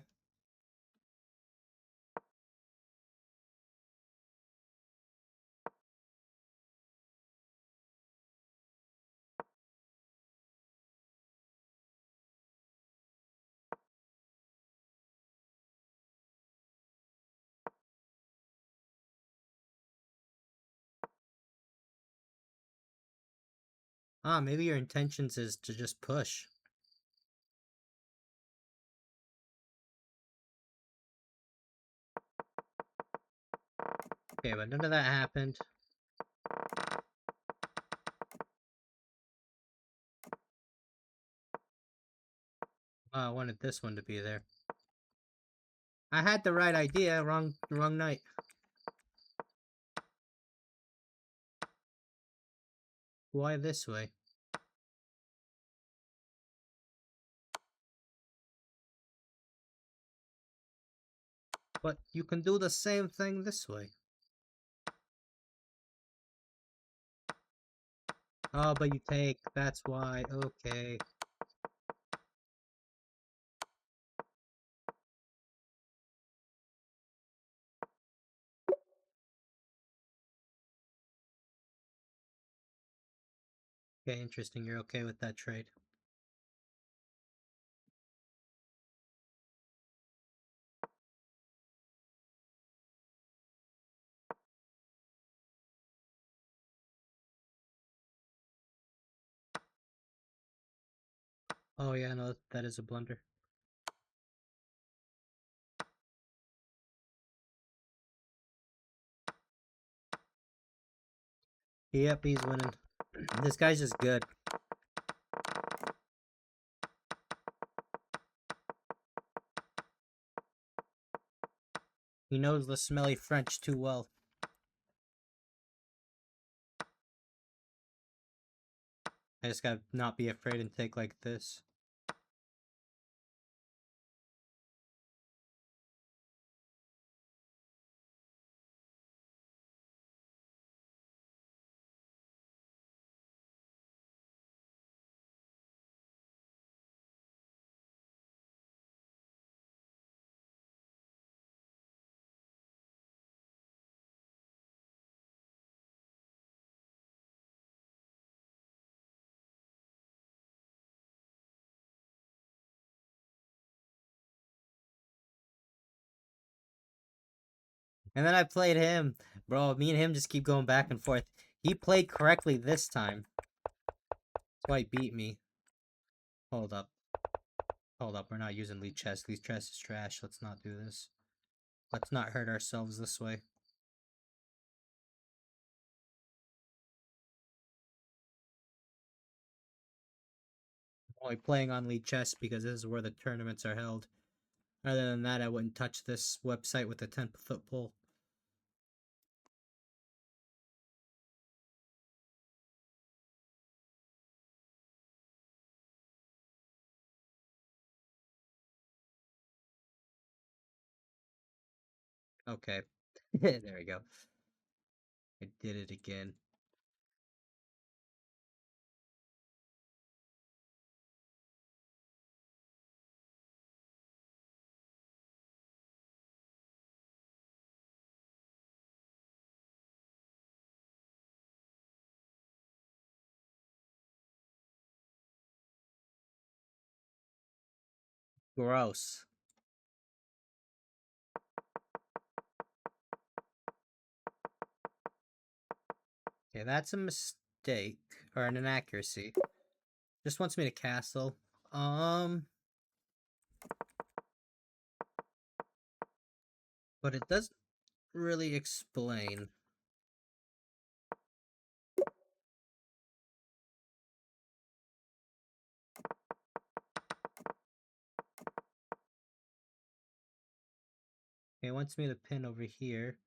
Ah, maybe your intentions is to just push. Okay, but none of that happened. Oh, I wanted this one to be there. I had the right idea, wrong night. Why this way? But you can do the same thing this way. Oh, but you take, that's why, okay. Okay, interesting, you're okay with that trade. Oh yeah, no, that is a blunder. Yep, he's winning. This guy's just good. He knows the smelly French too well. I just gotta not be afraid and take like this. And then I played him. Bro, me and him just keep going back and forth. He played correctly this time. That's why he beat me. Hold up. Hold up, we're not using lead chess. Lead chess is trash. Let's not do this. Let's not hurt ourselves this way. I'm only playing on lead chess because this is where the tournaments are held. Other than that, I wouldn't touch this website with a 10-foot pole. Okay. There we go. I did it again. Gross. Okay, that's a mistake. Or an inaccuracy. Just wants me to castle. But it doesn't really explain. Okay, it wants me to pin over here.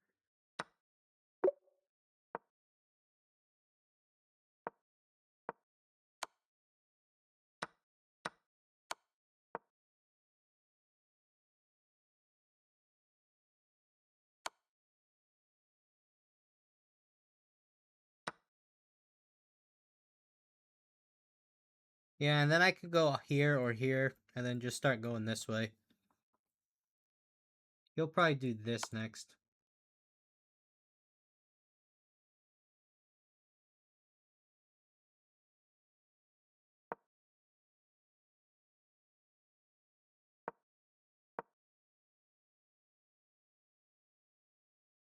Yeah, and then I could go here or here, and then just start going this way. He'll probably do this next.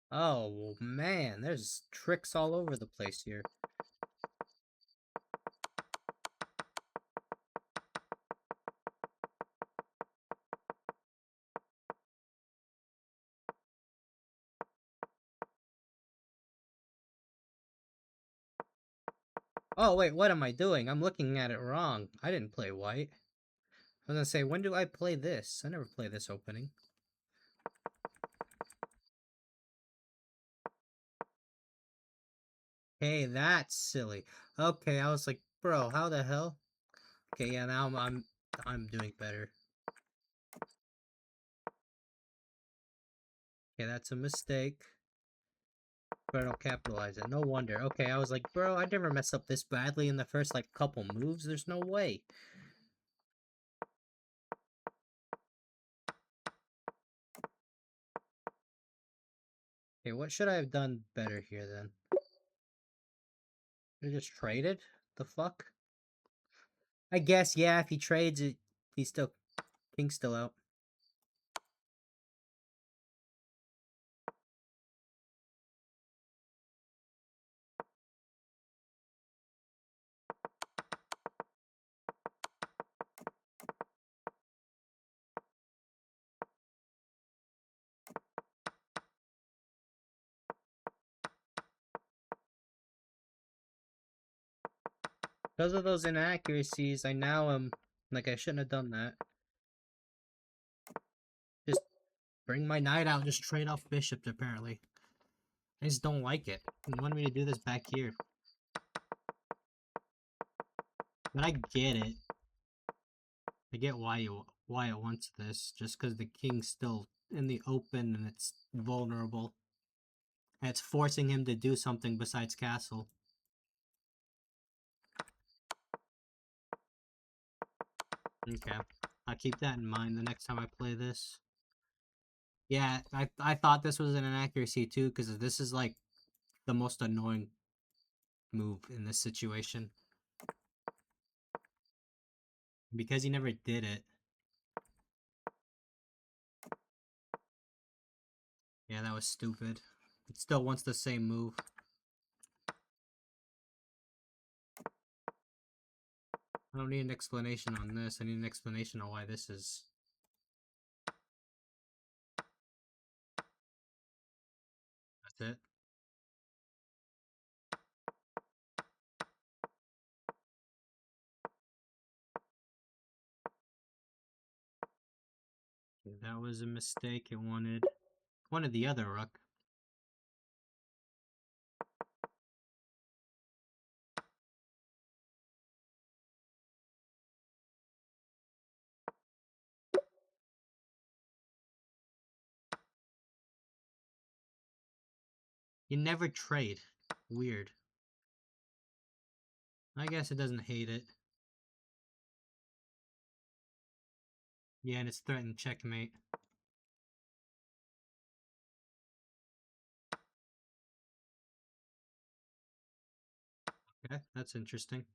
Oh, man, there's tricks all over the place here. Oh, wait, what am I doing? I'm looking at it wrong. I didn't play white. I was gonna say, when do I play this? I never play this opening. Hey, that's silly. Okay, I was like, bro, how the hell? Okay, yeah, now I'm doing better. Okay, that's a mistake. But I don't capitalize it. No wonder. Okay, I was like, bro, I never messed up this badly in the first, like, couple moves. There's no way. Okay, what should I have done better here, then? I just traded? The fuck? I guess, yeah, if he trades it, he's still... King's still out. Because of those inaccuracies, I now am like I shouldn't have done that. Just bring my knight out, just trade off bishop apparently. I just don't like it. You wanted me to do this back here. But I get it. I get why it wants this, just because the king's still in the open and it's vulnerable. And it's forcing him to do something besides castle. Okay. I'll keep that in mind the next time I play this. Yeah, I thought this was an inaccuracy too, because this is like the most annoying move in this situation. Because he never did it. Yeah, that was stupid. It still wants the same move. I don't need an explanation on this. I need an explanation on why this is. That's it. Okay, that was a mistake. It wanted the other rook. You never trade. Weird. I guess it doesn't hate it. Yeah, and it's threatened checkmate. Okay, that's interesting.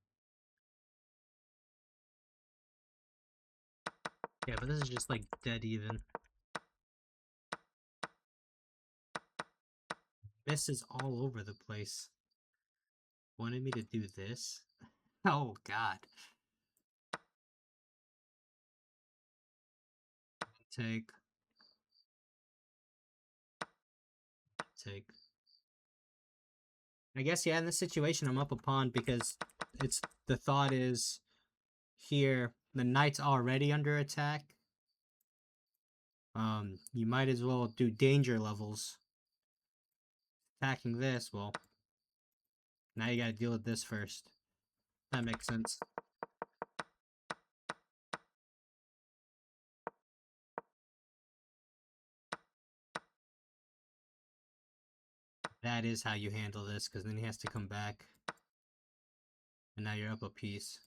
Yeah, but this is just like dead even. This is all over the place. Wanted me to do this? Oh god. Take. Take. I guess yeah, in this situation I'm up a pawn because it's the thought is here the knight's already under attack. You might as well do danger levels. Attacking this, well, now you gotta deal with this first. That makes sense. That is how you handle this, because then he has to come back. And now you're up a piece.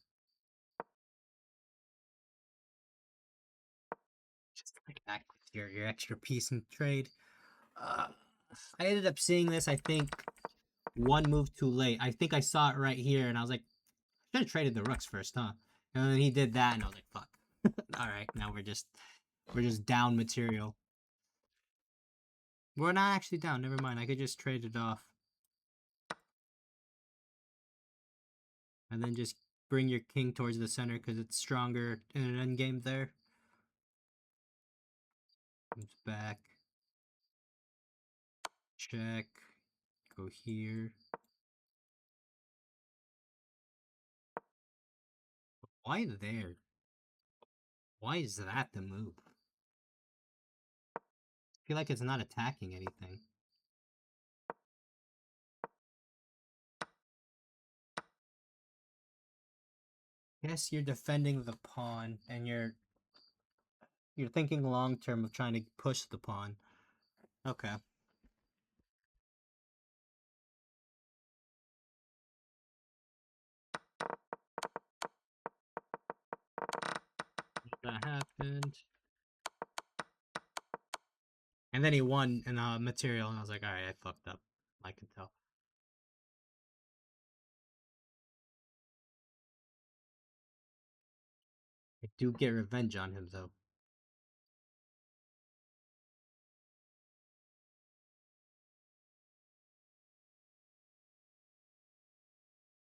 Just like back with your extra piece in trade. I ended up seeing this, I think, one move too late. I think I saw it right here, and I was like, I should have traded the rooks first, huh? And then he did that, and I was like, fuck. Alright, now we're just down material. We're not actually down, never mind. I could just trade it off. And then just bring your king towards the center because it's stronger in an endgame there. Comes back. Check. Go here. Why there? Why is that the move? I feel like it's not attacking anything. Yes, you're defending the pawn and you're thinking long term of trying to push the pawn. Okay. That happened. And then he won in material, and I was like, alright, I fucked up. I can tell. I do get revenge on him, though.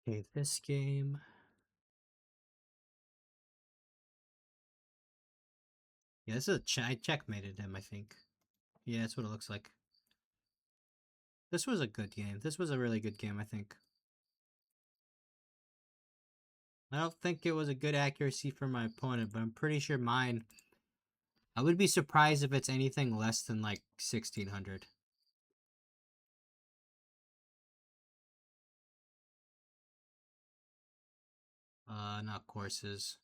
Okay, this game. Yeah, this is I checkmated him, I think. Yeah, that's what it looks like. This was a good game. This was a really good game, I think. I don't think it was a good accuracy for my opponent, but I'm pretty sure mine. I would be surprised if it's anything less than like 1600. Not courses.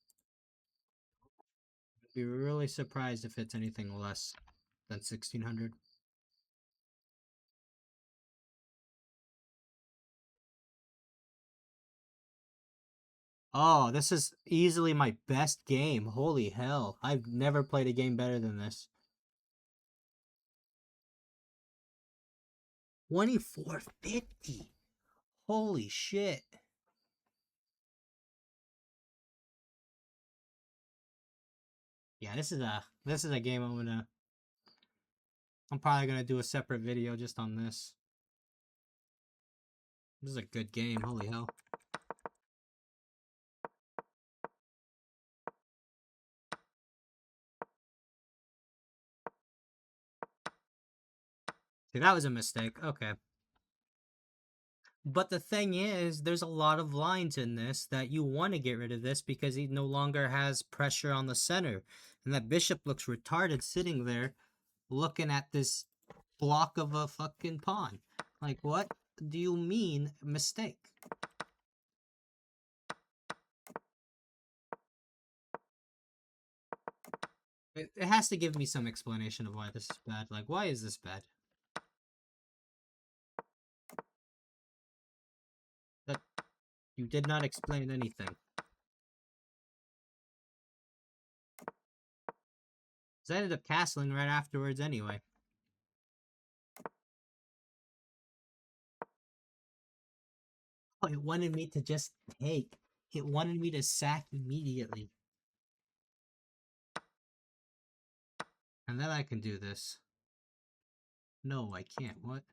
I'd be really surprised if it's anything less than 1600. Oh, this is easily my best game. Holy hell. I've never played a game better than this. 2450. Holy shit. Yeah, this is a game I'm probably gonna do a separate video just on this. This is a good game, holy hell. See, that was a mistake. Okay. But the thing is, there's a lot of lines in this that you want to get rid of this because he no longer has pressure on the center. And that bishop looks retarded sitting there looking at this block of a fucking pawn. Like, what do you mean mistake? It has to give me some explanation of why this is bad. Like, why is this bad? That you did not explain anything. 'Cause I ended up castling right afterwards anyway. Oh, it wanted me to just take. It wanted me to sack immediately. And then I can do this. No, I can't. What?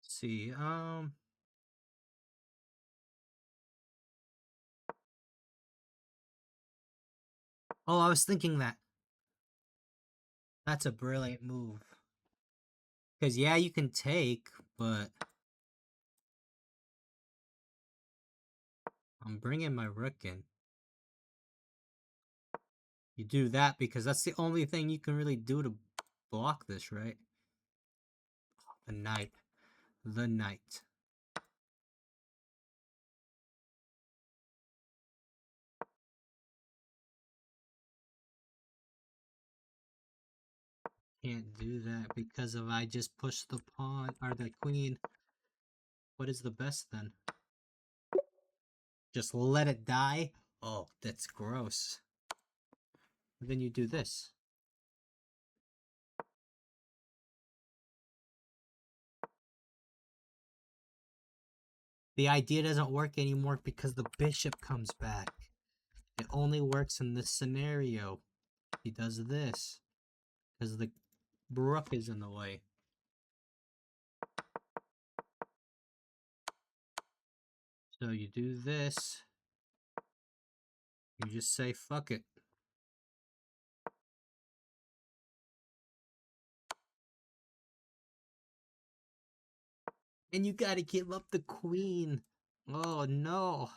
Let's see, oh, I was thinking that. That's a brilliant move. Because, yeah, you can take, but I'm bringing my rook in. You do that because that's the only thing you can really do to block this, right? The knight. The knight. Can't do that because if I just push the pawn or the queen, what is the best then? Just let it die? Oh, that's gross. Then you do this. The idea doesn't work anymore because the bishop comes back. It only works in this scenario. He does this because the rook is in the way. So you do this. You just say fuck it. And you gotta give up the queen. Oh no.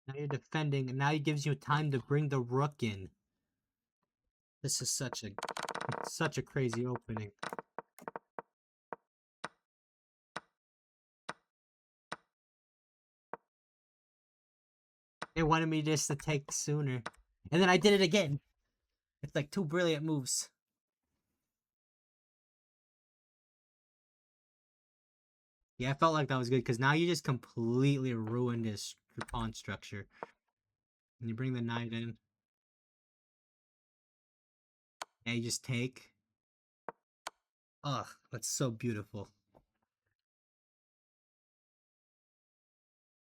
Now you're defending, and now he gives you time to bring the rook in. This is such a crazy opening. They wanted me just to take sooner. And then I did it again. It's like two brilliant moves. Yeah, I felt like that was good because now you just completely ruined his pawn structure. And you bring the knight in. And you just take. Ugh, that's so beautiful.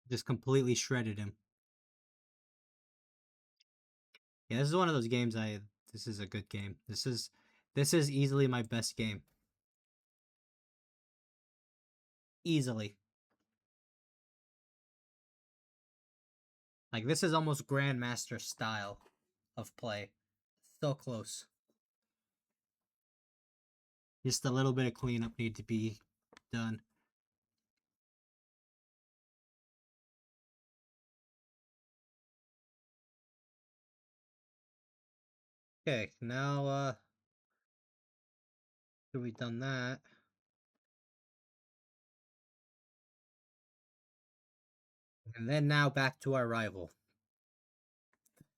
Just completely shredded him. Yeah, this is one of those games this is a good game. This is easily my best game. Easily. Like this is almost grandmaster style of play. So close. Just a little bit of cleanup need to be done. Okay, now we've done that. And then now back to our rival.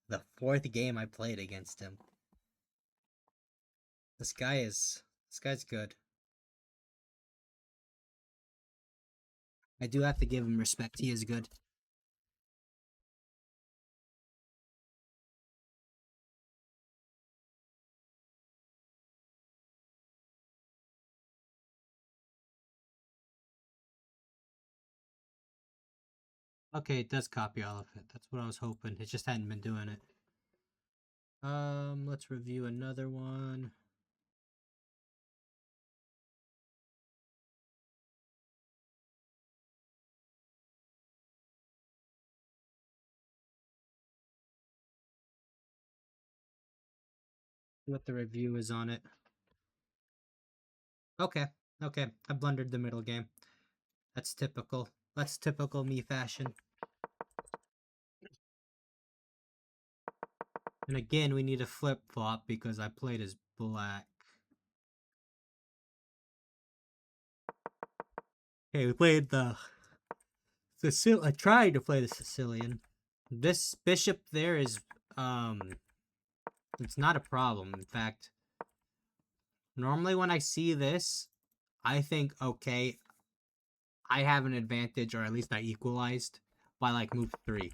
The fourth game I played against him. This guy's good. I do have to give him respect. He is good. Okay, it does copy all of it. That's what I was hoping. It just hadn't been doing it. Let's review another one. What the review is on it. Okay, okay. I blundered the middle game. That's typical. That's typical me fashion. And again, we need a flip flop because I played as black. Okay, we played the I tried to play the Sicilian. This bishop there is it's not a problem. In fact, normally when I see this, I think okay, I have an advantage or at least I equalized by like move 3.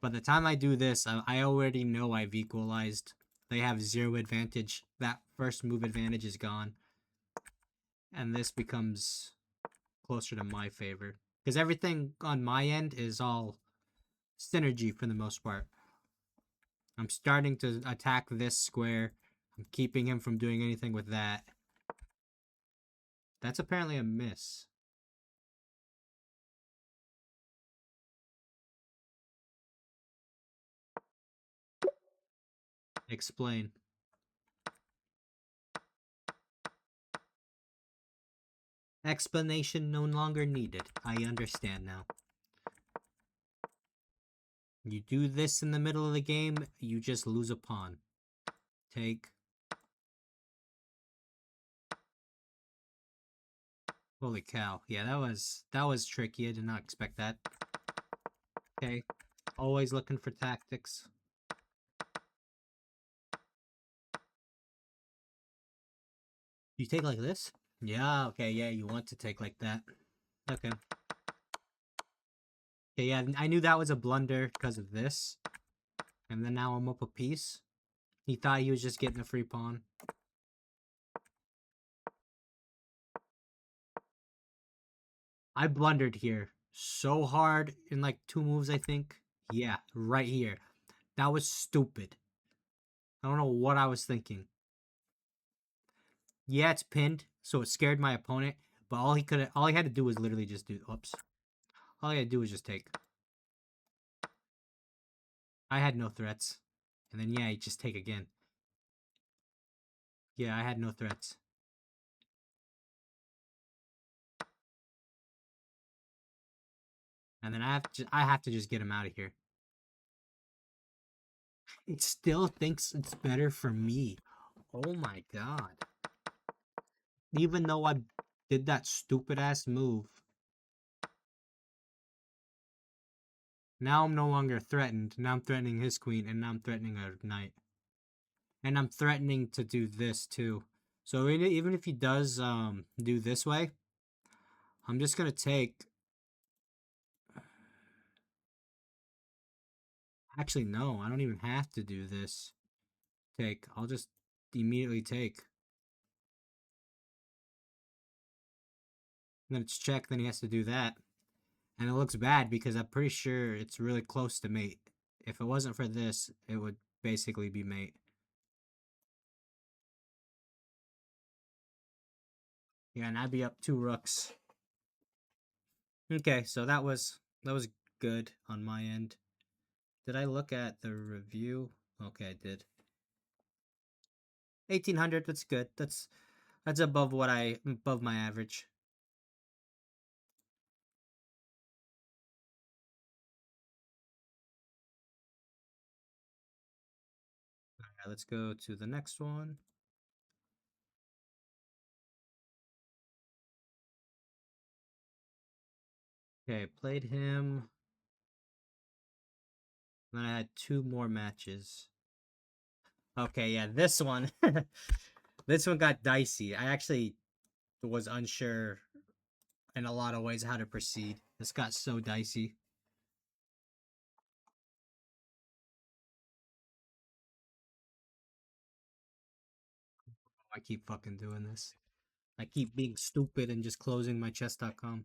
By the time I do this, I already know I've equalized. They have 0 advantage. That first move advantage is gone. And this becomes closer to my favor. Because everything on my end is all synergy for the most part. I'm starting to attack this square. I'm keeping him from doing anything with that. That's apparently a miss. Explain. Explanation no longer needed. I understand now. You do this in the middle of the game, you just lose a pawn. Take. Holy cow. Yeah, that was tricky. I did not expect that. Okay. Always looking for tactics. You take like this? Yeah, okay, yeah, you want to take like that. Okay. Okay, yeah, I knew that was a blunder because of this. And then now I'm up a piece. He thought he was just getting a free pawn. I blundered here so hard in like 2 moves, I think. Yeah, right here. That was stupid. I don't know what I was thinking. Yeah, it's pinned, so it scared my opponent. But all he had to do was literally just do. Oops. All he had to do was just take. I had no threats, and then yeah, he just take again. Yeah, I had no threats. And then I have to just get him out of here. It still thinks it's better for me. Oh my god. Even though I did that stupid ass move. Now I'm no longer threatened. Now I'm threatening his queen, and now I'm threatening a knight. And I'm threatening to do this too. So even if he does do this way, I'm just gonna take. Actually, no, I don't even have to do this. Take. I'll just immediately take. And then it's check, then he has to do that. And it looks bad because I'm pretty sure it's really close to mate. If it wasn't for this, it would basically be mate. Yeah, and I'd be up 2 rooks. Okay, so that was good on my end. Did I look at the review? Okay, I did. 1800. That's good. That's above my average. All right, let's go to the next one. Okay, played him. Then I had 2 more matches. Okay, yeah, this one. This one got dicey. I actually was unsure in a lot of ways how to proceed. This got so dicey. I keep fucking doing this. I keep being stupid and just closing my chess.com.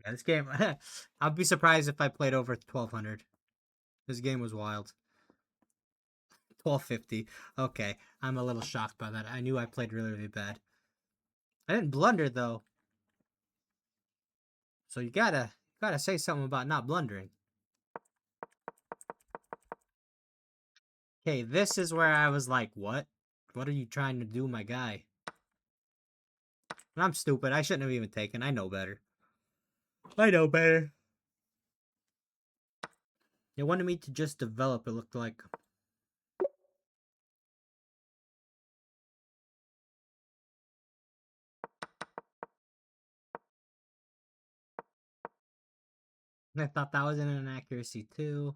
Yeah, this game, I'd be surprised if I played over 1200. This game was wild. 1250. Okay, I'm a little shocked by that. I knew I played really, really bad. I didn't blunder though. So you gotta say something about not blundering. Okay, this is where I was like, what? What are you trying to do, my guy? And I'm stupid. I shouldn't have even taken. I know better. I know better. They wanted me to just develop, it looked like. And I thought that was an inaccuracy too.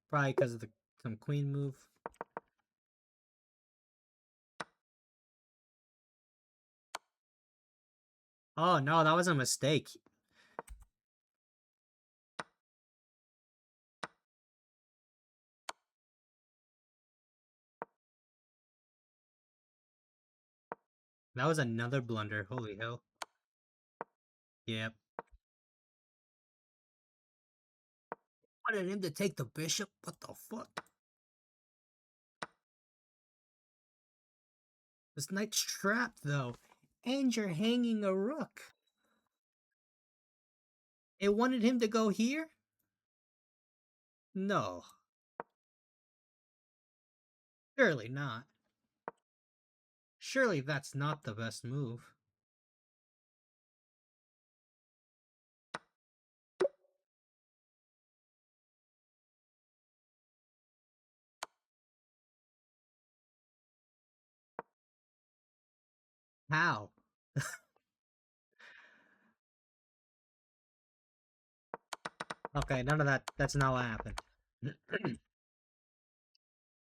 Probably because of some queen move. Oh no, that was a mistake. That was another blunder. Holy hell. Yep. Wanted him to take the bishop? What the fuck? This knight's trapped though. And you're hanging a rook. It wanted him to go here? No. Surely not. Surely that's not the best move. How? Okay, none of that. That's not what happened.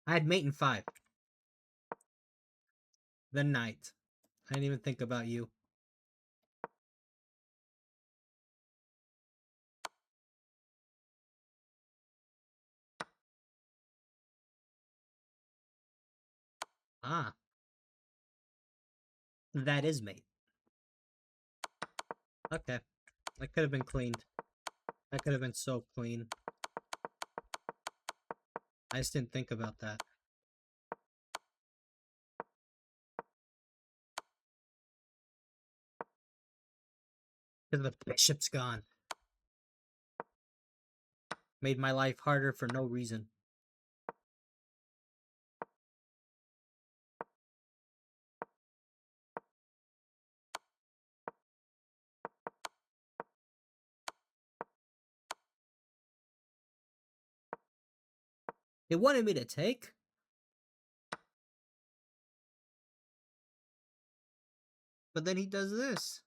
I had mate in 5. The knight. I didn't even think about you. Ah, that is mate. Okay. That could have been cleaned. That could have been so clean. I just didn't think about that. Because the bishop's gone. Made my life harder for no reason. It wanted me to take. But then he does this.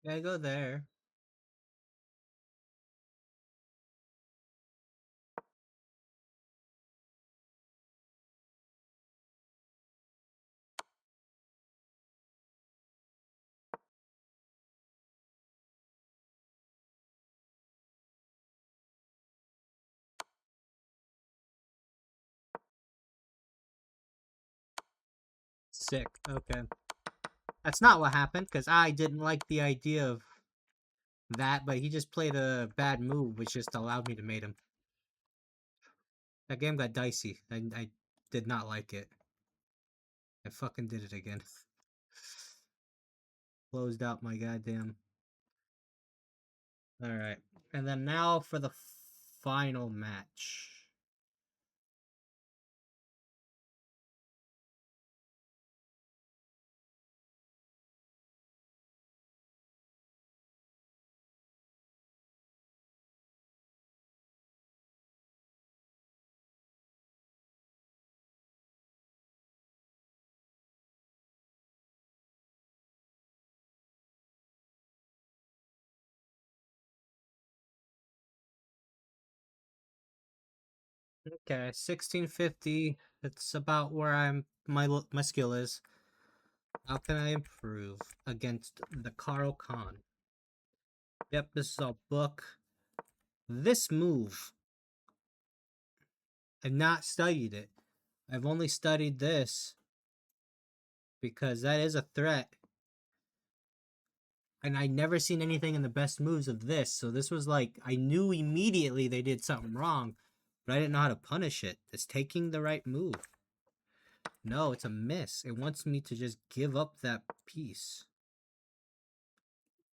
Yeah, go there. Sick. Okay. That's not what happened, because I didn't like the idea of that, but he just played a bad move, which just allowed me to mate him. That game got dicey. I did not like it. I fucking did it again. Closed out my goddamn. Alright. And then now for the final match. Okay, 1650. It's about where my skill is. How can I improve against the Carl Khan? Yep, this is a book. This move, I've not studied it. I've only studied this because that is a threat. And I never seen anything in the best moves of this. So this was like, I knew immediately they did something wrong, but I didn't know how to punish it. It's taking the right move. No, it's a miss. It wants me to just give up that piece.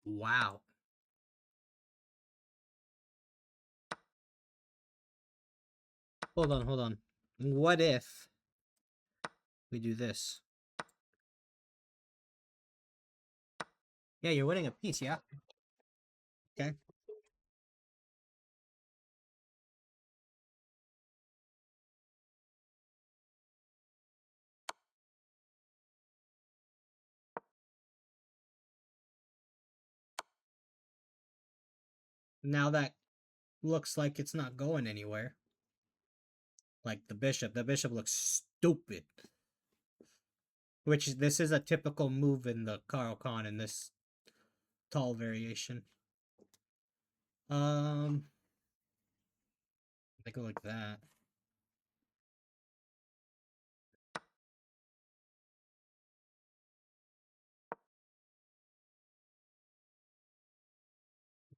Wow. Hold on, hold on. What if we do this? Yeah, you're winning a piece, yeah? Okay. Now that looks like it's not going anywhere. Like the bishop. The bishop looks stupid. Which this is a typical move in the Carl Khan in this tall variation. They go like that.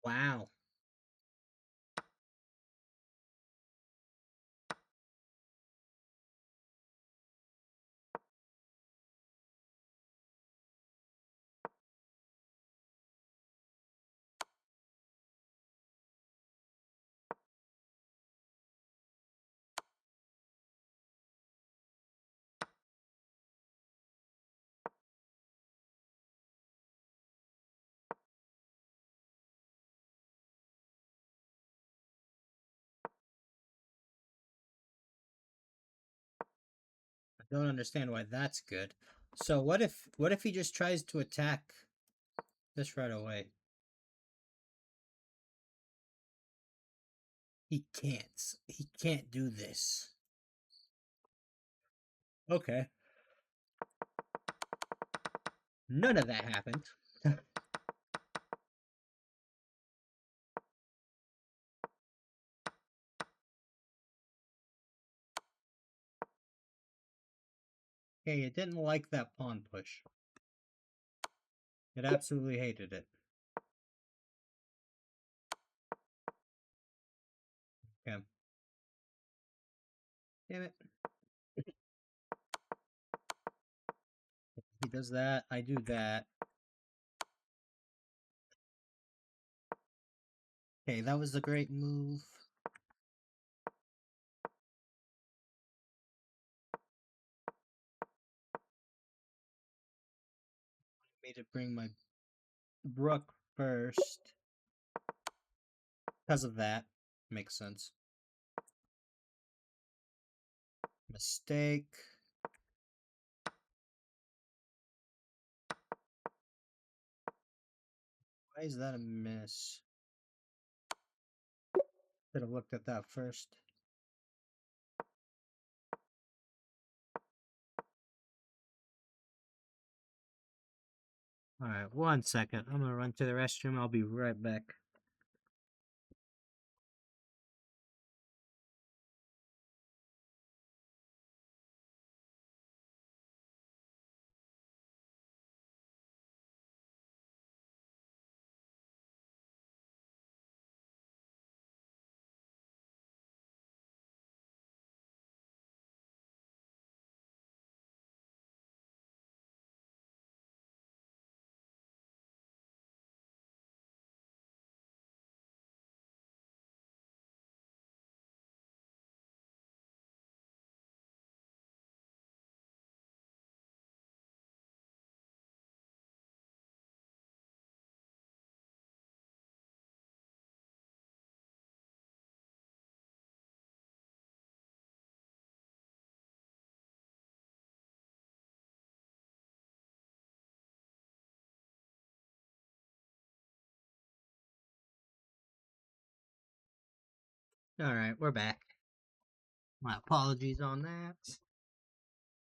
Wow. I don't understand why that's good. So what if he just tries to attack this right away? He can't. He can't do this. Okay. None of that happened. Okay, it didn't like that pawn push. It absolutely hated it. Okay. Damn it. He does that. I do that. Okay, that was a great move. Me to bring my rook first. Because of that. Makes sense. Mistake. Why is that a miss? Should have looked at that first. Alright, 1 second. I'm gonna run to the restroom. I'll be right back. Alright, we're back. My apologies on that.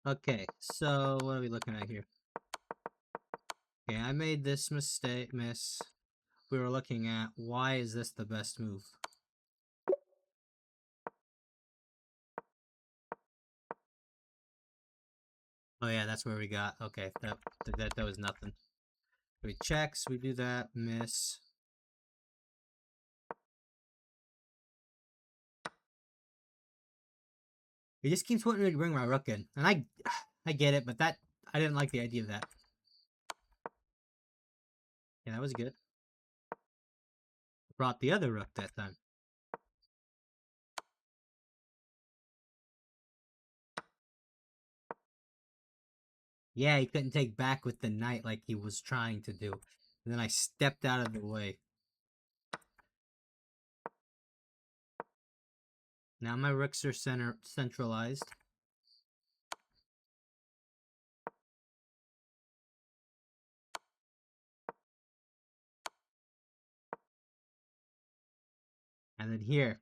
Okay, so what are we looking at here? Okay, I made this miss. We were looking at why is this the best move? Oh yeah, that's where we got. Okay, that was nothing. We checks, we do that, miss. He just keeps wanting me to bring my rook in, and I get it, but I didn't like the idea of that. Yeah, that was good. Brought the other rook that time. Yeah, he couldn't take back with the knight like he was trying to do. And then I stepped out of the way. Now my rooks are centralized. And then here,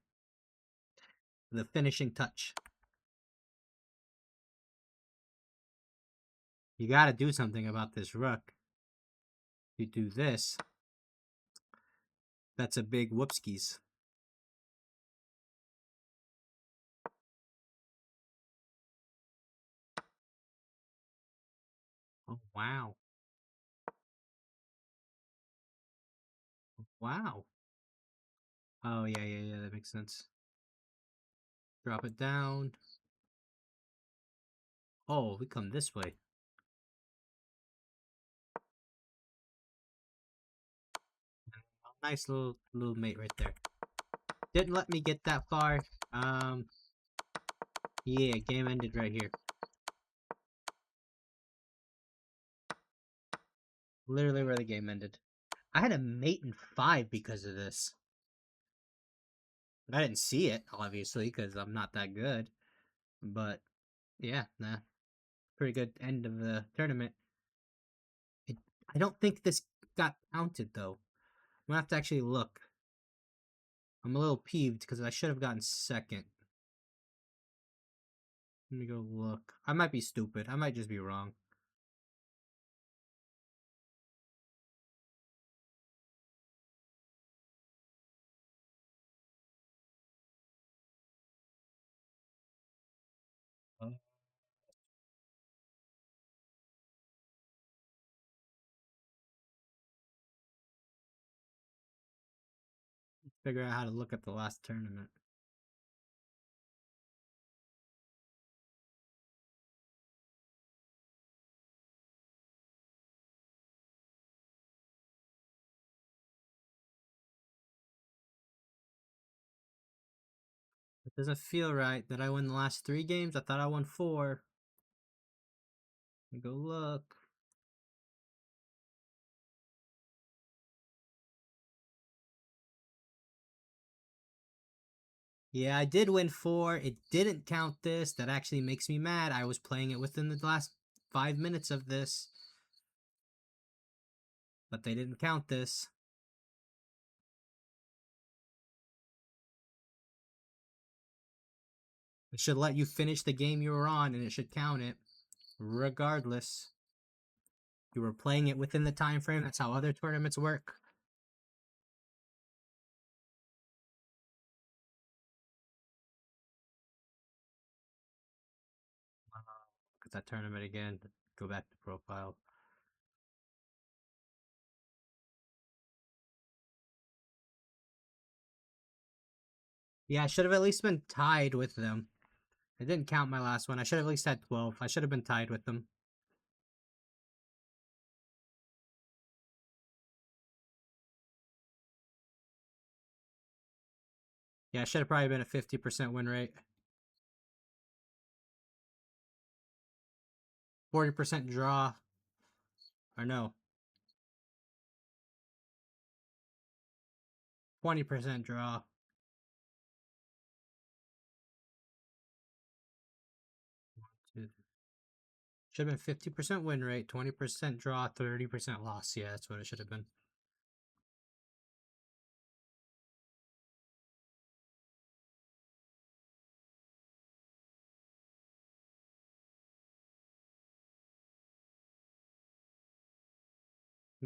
the finishing touch. You gotta do something about this rook. You do this. That's a big whoopskis. Oh, wow. Wow. Oh, yeah, that makes sense. Drop it down. Oh, we come this way. Nice little mate right there. Didn't let me get that far. Yeah, game ended right here. Literally where the game ended. I had a mate in 5 because of this. I didn't see it, obviously, because I'm not that good. But, yeah, nah. Pretty good end of the tournament. It, I don't think this got counted, though. I'm gonna have to actually look. I'm a little peeved because I should have gotten second. Let me go look. I might be stupid. I might just be wrong. Oh. Figure out how to look at the last tournament. It doesn't feel right that I won the last 3 games. I thought I won 4. Go look. Yeah, I did win 4. It didn't count this. That actually makes me mad. I was playing it within the last 5 minutes of this. But they didn't count this. It should let you finish the game you were on and it should count it. Regardless. You were playing it within the time frame. That's how other tournaments work. Look at that tournament again. Go back to profile. Yeah, I should have at least been tied with them. It didn't count my last one. I should have at least had 12. I should have been tied with them. Yeah, I should have probably been a 50% win rate. 40% draw. Or no. 20% draw. Should have been 50% win rate, 20% draw, 30% loss. Yeah, that's what it should have been.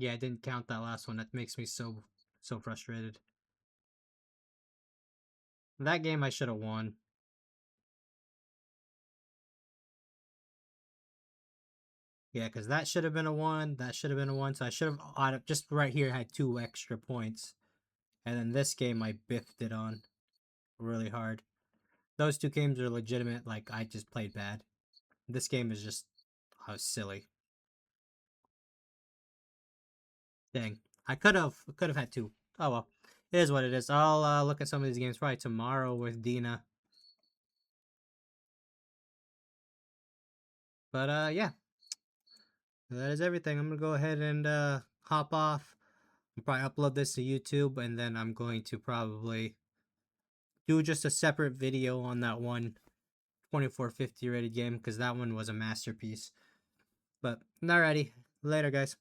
Yeah, I didn't count that last one. That makes me so frustrated. That game I should have won. Yeah, because that should have been a one. That should have been a one. So I should have just right here had 2 extra points. And then this game I biffed it on really hard. Those 2 games are legitimate. Like I just played bad. This game is just silly. Dang, I could have had 2. Oh well, it is what it is. I'll look at some of these games probably tomorrow with Dina. But yeah, that is everything. I'm gonna go ahead and hop off. I'll probably upload this to YouTube, and then I'm going to probably do just a separate video on that one 2450 rated game because that one was a masterpiece. But alrighty, later, guys.